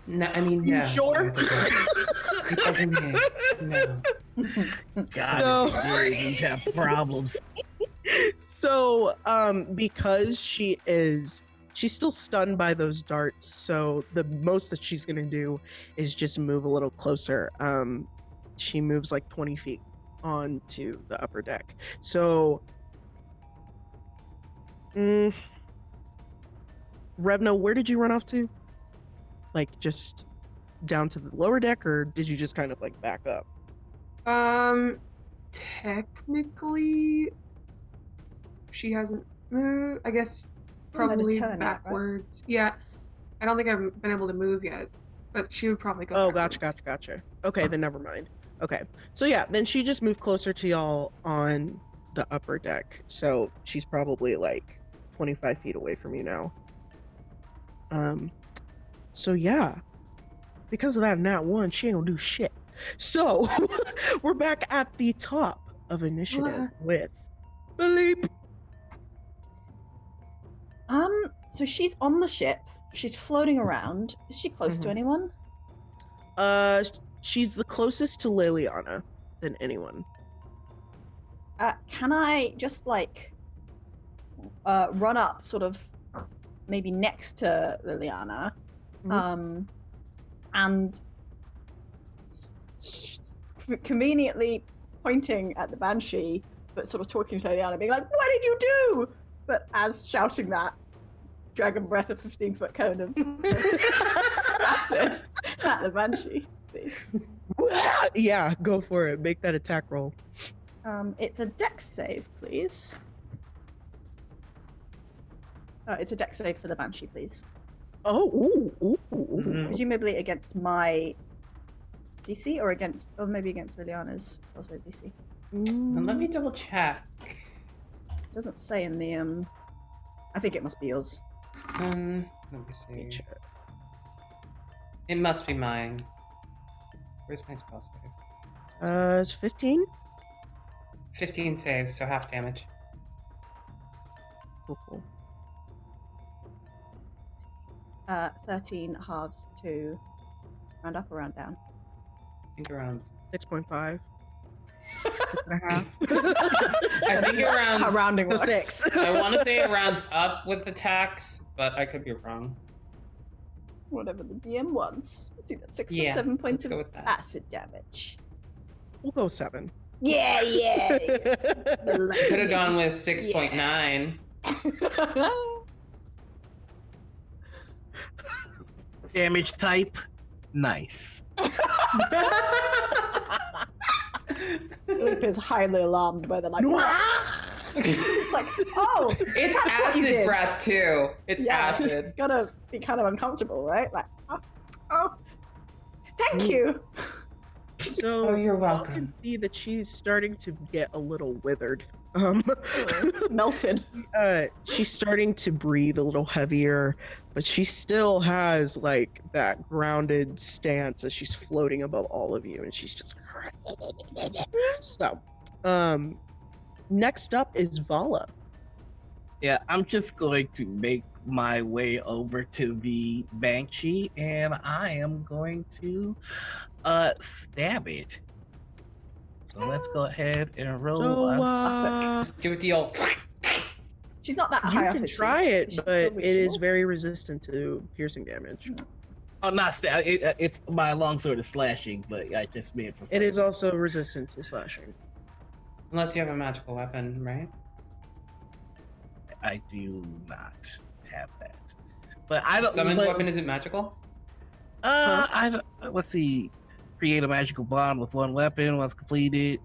No, I mean, no. sure? It doesn't hit. No. God, So- you have problems. So, because she's still stunned by those darts, so the most that she's gonna do is just move a little closer. She moves like 20 feet onto the upper deck. So, Revno, where did you run off to? Like, just down to the lower deck, or did you just kind of, like, back up? Technically, she hasn't moved. I guess probably backwards. Yet, right? Yeah, I don't think I've been able to move yet, but she would probably go backwards. Gotcha. Okay, then never mind. Okay, so yeah, then she just moved closer to y'all on the upper deck, so she's probably, like, 25 feet away from you now. So yeah, because of that nat 1, she ain't gonna do shit. So we're back at the top of initiative with Philippe. So she's on the ship. She's floating around. Is she close to anyone? She's the closest to Liliana than anyone. Can I just like run up, sort of, maybe next to Liliana, and conveniently pointing at the Banshee, but sort of talking to Liliana, being like, "What did you do?" But as shouting that, dragon breath a 15-foot cone of acid at the Banshee, please. Yeah, go for it. Make that attack roll. It's a dex save, please. It's a dex save for the Banshee, please. Oh, ooh. Presumably against my DC, or maybe against Liliana's also DC. Let me double check. It doesn't say in the I think it must be yours. Let me see. It must be mine. Where's my spell save? It's 15? 15 saves, so half damage. Cool. 13 halves to round up or round down? I think around 6.5. 6.5. I think it rounds. How rounding works. 6. I want to say it rounds up with the tax, but I could be wrong. Whatever the DM wants. It's either 6 Yeah, or 7 points let's go of with that. acid damage. We'll go 7. Yeah. Could have gone with 6.9. Damage type, nice. Luke is highly alarmed by the like. Like, oh, It's that's what you acid did. breath too. It's acid. It's gotta be kind of uncomfortable, right? Like, oh, thank you. So Oh, you're you welcome. can see that she's starting to get a little withered. Melted. She's starting to breathe a little heavier, but she still has like that grounded stance as she's floating above all of you, and she's just so. Next up is Vala. Yeah, I'm just going to make my way over to the Banshee, and I am going to stab it. So let's go ahead and roll. Do it the old. She's not that You high up. can is she? try it, She's but still it is reachable? very resistant to piercing damage. Oh, not stab. It's my longsword is slashing, but I just made it for fun. It is also resistant to slashing. Unless you have a magical weapon, right? I do not have that, but I don't. Summoned but, weapon isn't magical? let's see. Create a magical bond with one weapon once completed.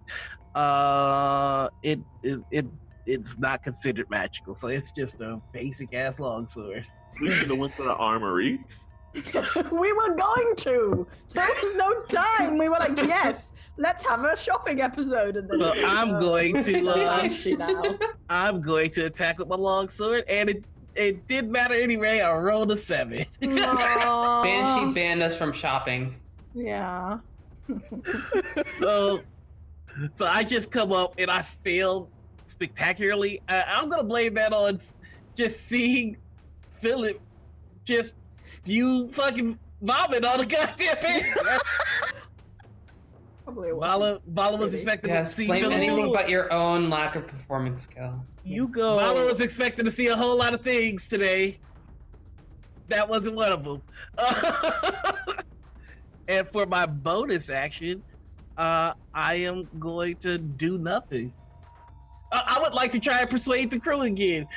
It's not considered magical, so it's just a basic ass longsword. We should have went to the armory. We were going to. There was no time. We were like, yes, let's have a shopping episode. And then So I'm going to. Banshee now. I'm going to attack with my longsword, and it didn't matter anyway. I rolled a 7. Banshee banned us from shopping. Yeah. so I just come up and I failed spectacularly. I'm gonna blame that on just seeing Philip just spew fucking vomit on the goddamn thing. Probably Vala was expecting to Yes, see blame Philip anything do. but your own lack of performance skill. You go. Vala was expecting to see a whole lot of things today. That wasn't one of them. And for my bonus action, I am going to do nothing. I would like to try and persuade the crew again.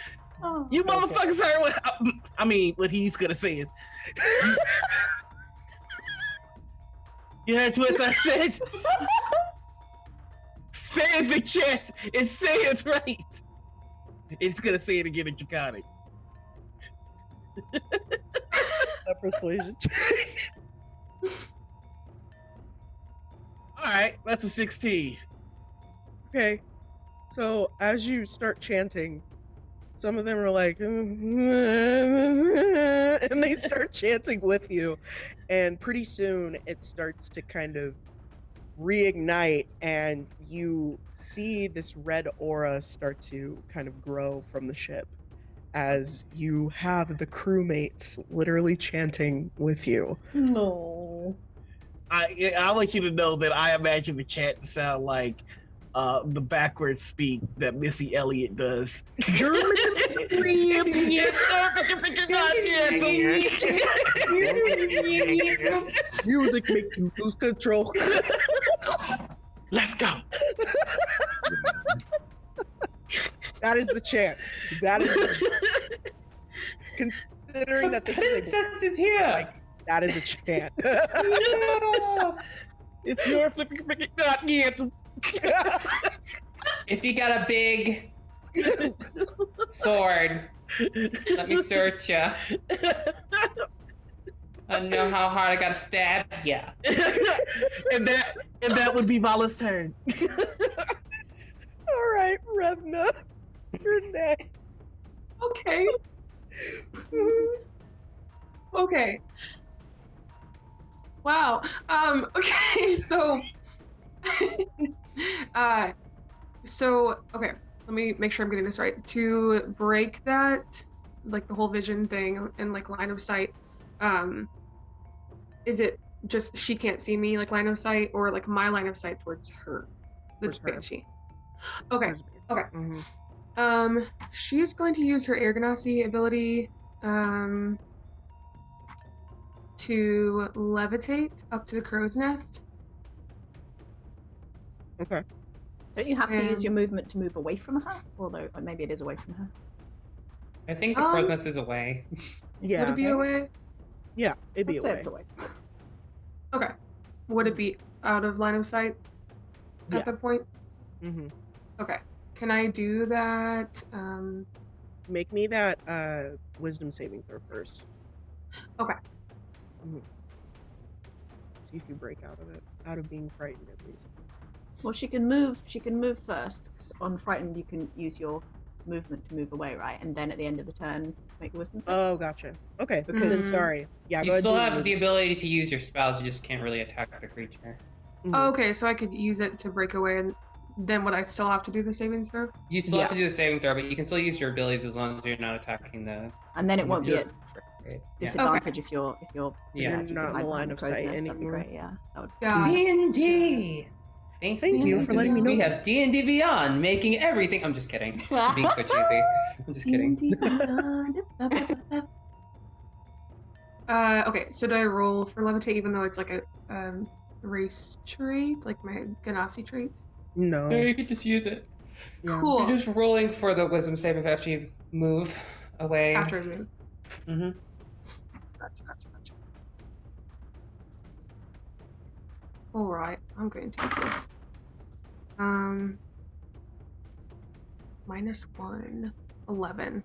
Oh, You motherfuckers heard what I mean, what he's gonna say is, you heard what I said? Say it in the chat and say it right. It's gonna say it again in Draconic. That persuasion check. Alright, that's a 16. Okay. So as you start chanting, some of them are like, and they start chanting with you. And pretty soon it starts to kind of reignite, and you see this red aura start to kind of grow from the ship as you have the crewmates literally chanting with you. No. I want you to know that I imagine the chat to sound like the backwards speak that Missy Elliott does. Music make you lose control. Let's go. That is the chant. That is the considering that this Princess is here. like, that is a chant. If you're flipping not yet. If you got a big sword, let me search ya. I know how hard I gotta stab ya. and that would be Vala's turn. All right, Revna, you're next. Okay. Okay. Wow. Okay, so okay, let me make sure I'm getting this right. To break that, like the whole vision thing and like line of sight, is it just she can't see me like line of sight, or like my line of sight towards her, the Towards her. banshee? Okay. Okay. Mm-hmm. She's going to use her air ganassi ability to levitate up to the crow's nest. Okay. Don't you have to use your movement to move away from her? Although maybe it is away from her. I think the crow's nest is away. Yeah. Would it be away? Yeah, it'd be Let's say away. it's away. Okay. Would it be out of line of sight at Yeah. that point? Mm-hmm. Okay. Can I do that? Make me that wisdom saving throw first. Okay. Mm-hmm. See if you break out of it, out of being frightened at least. Well, she can move. She can move first. 'Cause on frightened, you can use your movement to move away, right? And then at the end of the turn, make a wisdom save. Oh, gotcha. Okay, Because- then sorry. Yeah, go You ahead still and do have it. the ability to use your spells, you just can't really attack the creature. Mhm. Oh, okay, so I could use it to break away, and then would I still have to do the saving throw? You still have Yeah. to do the saving throw, but you can still use your abilities as long as you're not attacking the. And then it won't be your- at Yeah. disadvantage if you're Yeah. You're if you not in hide the line behind of crow's sight nest, that'd be anymore. great. Yeah, that would. Yeah. D&D. Thank you for letting me know. We have D&D Beyond, making everything. I'm just kidding. I'm being so cheesy. I'm just kidding. Okay, so do I roll for levitate even though it's like a race trait, like my Ganassi trait? No. No, you could just use it. Yeah. Cool. You're just rolling for the wisdom save after you move away. After I move. Mm-hmm. Gotcha. Alright, I'm going to use this. -1, 11.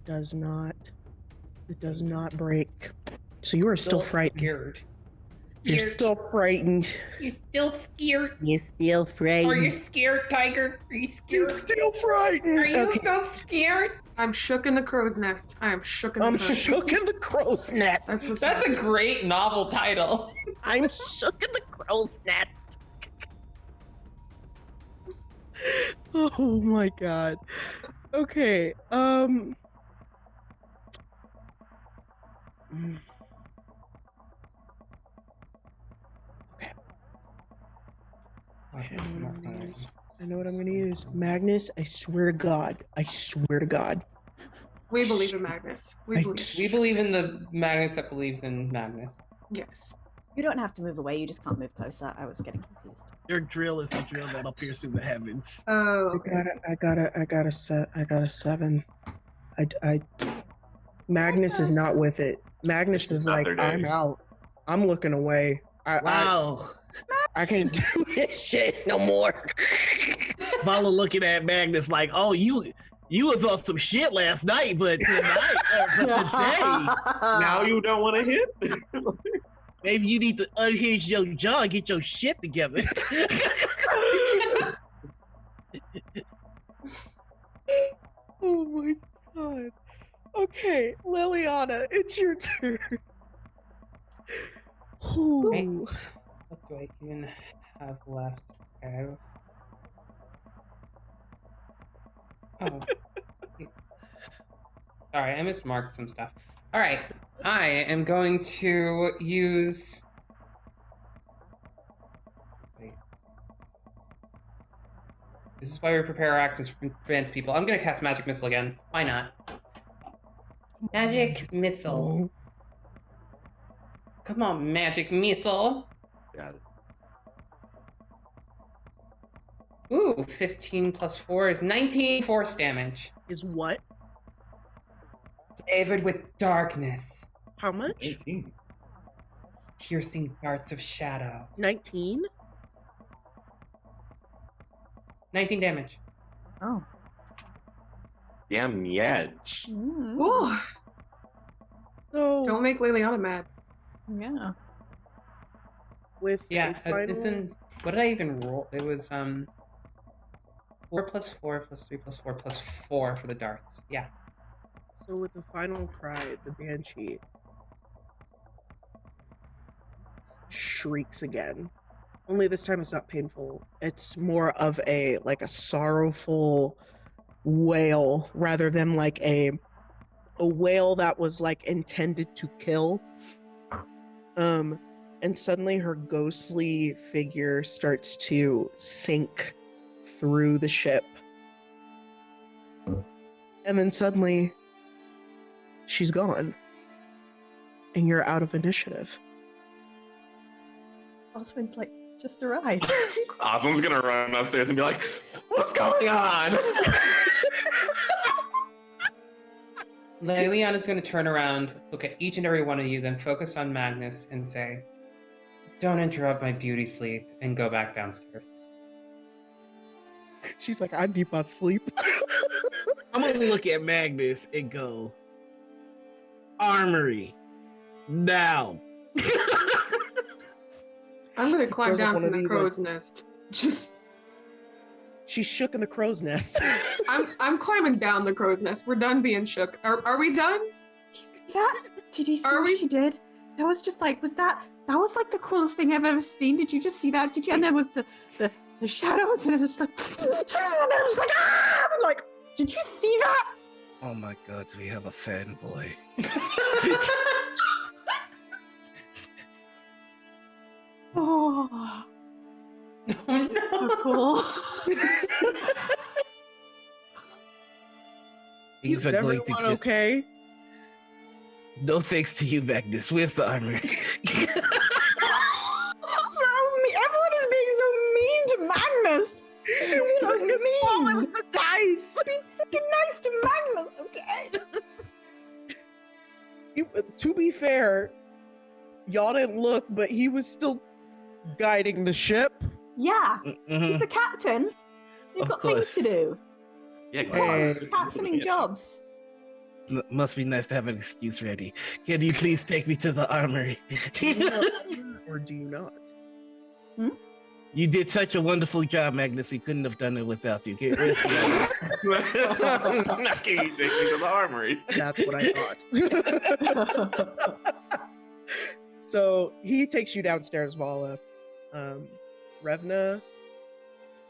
Does not. It does not break. So you are still frightened. Scared. You're still frightened. You're still scared. You're still frightened. Are you scared, Tiger? Are you You're scared? still frightened. Are you Okay. so scared? I'm shook in the crow's nest. I am shook in the I'm crow's shook nest. in the crow's nest. That's what's That's a great novel title. I'm shook in the crow's nest. Oh my god. Okay. Okay. I know what I'm gonna use. Magnus, I swear to God. I swear to God. We believe in Magnus. We I believe. We believe in the Magnus that believes in Magnus. Yes. You don't have to move away. You just can't move closer. I was getting confused. Your drill is a drill that'll pierce through the heavens. Oh, okay. I got a 7. Magnus is not with it. Magnus This is is not like, their day. I'm out. I'm looking away. Wow. I can't do this shit no more. Vala looking at Magnus like, oh, you was on some shit last night, but tonight, but today, Now you don't want to hit? maybe you need to unhinge your jaw and get your shit together. Oh my god. Okay, Liliana, it's your turn. Right. Ooh. What do I even have left? Okay. Oh. Sorry, I mismarked some stuff. All right. I am going to use. Wait. This is why we prepare our actions for advanced people. I'm going to cast Magic Missile again. Why not? Magic Missile. Come on, Magic Missile. Got it. Ooh, 15 plus 4 is 19 force damage. Is what? Flavored with darkness. How much? 18. Piercing darts of shadow. 19? 19 damage. Oh. Damn yetch. Ooh, So don't make Liliana mad. Yeah. with Yeah, a it's final, in. What did I even roll? It was 4 plus 4 plus 3 plus 4 plus 4 for the darts. Yeah. so with the final cry, the banshee shrieks again. Only this time it's not painful. It's more of a sorrowful wail rather than like a wail that was like intended to kill. And suddenly her ghostly figure starts to sink through the ship. And then suddenly she's gone. And you're out of initiative. Oswin's like, just arrived. Oswald's gonna run upstairs and be like, what's going on? Liliana's going to turn around, look at each and every one of you, then focus on Magnus and say, "Don't interrupt my beauty sleep," and go back downstairs. She's like, I need my sleep. I'm gonna look at Magnus and go, armory, now. I'm gonna climb Throws up down one from of the these, crow's nest. Just, She's shook in the crow's nest. I'm climbing down the crow's nest. We're done being shook. Are we done? Did you see Are what we- she did? That was just like, that was like the coolest thing I've ever seen. Did you just see that? Did you? And there was the shadows, and it was like, and it was like, ah! I'm like, did you see that? Oh my god, we have a fanboy. Oh, Oh so no! cool. Things Is are going everyone to get... okay? No thanks to you, Magnus. Where's the armory? Everyone is being so mean to Magnus. It wasn't his fault, it was the dice. Be freaking nice to Magnus, okay? To be fair, y'all didn't look, but he was still guiding the ship. Yeah, he's Mhm. the captain. They've Of got course. things to do. Yeah, Hey. Captaining jobs. Must be nice to have an excuse ready. Can you please take me to the armory? Or do you not? You did such a wonderful job, Magnus. We couldn't have done it without you. Get rid of Now can you take me to the armory? That's what I thought. So he takes you downstairs, Vala. Revna,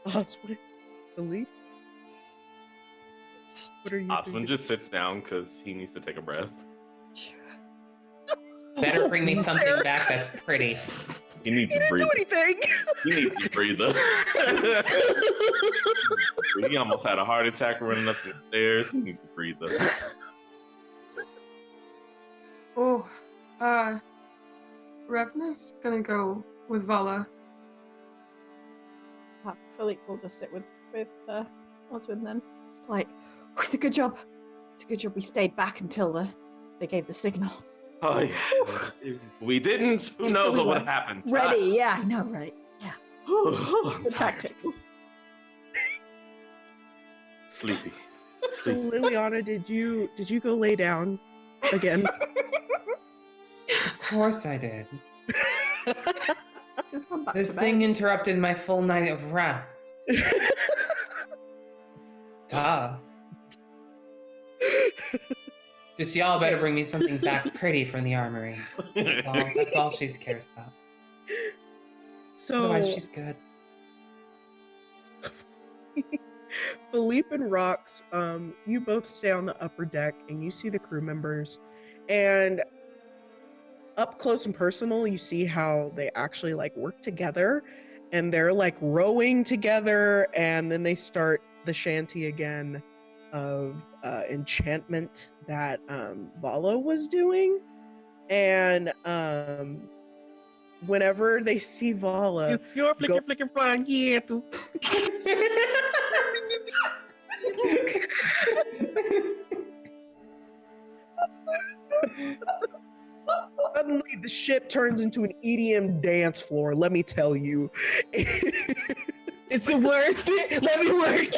Oswin, Philippe. What are you Oswin doing? just sits down because he needs to take a breath. Better bring me something back that's pretty. He needs He to didn't breathe. do anything. He needs to breathe. He almost had a heart attack running up the stairs. He needs to breathe. Oh, Revna's gonna go with Vala. Philippe will just sit with Oswin then. It's like, oh, it's a good job. It's a good job we stayed back until the they gave the signal. Oh, yeah. If we didn't, who Just so knows we what would were have happened. Ready? Yeah, I know, right? Yeah. I'm Good tired. tactics. Sleepy. So Liliana, did you go lay down again? Of course I did. Just come back This to thing bed. interrupted my full night of rest. Duh. Just y'all better bring me something back pretty from the armory. That's all she cares about. So Otherwise, she's good. Philippe and Rox, you both stay on the upper deck and you see the crew members, and up close and personal you see how they actually like work together, and they're like rowing together, and then they start the shanty again of enchantment that Vala was doing. And whenever they see Vala go suddenly the ship turns into an EDM dance floor, let me tell you. Is it worth it? Let me work.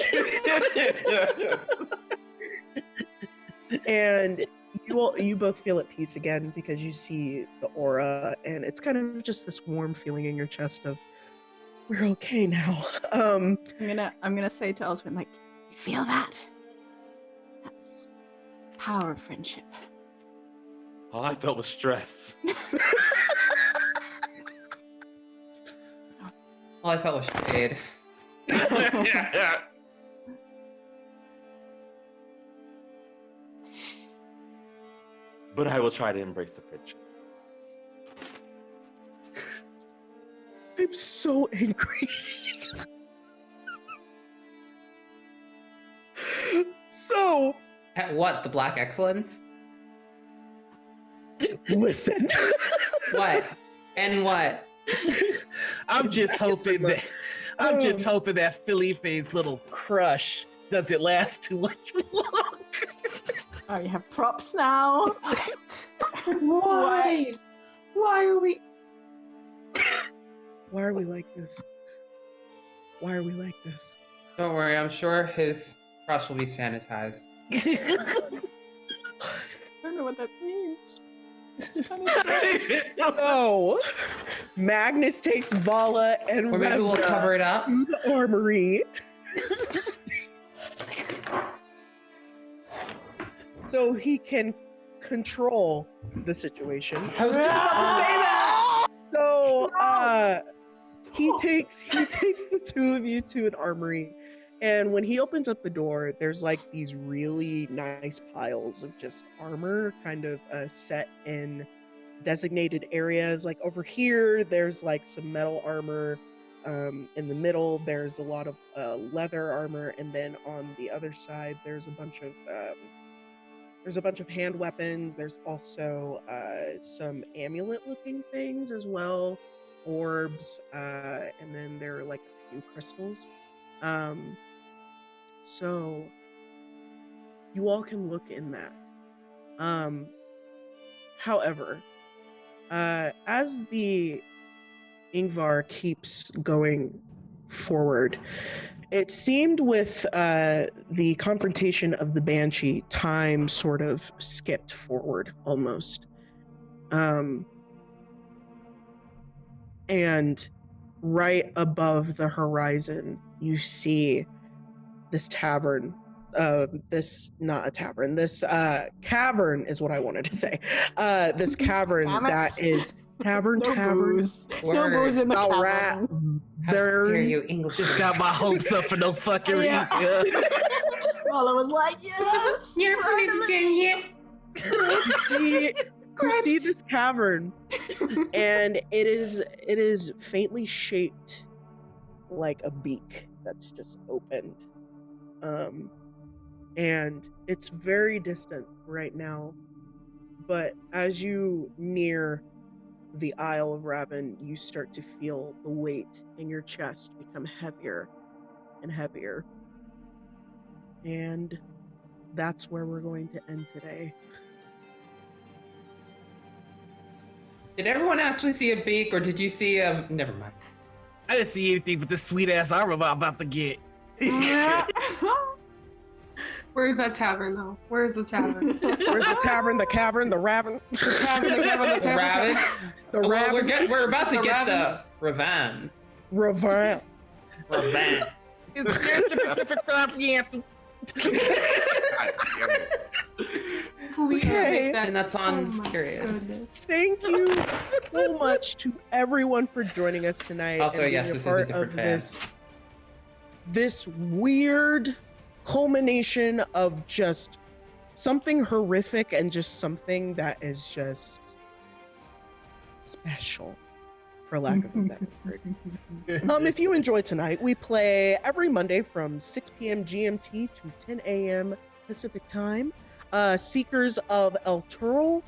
And you both feel at peace again because you see the aura, and it's kind of just this warm feeling in your chest of we're okay now. I'm gonna say to Oswin, like, you feel that? That's power of friendship. All I felt was stress. All I felt was shade. But I will try to embrace the friendship. I'm so angry. So At what? The Black Excellence? listen. What? And what? I'm just hoping that Felipe's little crush doesn't last too much longer. Oh, you have props now. Why? Why are we? Why are we like this? Why are we like this? Don't worry, I'm sure his crush will be sanitized. I don't know what that means. It's kind of So Magnus takes Vala and Or maybe we'll Revna cover it up. to the armory. So he can control the situation. I was just about to say that! So he takes the two of you to an armory, and when he opens up the door, there's like these really nice piles of just armor kind of set in designated areas. Like over here there's like some metal armor, in the middle there's a lot of leather armor, and then on the other side there's a bunch of hand weapons. There's also some amulet-looking things as well, orbs, and then there are like a few crystals. So you all can look in that. However, as the Ingvar keeps going forward, it seemed with the confrontation of the Banshee, time sort of skipped forward almost. And right above the horizon, you see this tavern. This cavern is what I wanted to say. This cavern Damn it. that is tavern. No booze in the All right. cavern. How dare you, English? Just got my hopes up for no fucking Yeah. reason. Well, I was like, yes. You're finally. You see this cavern, and it is faintly shaped like a beak that's just opened. And it's very distant right now, but as you near the Isle of Raven, you start to feel the weight in your chest become heavier and heavier. And that's where we're going to end today. Did everyone actually see a beak, or did you see a? Never mind. I didn't see anything but this sweet ass armor I'm about to get. Where's that tavern though? Where's the tavern? Where's the tavern, the cavern, the raven? The tavern, the tavern, the The tavern. rabbit. The Well, raven. we're about to The get raven. the Ravan. Raven. Ravan. It's very specific pronunciation. Please Okay. make that. And that's Oh on my period. goodness. Thank you so much to everyone for joining us tonight. Also, and yes, being this is a part different of fan. this weird culmination of just something horrific and just something that is just special, for lack of a better word. If you enjoyed tonight, we play every Monday from 6 p.m. GMT to 10 a.m. Pacific time. Seekers of El Turl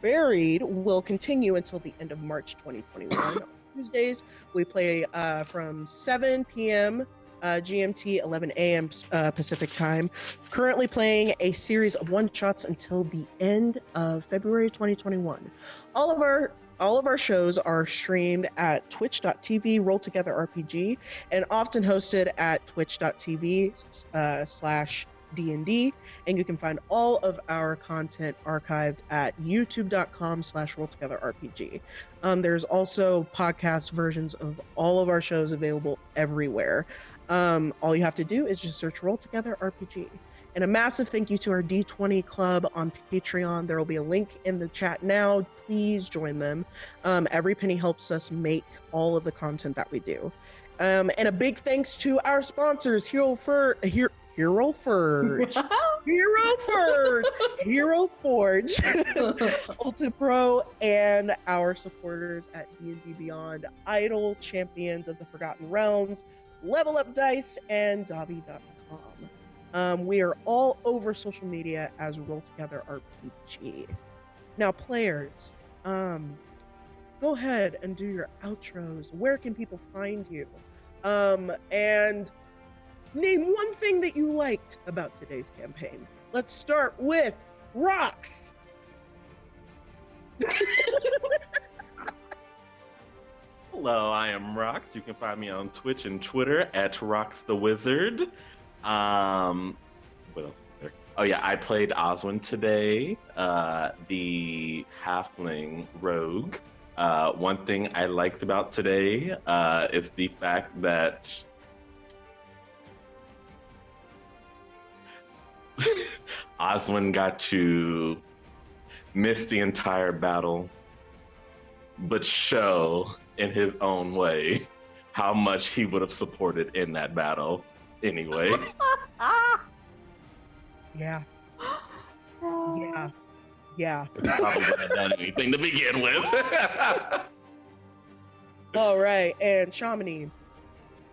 Buried will continue until the end of March 2021. On Tuesdays, we play from 7 p.m. GMT, 11 a.m. Pacific time. Currently playing a series of one-shots until the end of February 2021. All of our shows are streamed at twitch.tv Roll Together RPG and often hosted at twitch.tv /DND. And you can find all of our content archived at youtube.com/Roll Together RPG. There's also podcast versions of all of our shows available everywhere. All you have to do is just search Roll Together RPG. And a massive thank you to our D20 Club on Patreon. There will be a link in the chat now. Please join them. Every penny helps us make all of the content that we do. And a big thanks to our sponsors, Hero Forge, Ultra Pro, and our supporters at D&D Beyond, Idol, Champions of the Forgotten Realms, Level Up Dice, and Zavi.com. We are all over social media as Roll Together RPG. Now, players, go ahead and do your outros. Where can people find you? And name one thing that you liked about today's campaign. Let's start with Rox. Hello, I am Rox. You can find me on Twitch and Twitter at Rox the Wizard. What else is there? Oh yeah, I played Oswin today, the halfling rogue. One thing I liked about today is the fact that Oswin got to miss the entire battle, but show in his own way how much he would have supported in that battle anyway. Yeah. Oh. Yeah. He probably wouldn't have done anything to begin with. All right, and Chamonix.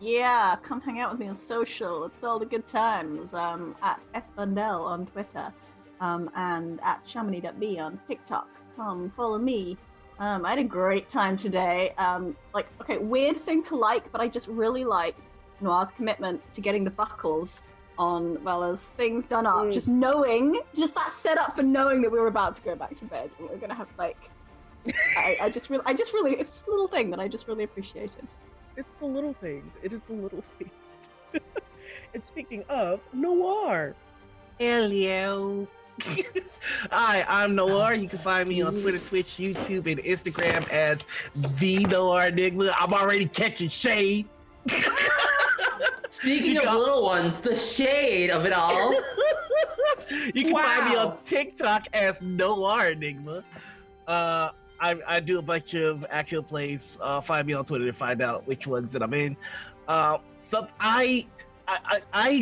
Yeah, come hang out with me on social. It's all the good times. At sbundell on Twitter, and at Chamonix.b on TikTok. Come follow me. I had a great time today. Okay, weird thing to like, but I just really like Noir's commitment to getting the buckles on Vala's things done up. Just knowing, just that setup for knowing that we were about to go back to bed and we were gonna have I just really, it's just a little thing that I just really appreciated. It's the little things. It is the little things. And speaking of Noir. Hello. Hi, I'm Noir. You can find me on Twitter, Twitch, YouTube, and Instagram as the Noir Enigma. I'm already catching shade. Speaking of little ones, the shade of it all. You can find me on TikTok as Noir Enigma. I do a bunch of actual plays. Find me on Twitter to find out which ones that I'm in. I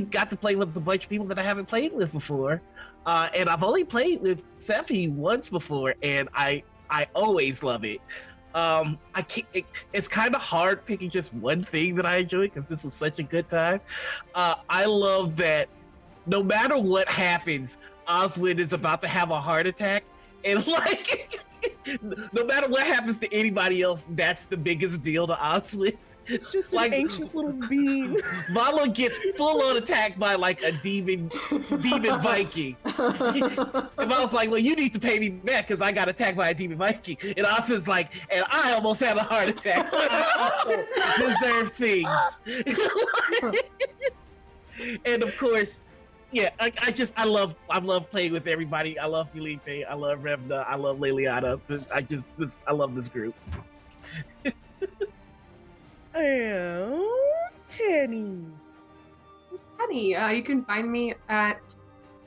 got to play with a bunch of people that I haven't played with before. And I've only played with Seffi once before, and I always love it. It's kind of hard picking just one thing that I enjoy because this is such a good time. I love that no matter what happens, Oswin is about to have a heart attack, and like no matter what happens to anybody else, that's the biggest deal to Oswin. It's just an Like- anxious little bean. Vala gets full on attacked by like a demon Viking. And Vala's like, well, you need to pay me back because I got attacked by a demon Viking. And Austin's like, and I almost had a heart attack. So I also deserve things. And of course, yeah, I love playing with everybody. I love Felipe. I love Revna. I love Liliana. I love this group. Oh, Tenny. Tenny, you can find me at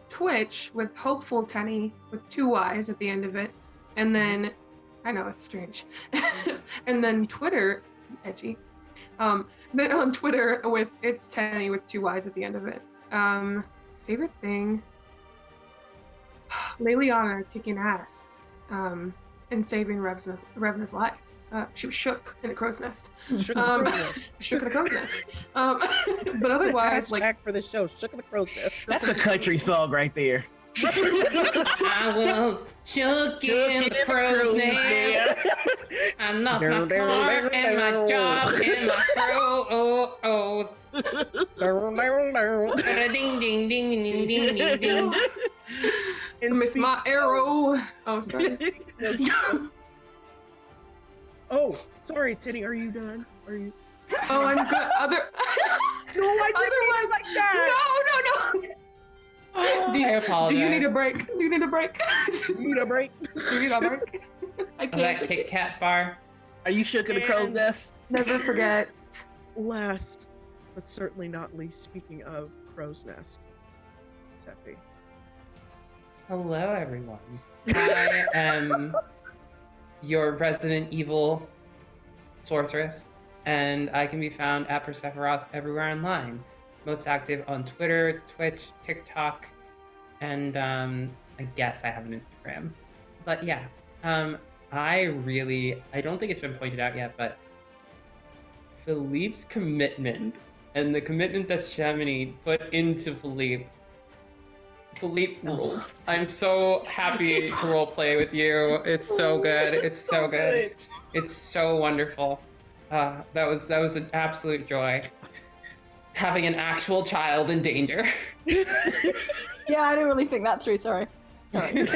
Twitch with Hopeful Tenny with 2 Y's at the end of it. And then, I know it's strange. And then Twitter, edgy. Then on Twitter with It's Tenny with 2 Y's at the end of it. Favorite thing? Liliana kicking ass and saving Revna's life. She was shook in a crow's nest. Shook in the crow's nest. Shook in a crow's nest. But otherwise, like, hashtag for the show, shook in the crow's nest. That's a country song right there. I was shook in the crow's nest. I lost my car and my job and my crows. Ding ding ding ding ding ding ding ding. Miss my arrow. Oh, sorry. Oh, sorry, Tenny, are you done? Are you? Oh, I'm good. No, I didn't mean it like that. No. I apologize. Do you need a break? Do you need a break? You need a break? Do you need a break? I Oh, that can't. Kit Kat bar. Are you shook in the crow's nest? Never forget. Last, but certainly not least, speaking of crow's nest, Seppi. Hello, everyone. I am your Resident Evil sorceress, and I can be found at Persephoroth everywhere online. Most active on Twitter, Twitch, TikTok, and I guess I have an Instagram. But yeah, I don't think it's been pointed out yet, but Philippe's commitment and the commitment that Chamonix put into Philippe rules. I'm so happy to roleplay with you. It's so good. It's so good. It's so wonderful. That was an absolute joy. Having an actual child in danger. Yeah, I didn't really think that through. Sorry. Sorry.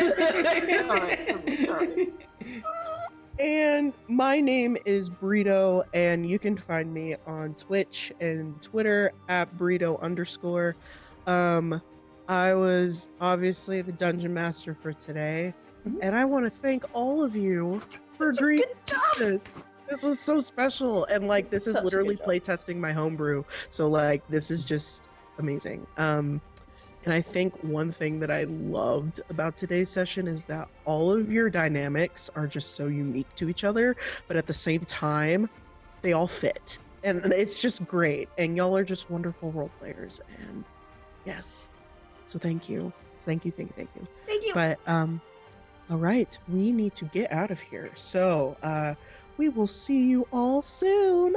And my name is Burrito, and you can find me on Twitch and Twitter at Burrito_. I was obviously the dungeon master for today, and I want to thank all of you for agreeing to this. This was so special, and like this is Such a literally good job. playtesting my homebrew, so like this is just amazing. And I think one thing that I loved about today's session is that all of your dynamics are just so unique to each other, but at the same time, they all fit, and it's just great. And y'all are just wonderful role players, and yes, so thank you. Thank you. Thank you. But all right, we need to get out of here. So we will see you all soon.